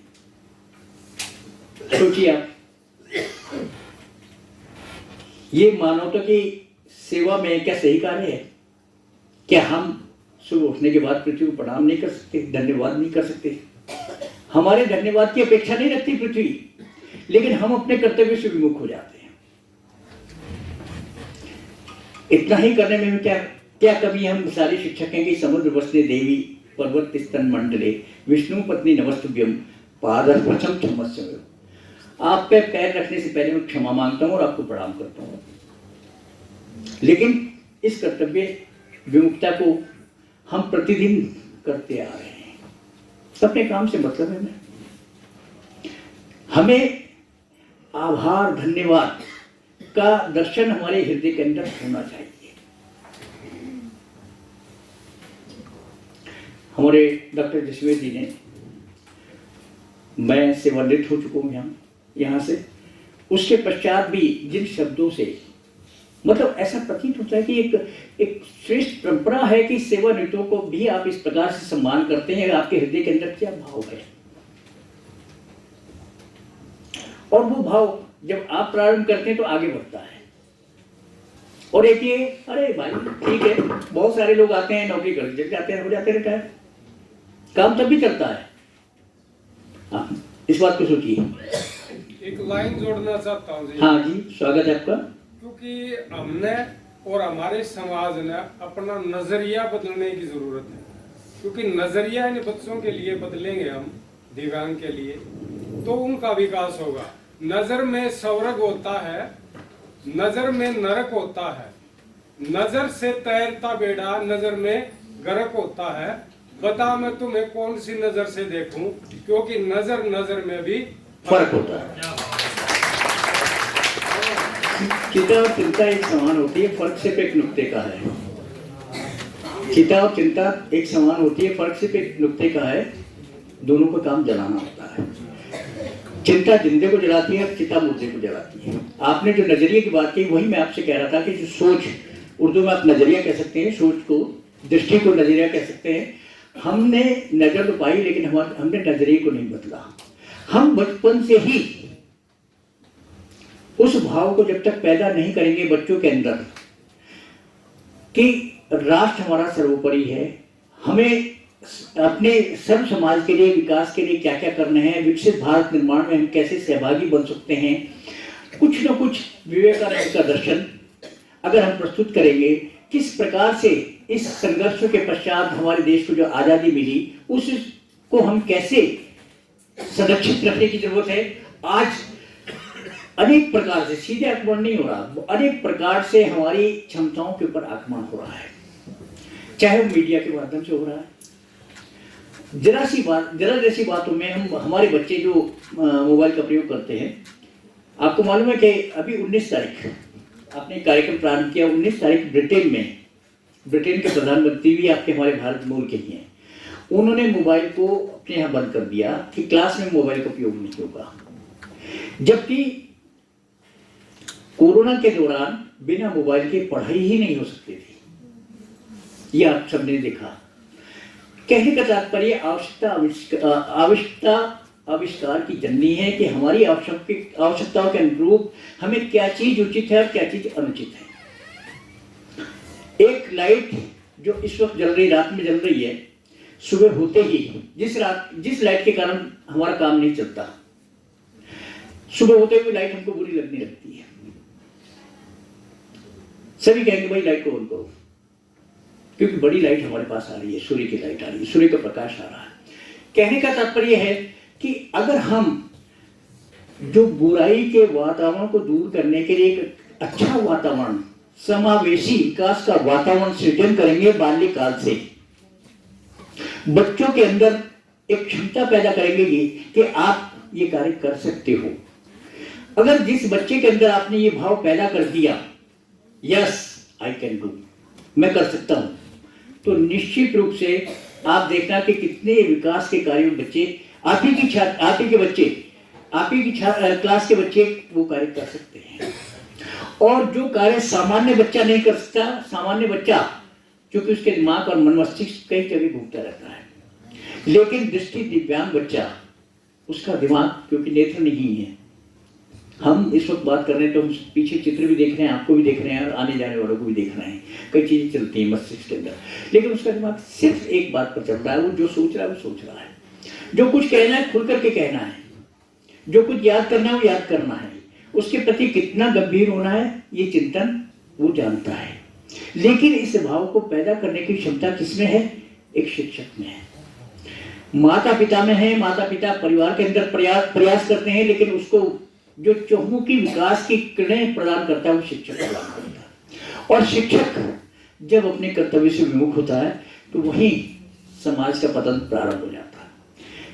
[SPEAKER 8] सोचिए आप, ये मानवता की सेवा में क्या सही कार्य है? क्या हम सुबह उठने के बाद पृथ्वी को प्रणाम नहीं कर सकते, धन्यवाद नहीं कर सकते? हमारे धन्यवाद की अपेक्षा नहीं रखती पृथ्वी, लेकिन हम अपने कर्तव्य से विमुख हो जाते हैं। इतना ही करने में क्या क्या कमी? हम सारे शिक्षक हैं कि समुद्र वसने देवी पर्वत स्तन मंडले विष्णु पत्नी नमस्तुभ्यम पादस्पर्शम क्षमस्व। आप पे पैर रखने से पहले मैं क्षमा मांगता हूं और आपको प्रणाम करता हूं। लेकिन इस कर्तव्य विमुखता को हम प्रतिदिन करते आ रहे हैं। अपने काम से मतलब है हमें आभार धन्यवाद का दर्शन हमारे हृदय के अंदर होना चाहिए। हमारे डॉक्टर जसवीर जी ने, मैं सेवानिवृत्त हो चुका हूँ यहाँ से, उसके पश्चात भी जिन शब्दों से मतलब ऐसा प्रतीत होता है कि एक श्रेष्ठ परंपरा है कि सेवानिवृत्तों को भी आप इस प्रकार से सम्मान करते हैं। आपके हृदय के अंदर क्या भाव है, और वो भाव जब आप प्रारंभ करते हैं तो आगे बढ़ता है। और एक ये, अरे भाई ठीक है, बहुत सारे लोग आते हैं, नौकरी कर जाते हैं, हो जाते रहता है, काम तब भी चलता है। इस बात को सोचिए।
[SPEAKER 3] एक लाइन जोड़ना चाहता हूँ जी।
[SPEAKER 8] हाँ जी, स्वागत है आपका।
[SPEAKER 3] क्योंकि हमने और हमारे समाज ने अपना नजरिया बदलने की जरूरत है। क्योंकि नजरिया इन बच्चों के लिए बदलेंगे हम, दिव्यांग के लिए, तो उनका विकास होगा। नजर में स्वर्ग होता है, नजर में नरक होता है, नजर से तैरता बेड़ा नजर में गर्क होता है। बता मैं तुम्हें कौन सी नजर से देखूं, क्योंकि नजर नजर में भी
[SPEAKER 8] फर्क होता है। चिंता और चिंता एक समान होती है, फर्क सिर्फ एक नुक्ते का है। चिंता और चिंता एक समान होती है, फर्क सिर्फ एक नुक्ते का है। दोनों को काम जलाना होता है। चिंता जिंदे को जलाती है, चिंता मुर्दे को जलाती है। आपने जो नजरिए की बात की, वही मैं आपसे कह रहा था कि जो सोच, उर्दू में आप नजरिया कह सकते हैं, सोच को, दृष्टि को नजरिया कह सकते हैं। हमने नजर तो पाई, लेकिन हमने नजरिए को नहीं बदला। हम बचपन से ही उस भाव को जब तक पैदा नहीं करेंगे बच्चों के अंदर कि राष्ट्र हमारा सर्वोपरि है, हमें अपने सर्व समाज के लिए, विकास के लिए क्या क्या करना है, विकसित भारत निर्माण में हम कैसे सहभागी बन सकते हैं, कुछ न कुछ विवेकानंद का दर्शन अगर हम प्रस्तुत करेंगे, किस प्रकार से इस संघर्षों के पश्चात हमारे देश को जो आज़ादी मिली, उसको हम कैसे संरक्षित रखने की जरूरत है। आज अनेक प्रकार से, सीधे आक्रमण नहीं हो रहा, अनेक प्रकार से हमारी क्षमताओं के ऊपर आक्रमण हो रहा है, चाहे वो मीडिया के माध्यम से हो रहा है। जरा जैसी बातों में हमारे बच्चे जो मोबाइल का प्रयोग करते हैं, आपको मालूम है कि अभी 19 तारीख आपने कार्यक्रम प्रारंभ किया। 19 तारीख ब्रिटेन में, ब्रिटेन के प्रधानमंत्री भी आपके हमारे भारत मूल के ही हैं, उन्होंने मोबाइल को अपने यहाँ बंद कर दिया कि क्लास में मोबाइल का उपयोग नहीं होगा। जबकि कोरोना के दौरान बिना मोबाइल के पढ़ाई ही नहीं हो सकती थी, ये आप सबने देखा। कहने का तात्पर्य आवश्यकता आविष्कार की जननी है कि हमारी आवश्यकताओं के अनुरूप हमें क्या चीज उचित है और क्या चीज अनुचित है। एक लाइट जो इस वक्त जल रही, रात में जल रही है, सुबह होते ही जिस लाइट के कारण हमारा काम नहीं चलता, सुबह होते हुए लाइट हमको बुरी लगने लगती है। सभी कहेंगे भाई लाइट को ऑन करो, क्योंकि बड़ी लाइट हमारे पास आ रही है, सूर्य की लाइट आ रही है, सूर्य का प्रकाश आ रहा है। कहने का तात्पर्य है कि अगर हम जो बुराई के वातावरण को दूर करने के लिए एक अच्छा वातावरण, समावेशी विकास का वातावरण सृजन करेंगे, बाल्यकाल से बच्चों के अंदर एक क्षमता पैदा करेंगे कि आप ये कार्य कर सकते हो। अगर जिस बच्चे के अंदर आपने ये भाव पैदा कर दिया, यस आई कैन डू, मैं कर सकता हूं, तो निश्चित रूप से आप देखना कि कितने विकास के कार्य बच्चे, आप ही की क्लास के बच्चे वो कार्य कर सकते हैं। और जो कार्य सामान्य बच्चा नहीं कर सकता, सामान्य बच्चा क्योंकि उसके दिमाग और मन मस्तिष्क कई जगह घूमता रहता है। लेकिन दृष्टि दिव्यांग बच्चा, उसका दिमाग क्योंकि नेत्र नहीं है, हम इस वक्त बात कर रहे हैं तो हम पीछे चित्र भी देख रहे हैं, आपको भी देख रहे हैं और आने जाने वालों को भी देख रहे हैं, कई चीजें चलती हैं मस्तिष्क के अंदर, लेकिन उसका दिमाग सिर्फ एक बात पर चल रहा है, वो जो सोच रहा है वो सोच रहा है। जो कुछ कहना है खुल करके कहना है, जो कुछ याद करना है वो याद करना है, उसके प्रति कितना गंभीर होना है ये चिंतन वो जानता है। लेकिन इस भाव को पैदा करने की क्षमता किसमें है? एक शिक्षक में है, माता पिता में है। माता पिता परिवार के अंदर प्रयास करते हैं, लेकिन उसको जो चहुमुखी विकास की किरणें प्रदान करता है वो शिक्षक प्रदान करता है। और शिक्षक जब अपने कर्तव्य से विमुख होता है तो वहीं समाज का पतन प्रारंभ हो जाता है।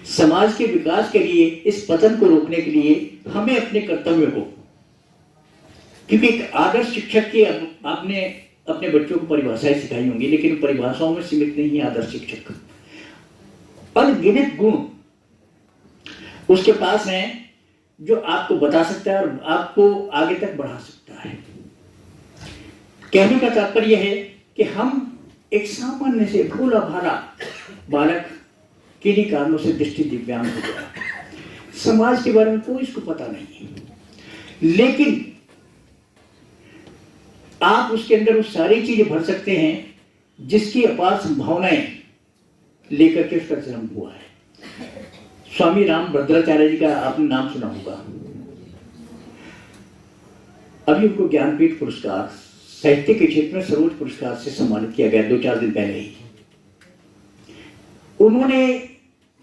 [SPEAKER 8] समाज के विकास के लिए, इस पतन को रोकने के लिए हमें अपने कर्तव्य को, क्योंकि एक आदर्श शिक्षक की आपने अपने बच्चों को परिभाषाएं सिखाई होंगी, लेकिन परिभाषाओं में सीमित नहीं है आदर्श शिक्षक। अनगिनत गुण उसके पास हैं जो आपको बता सकता है और आपको आगे तक बढ़ा सकता है। कहने का तात्पर्य है कि हम एक सामान्य से भोला भाला बालक किन्हीं कारणों से दृष्टि दिव्यांग हो गया, समाज के बारे में कोई इसको पता नहीं है, लेकिन आप उसके अंदर वो सारी चीजें भर सकते हैं जिसकी अपार संभावनाएं लेकर के उसका जन्म हुआ है। स्वामी राम भद्राचार्य जी का आपने नाम सुना होगा। अभी उनको ज्ञानपीठ पुरस्कार, साहित्य के क्षेत्र में सर्वोच्च पुरस्कार से सम्मानित किया गया 2-4 दिन पहले ही। उन्होंने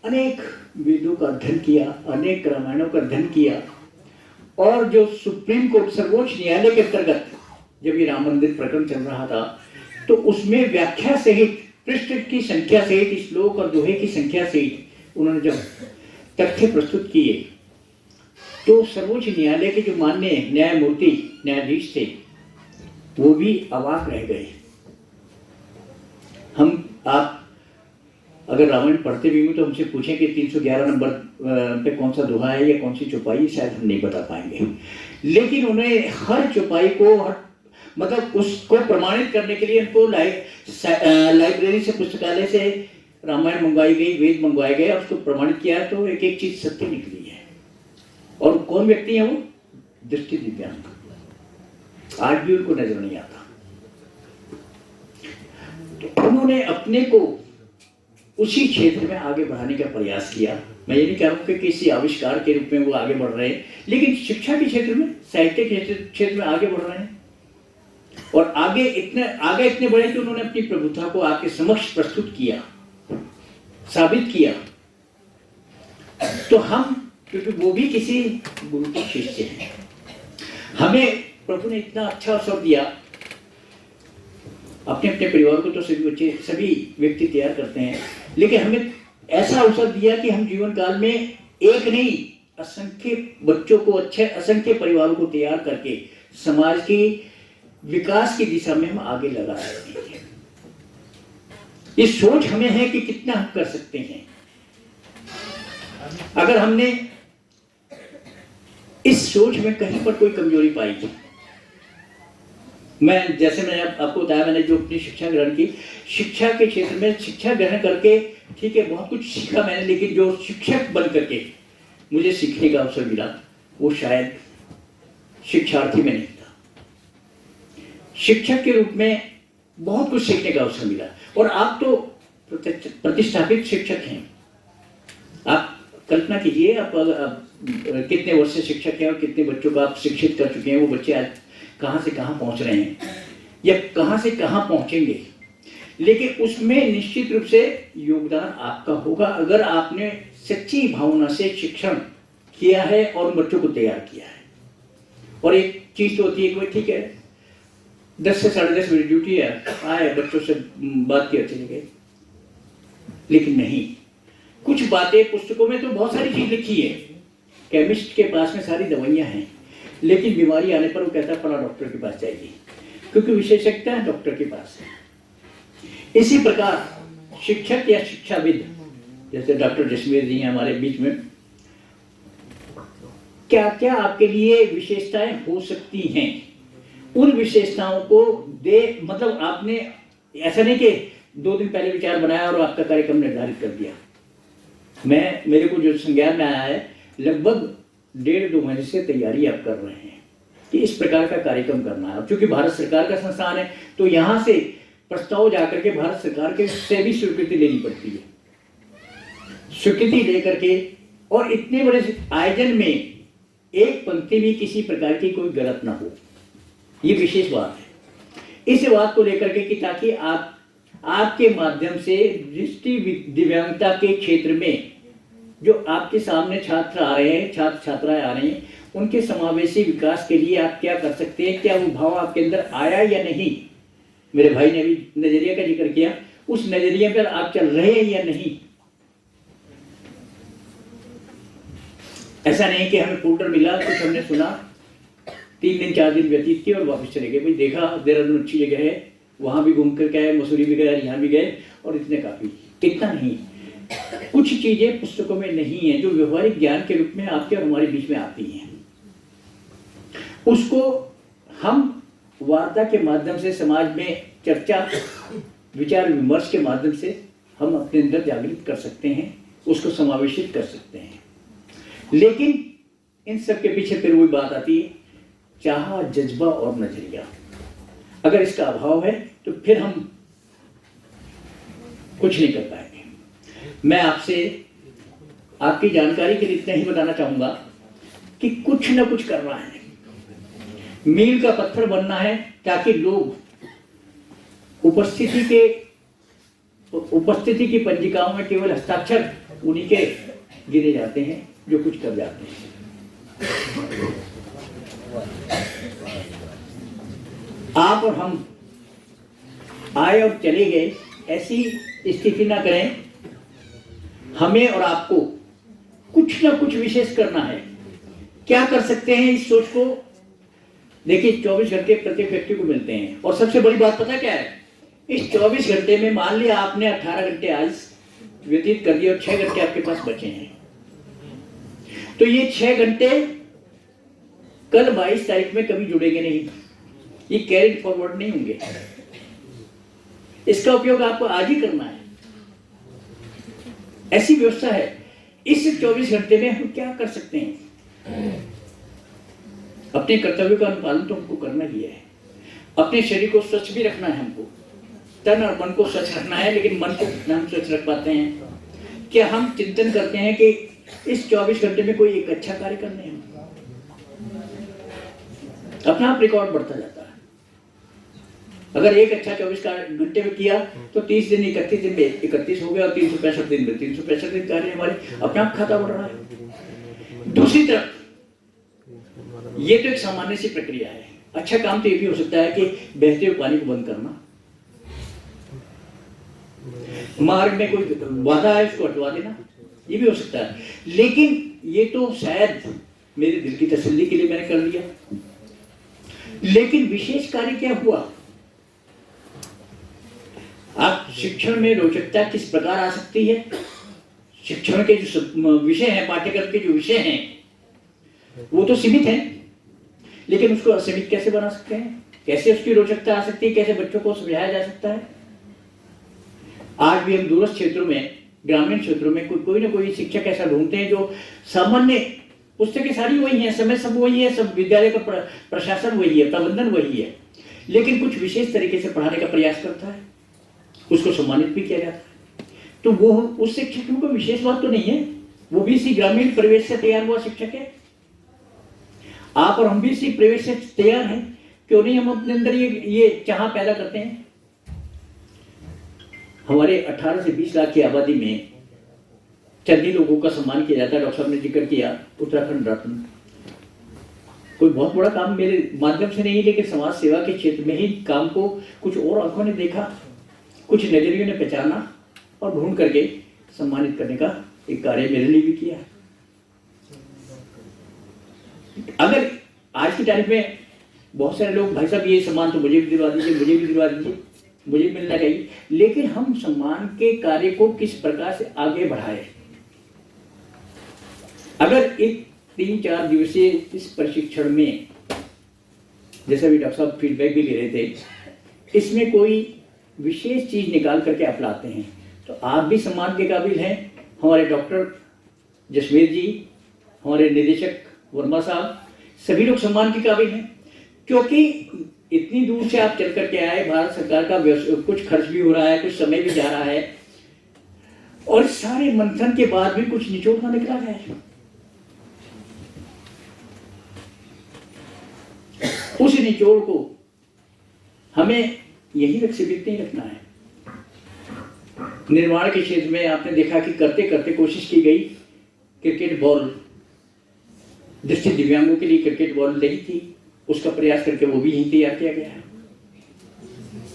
[SPEAKER 8] अनेक वेदों का अध्ययन किया, अनेक रामायणों का अध्ययन किया, और जो सुप्रीम कोर्ट सर्वोच्च न्यायालय के अंतर्गत जब ये राम मंदिर प्रकरण चल रहा था तो उसमें व्याख्या सहित, पृष्ठ की संख्या सहित, श्लोक और दोहे की संख्या सहित उन्होंने जब तथ्य प्रस्तुत किए तो सर्वोच्च न्यायालय के जो माननीय न्यायमूर्ति न्यायाधीश थे वो भी अवाक रह गए। आप अगर रामायण पढ़ते भी हो तो हमसे पूछें कि 311 नंबर पे कौन सा दोहा है या कौन सी चौपाई, शायद हम नहीं बता पाएंगे। लेकिन उन्हें हर चौपाई को, मतलब उसको प्रमाणित करने के लिए उनको लाइब्रेरी से, पुस्तकालय से रामायण मंगवाई गई, वेद मंगवाए गए और उसको प्रमाणित किया, तो एक एक चीज सत्य निकली है। और कौन व्यक्ति है वो? दृष्टि दिव्यांग। आज भी उनको नजर नहीं आता। तो उन्होंने अपने को उसी क्षेत्र में आगे बढ़ाने का प्रयास किया। मैं ये नहीं कह रहा हूं कि किसी आविष्कार के रूप में वो आगे बढ़ रहे हैं, लेकिन शिक्षा के क्षेत्र में, साहित्य के क्षेत्र में आगे बढ़ रहे हैं। और आगे इतने बड़े कि उन्होंने अपनी प्रभुता को आपके समक्ष प्रस्तुत किया, साबित किया। तो हम, क्योंकि वो भी किसी गुरु के शिष्य हैं, हमें प्रभु ने इतना अच्छा अवसर दिया। अपने अपने परिवार को तो सभी व्यक्ति तैयार करते हैं, लेकिन हमें ऐसा अवसर दिया कि हम जीवन काल में एक नहीं, असंख्य बच्चों को, अच्छे असंख्य परिवारों को तैयार करके समाज की विकास की दिशा में हम आगे लगा सकते हैं। ये सोच हमें है कि कितना हम कर सकते हैं। अगर हमने इस सोच में कहीं पर कोई कमजोरी पाई, जैसे मैंने आपको बताया, मैंने जो अपनी शिक्षा ग्रहण की, शिक्षा के क्षेत्र में शिक्षा ग्रहण करके ठीक है बहुत कुछ सीखा मैंने, लेकिन जो शिक्षक बन करके मुझे सीखने का अवसर मिला वो शायद शिक्षार्थी में नहीं था। शिक्षक के रूप में बहुत कुछ सीखने का अवसर मिला। और आप तो प्रतिष्ठापित शिक्षक हैं। आप कल्पना कीजिए, आप कितने वर्ष से शिक्षक हैं और कितने बच्चों को आप शिक्षित कर चुके हैं। वो बच्चे आज कहाँ से कहाँ पहुँच रहे हैं या कहाँ से कहाँ पहुँचेंगे, लेकिन उसमें निश्चित रूप से योगदान आपका होगा अगर आपने सच्ची भावना से शिक्षण किया है और बच्चों को तैयार किया है। और एक चीज तो होती है कि ठीक है 10 से 10:30 मेरी ड्यूटी है, आए बच्चों से बात किया चले गए, लेकिन नहीं, कुछ बातें पुस्तकों में तो बहुत सारी चीज लिखी है। केमिस्ट के पास में सारी दवाइयां हैं, लेकिन बीमारी आने पर वो कहता है फला डॉक्टर के पास जाइए, क्योंकि विशेषज्ञता डॉक्टर के पास है। इसी प्रकार शिक्षक या शिक्षाविद, जैसे डॉक्टर जसवीर जी हैं हमारे बीच में, क्या क्या आपके लिए विशेषताएं हो सकती हैं, उन विशेषताओं को मतलब आपने ऐसा नहीं कि 2 दिन पहले विचार बनाया और आपका कार्यक्रम निर्धारित कर दिया। मेरे को जो संज्ञान में आया है, लगभग 1.5-2 महीने से तैयारी आप कर रहे हैं कि इस प्रकार का कार्यक्रम करना है। क्योंकि भारत सरकार का संस्थान है तो यहाँ से प्रस्ताव जाकर के भारत सरकार के से भी स्वीकृति लेनी पड़ती है। स्वीकृति लेकर के, और इतने बड़े आयोजन में एक पंक्ति भी किसी प्रकार की कोई गलत ना हो, ये विशेष बात है। इस बात को लेकर के कि ताकि आपके माध्यम से दृष्टि दिव्यांगता के क्षेत्र में जो आपके सामने छात्र आ रहे हैं, छात्र छात्राएं आ रहे हैं, उनके समावेशी विकास के लिए आप क्या कर सकते हैं, क्या वो भाव आपके अंदर आया या नहीं। मेरे भाई ने भी नजरिया का जिक्र किया, उस नजरिए पर आप चल रहे हैं या नहीं। ऐसा नहीं कि हमें फोल्डर मिला, कुछ हमने सुना, 3 दिन 4 दिन व्यतीत किए और वापस चले गए। भाई देखा देहरादून अच्छी जगह है, वहां भी घूम कर के आए, मसूरी भी गए, यहाँ भी गए, और इतने काफी। इतना नहीं, कुछ चीजें पुस्तकों में नहीं है जो व्यवहारिक ज्ञान के रूप में आपके और हमारे बीच में आती हैं। उसको हम वार्ता के माध्यम से, समाज में चर्चा विचार विमर्श के माध्यम से हम अपने अंदर जागृत कर सकते हैं, उसको समावेशित कर सकते हैं। लेकिन इन सब के पीछे फिर वही बात आती है, चाह, जज्बा और नजरिया। अगर इसका अभाव है तो फिर हम कुछ नहीं कर पाएंगे। मैं आपसे आपकी जानकारी के लिए इतना ही बताना चाहूंगा कि कुछ ना कुछ करना है, मील का पत्थर बनना है, ताकि लोग उपस्थिति की पंजिकाओं में केवल हस्ताक्षर उन्हीं के गिने जाते हैं जो कुछ कर जाते हैं। आप और हम आए और चले गए, ऐसी स्थिति ना करें। हमें और आपको कुछ ना कुछ विशेष करना है। क्या कर सकते हैं, इस सोच को देखिए। 24 घंटे प्रत्येक व्यक्ति को मिलते हैं, और सबसे बड़ी बात पता क्या है, इस 24 घंटे में मान लिया आपने 18 घंटे आज व्यतीत कर दिए और 6 घंटे आपके पास बचे हैं, तो ये 6 घंटे कल 22 तारीख में कभी जुड़ेंगे नहीं, ये कैरिड फॉरवर्ड नहीं होंगे। इसका उपयोग आपको आज ही करना है। ऐसी व्यवस्था है। इस 24 घंटे में हम क्या कर सकते हैं? अपने कर्तव्य का अनुपालन तो हमको करना ही है। अपने शरीर को स्वच्छ भी रखना है, हमको तन और मन को स्वच्छ रखना है। लेकिन मन को कितना हम स्वच्छ रख पाते हैं? क्या हम चिंतन करते हैं कि इस 24 घंटे में कोई एक अच्छा कार्य करने हैं? अपना आप रिकॉर्ड बढ़ता जाता है। अगर एक अच्छा 24 घंटे में किया तो 30 दिन 31 दिन में 31 हो गया, और 365 दिन में 365 दिन कार्य हमारे अपना आप खाता बढ़ रहा है। दूसरी तरफ ये तो एक सामान्य सी प्रक्रिया है। अच्छा काम तो ये भी हो सकता है कि बहते हुए पानी को बंद करना, मार्ग में कोई बाधा है उसको हटवा देना, ये भी हो सकता है। लेकिन ये तो शायद मेरे दिल की तसल्ली के लिए मैंने कर लिया। लेकिन विशेष कार्य क्या हुआ? आप शिक्षण में रोचकता किस प्रकार आ सकती है? शिक्षण के जो विषय हैं, पाठ्यक्रम के जो विषय हैं वो तो सीमित हैं, लेकिन उसको असीमित कैसे बना सकते हैं? कैसे उसकी रोचकता आ सकती है? कैसे बच्चों को समझाया जा सकता है? आज भी हम दूरस्थ क्षेत्रों में, ग्रामीण क्षेत्रों में कोई ना कोई शिक्षक ऐसा ढूंढते हैं जो सामान्य पुस्तकें सारी वही हैं, समय सब वही है, सब विद्यालय का प्रशासन वही है, प्रबंधन वही है, लेकिन कुछ विशेष तरीके से पढ़ाने का प्रयास करता है, उसको सम्मानित भी किया जाता है। तो वो उस शिक्षक में कोई विशेष बात तो नहीं है, वो भी इसी ग्रामीण परिवेश से तैयार हुआ शिक्षक है। आप और हम भी इसी परिवेश से तैयार हैं। क्यों नहीं हम अपने अंदर ये चाह पैदा करते हैं? हमारे 18 से 20 लाख की आबादी में चंद ही लोगों का सम्मान किया जाता है। डॉक्टर साहब ने जिक्र किया उत्तराखंड रत्न। कोई बहुत बड़ा काम मेरे माध्यम से नहीं, लेकिन समाज सेवा के क्षेत्र में ही काम को कुछ और आंखों ने देखा, कुछ नजरियों ने पहचाना और ढूंढ करके सम्मानित करने का एक कार्य मेरे लिए भी किया। अगर आज की तारीख में बहुत सारे लोग, भाई साहब ये सम्मान तो मुझे भी दिलवा दीजिए, मुझे भी दिलवा दीजिए, मुझे भी मिलना चाहिए, लेकिन हम सम्मान के कार्य को किस प्रकार से आगे बढ़ाएं? अगर एक 3-4 दिवसीय इस प्रशिक्षण में, जैसा भी डॉक्टर साहब फीडबैक भी ले रहे थे, इसमें कोई विशेष चीज़ निकाल करके आप लाते हैं। तो आप भी सम्मान के काबिल हैं। हमारे डॉक्टर जसमेर जी, हमारे निदेशक वर्मा साहब, सभी लोग सम्मान के काबिल हैं, क्योंकि इतनी दूर से आप चल करके आए। भारत सरकार का कुछ खर्च भी हो रहा है, कुछ समय भी जा रहा है, और सारे मंथन के बाद भी कुछ निचोड़ ना निकला है। उस निचोड़ को हमें यही सीमित नहीं रखना है। निर्माण के क्षेत्र में आपने देखा कि करते करते कोशिश की गई, क्रिकेट बॉल, दृष्टि दिव्यांगों के लिए क्रिकेट बॉल नहीं थी, उसका प्रयास करके वो भी यहीं तैयार किया गया है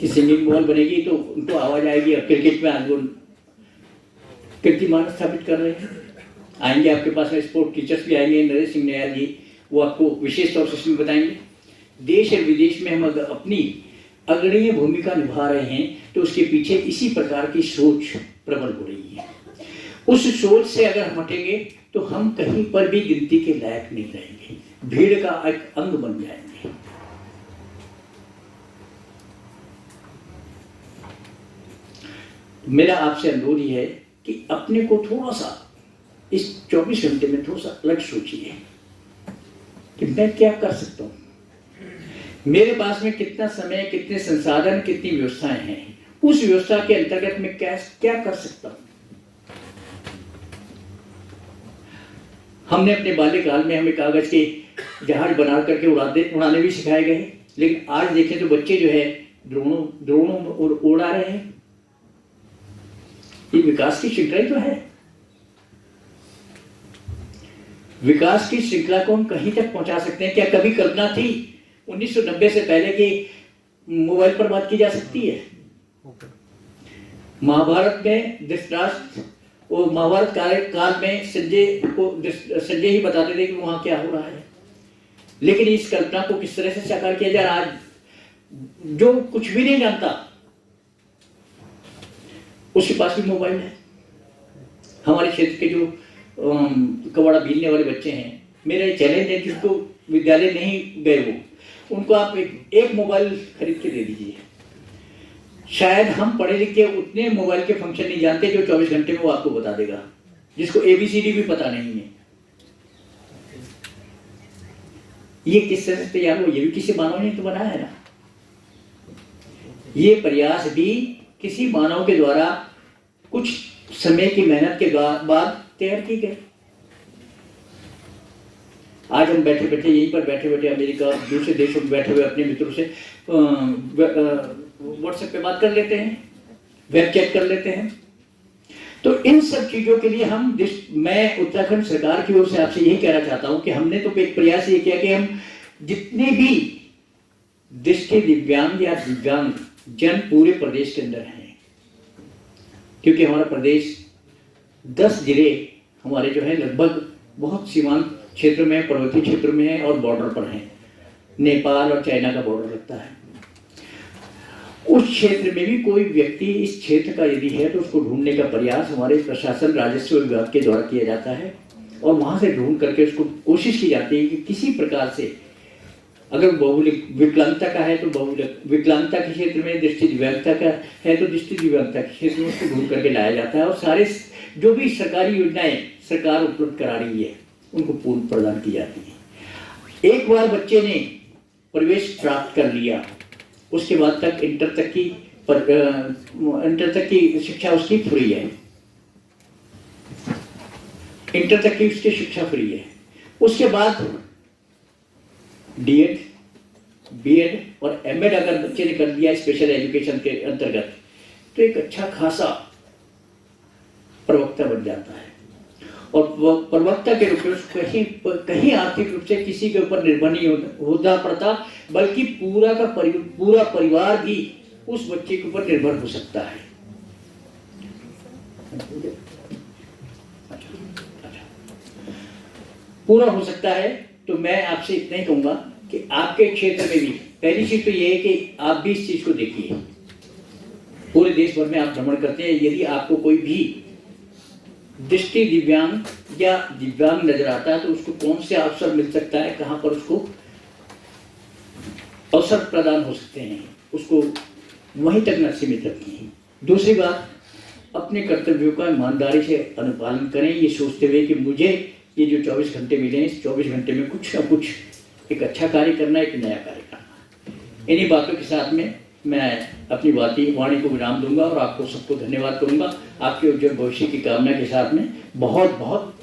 [SPEAKER 8] कि सिंगिंग बॉल बनेगी तो उनको आवाज आएगी। और क्रिकेट में आज वो कीर्तिमान स्थापित कर रहे हैं। आएंगे आपके पास में स्पोर्ट टीचर्स भी आएंगे, नरेश सिंह नयाल जी, वो आपको विशेष तौर से इसमें बताएंगे। देश और विदेश में हम अगर अपनी अग्रणीय भूमिका निभा रहे हैं तो उसके पीछे इसी प्रकार की सोच प्रबल हो रही है। उस सोच से अगर हम हटेंगे तो हम कहीं पर भी गिनती के लायक नहीं रहेंगे, भीड़ का एक अंग बन जाएंगे। मेरा आपसे अनुरोध ही है कि अपने को थोड़ा सा इस 24 घंटे में थोड़ा सा अलग सोचिए कि मैं क्या कर सकता हूं, मेरे पास में कितना समय, कितने संसाधन, कितनी व्यवस्थाएं हैं, उस व्यवस्था के अंतर्गत मैं क्या कर सकता हूं। हमने अपने बाल्यकाल में हमें कागज के जहाज बना करके उड़ाने भी सिखाए गए, लेकिन आज देखें तो बच्चे जो है ड्रोनों उड़ा रहे हैं। ये विकास की श्रृंखला ही तो है। विकास की श्रृंखला को हम कहीं तक पहुंचा सकते हैं? क्या कभी कल्पना थी 1990 से पहले कि मोबाइल पर बात की जा सकती है? महाभारत में धृतराष्ट्र और महाभारत काल में संजय ही बताते थे कि वहां क्या हो रहा है, लेकिन इस कल्पना को किस तरह से साकार किया जा रहा है? आज जो कुछ भी नहीं जानता उसके पास भी मोबाइल है। हमारे क्षेत्र के जो कबाड़ा बीनने वाले बच्चे हैं, मेरा ये चैलेंज है कि उसको विद्यालय नहीं गए वो, उनको आप एक मोबाइल खरीद के दे दीजिए। शायद हम पढ़े लिखे उतने मोबाइल के फंक्शन नहीं जानते जो 24 घंटे में वो आपको बता देगा, जिसको ABCD भी पता नहीं है। ये किस तरह से तैयार हो? ये भी किसी मानव ने तो बनाया है ना। ये प्रयास भी किसी मानव के द्वारा कुछ समय की मेहनत के बाद तैयार की गई। आज हम बैठे बैठे यहीं पर बैठे अमेरिका दूसरे देशों में बैठे हुए अपने मित्रों से व्हाट्सएप पे बात कर लेते हैं, वेब चैट कर लेते हैं। तो इन सब चीजों के लिए मैं उत्तराखंड सरकार की ओर से आपसे यही कहना चाहता हूं कि हमने तो एक प्रयास ये किया कि हम जितने भी दृष्टि दिव्यांग या दिव्यांग जन पूरे प्रदेश के अंदर हैं, क्योंकि हमारा प्रदेश 10 जिले हमारे जो है लगभग बहुत सीमांत क्षेत्र में, पर्वतीय क्षेत्र में है और बॉर्डर पर हैं। नेपाल और चाइना का बॉर्डर लगता है। उस क्षेत्र में भी कोई व्यक्ति इस क्षेत्र का यदि है तो उसको ढूंढने का प्रयास हमारे प्रशासन राजस्व विभाग के द्वारा किया जाता है, और वहां से ढूंढ करके उसको कोशिश की जाती है कि किसी प्रकार से, अगर बहुलिक विकलांगता का है तो बहुलिक विकलांगता के क्षेत्र में, दृष्टि दिव्यांगता का है तो दृष्टि दिव्यांगता के क्षेत्र में उसको ढूंढ करके लाया जाता है, और सारे जो भी सरकारी योजनाएं सरकार उपलब्ध करा रही है उनको पूर्ण प्रदान की जाती है। एक बार बच्चे ने प्रवेश प्राप्त कर लिया, उसके बाद तक इंटर तक की शिक्षा उसकी फ्री है। इंटर तक की उसकी शिक्षा फ्री है। उसके बाद D.Ed, B.Ed और M.Ed अगर बच्चे ने कर दिया स्पेशल एजुकेशन के अंतर्गत तो एक अच्छा खासा प्रवक्ता बन जाता है, और प्रवक्ता के रूप में कहीं आर्थिक रूप से किसी के ऊपर निर्भर नहीं होता पड़ता, बल्कि पूरा परिवार भी उस बच्चे के ऊपर निर्भर हो सकता है। पूरा हो सकता है। तो मैं आपसे इतना ही कहूंगा कि आपके क्षेत्र में भी पहली चीज तो ये है कि आप भी इस चीज को देखिए। पूरे देश भर में आप भ्रमण करते हैं, यदि आपको कोई भी दृष्टि दिव्यांग या दिव्यांग नजर आता है तो उसको कौन से अवसर मिल सकता है, कहां पर उसको अवसर प्रदान हो सकते हैं, उसको वहीं तक न सीमित रखें। दूसरी बात, अपने कर्तव्यों का ईमानदारी से अनुपालन करें, ये सोचते हुए कि मुझे ये जो 24 घंटे मिले हैं, इस 24 घंटे में कुछ न कुछ एक अच्छा कार्य करना है, एक नया कार्य करना। इन्हीं बातों के साथ में मैं अपनी वाणी को विराम दूंगा और आपको सबको धन्यवाद करूंगा। आपके उज्जवल भविष्य की कामना के साथ में बहुत बहुत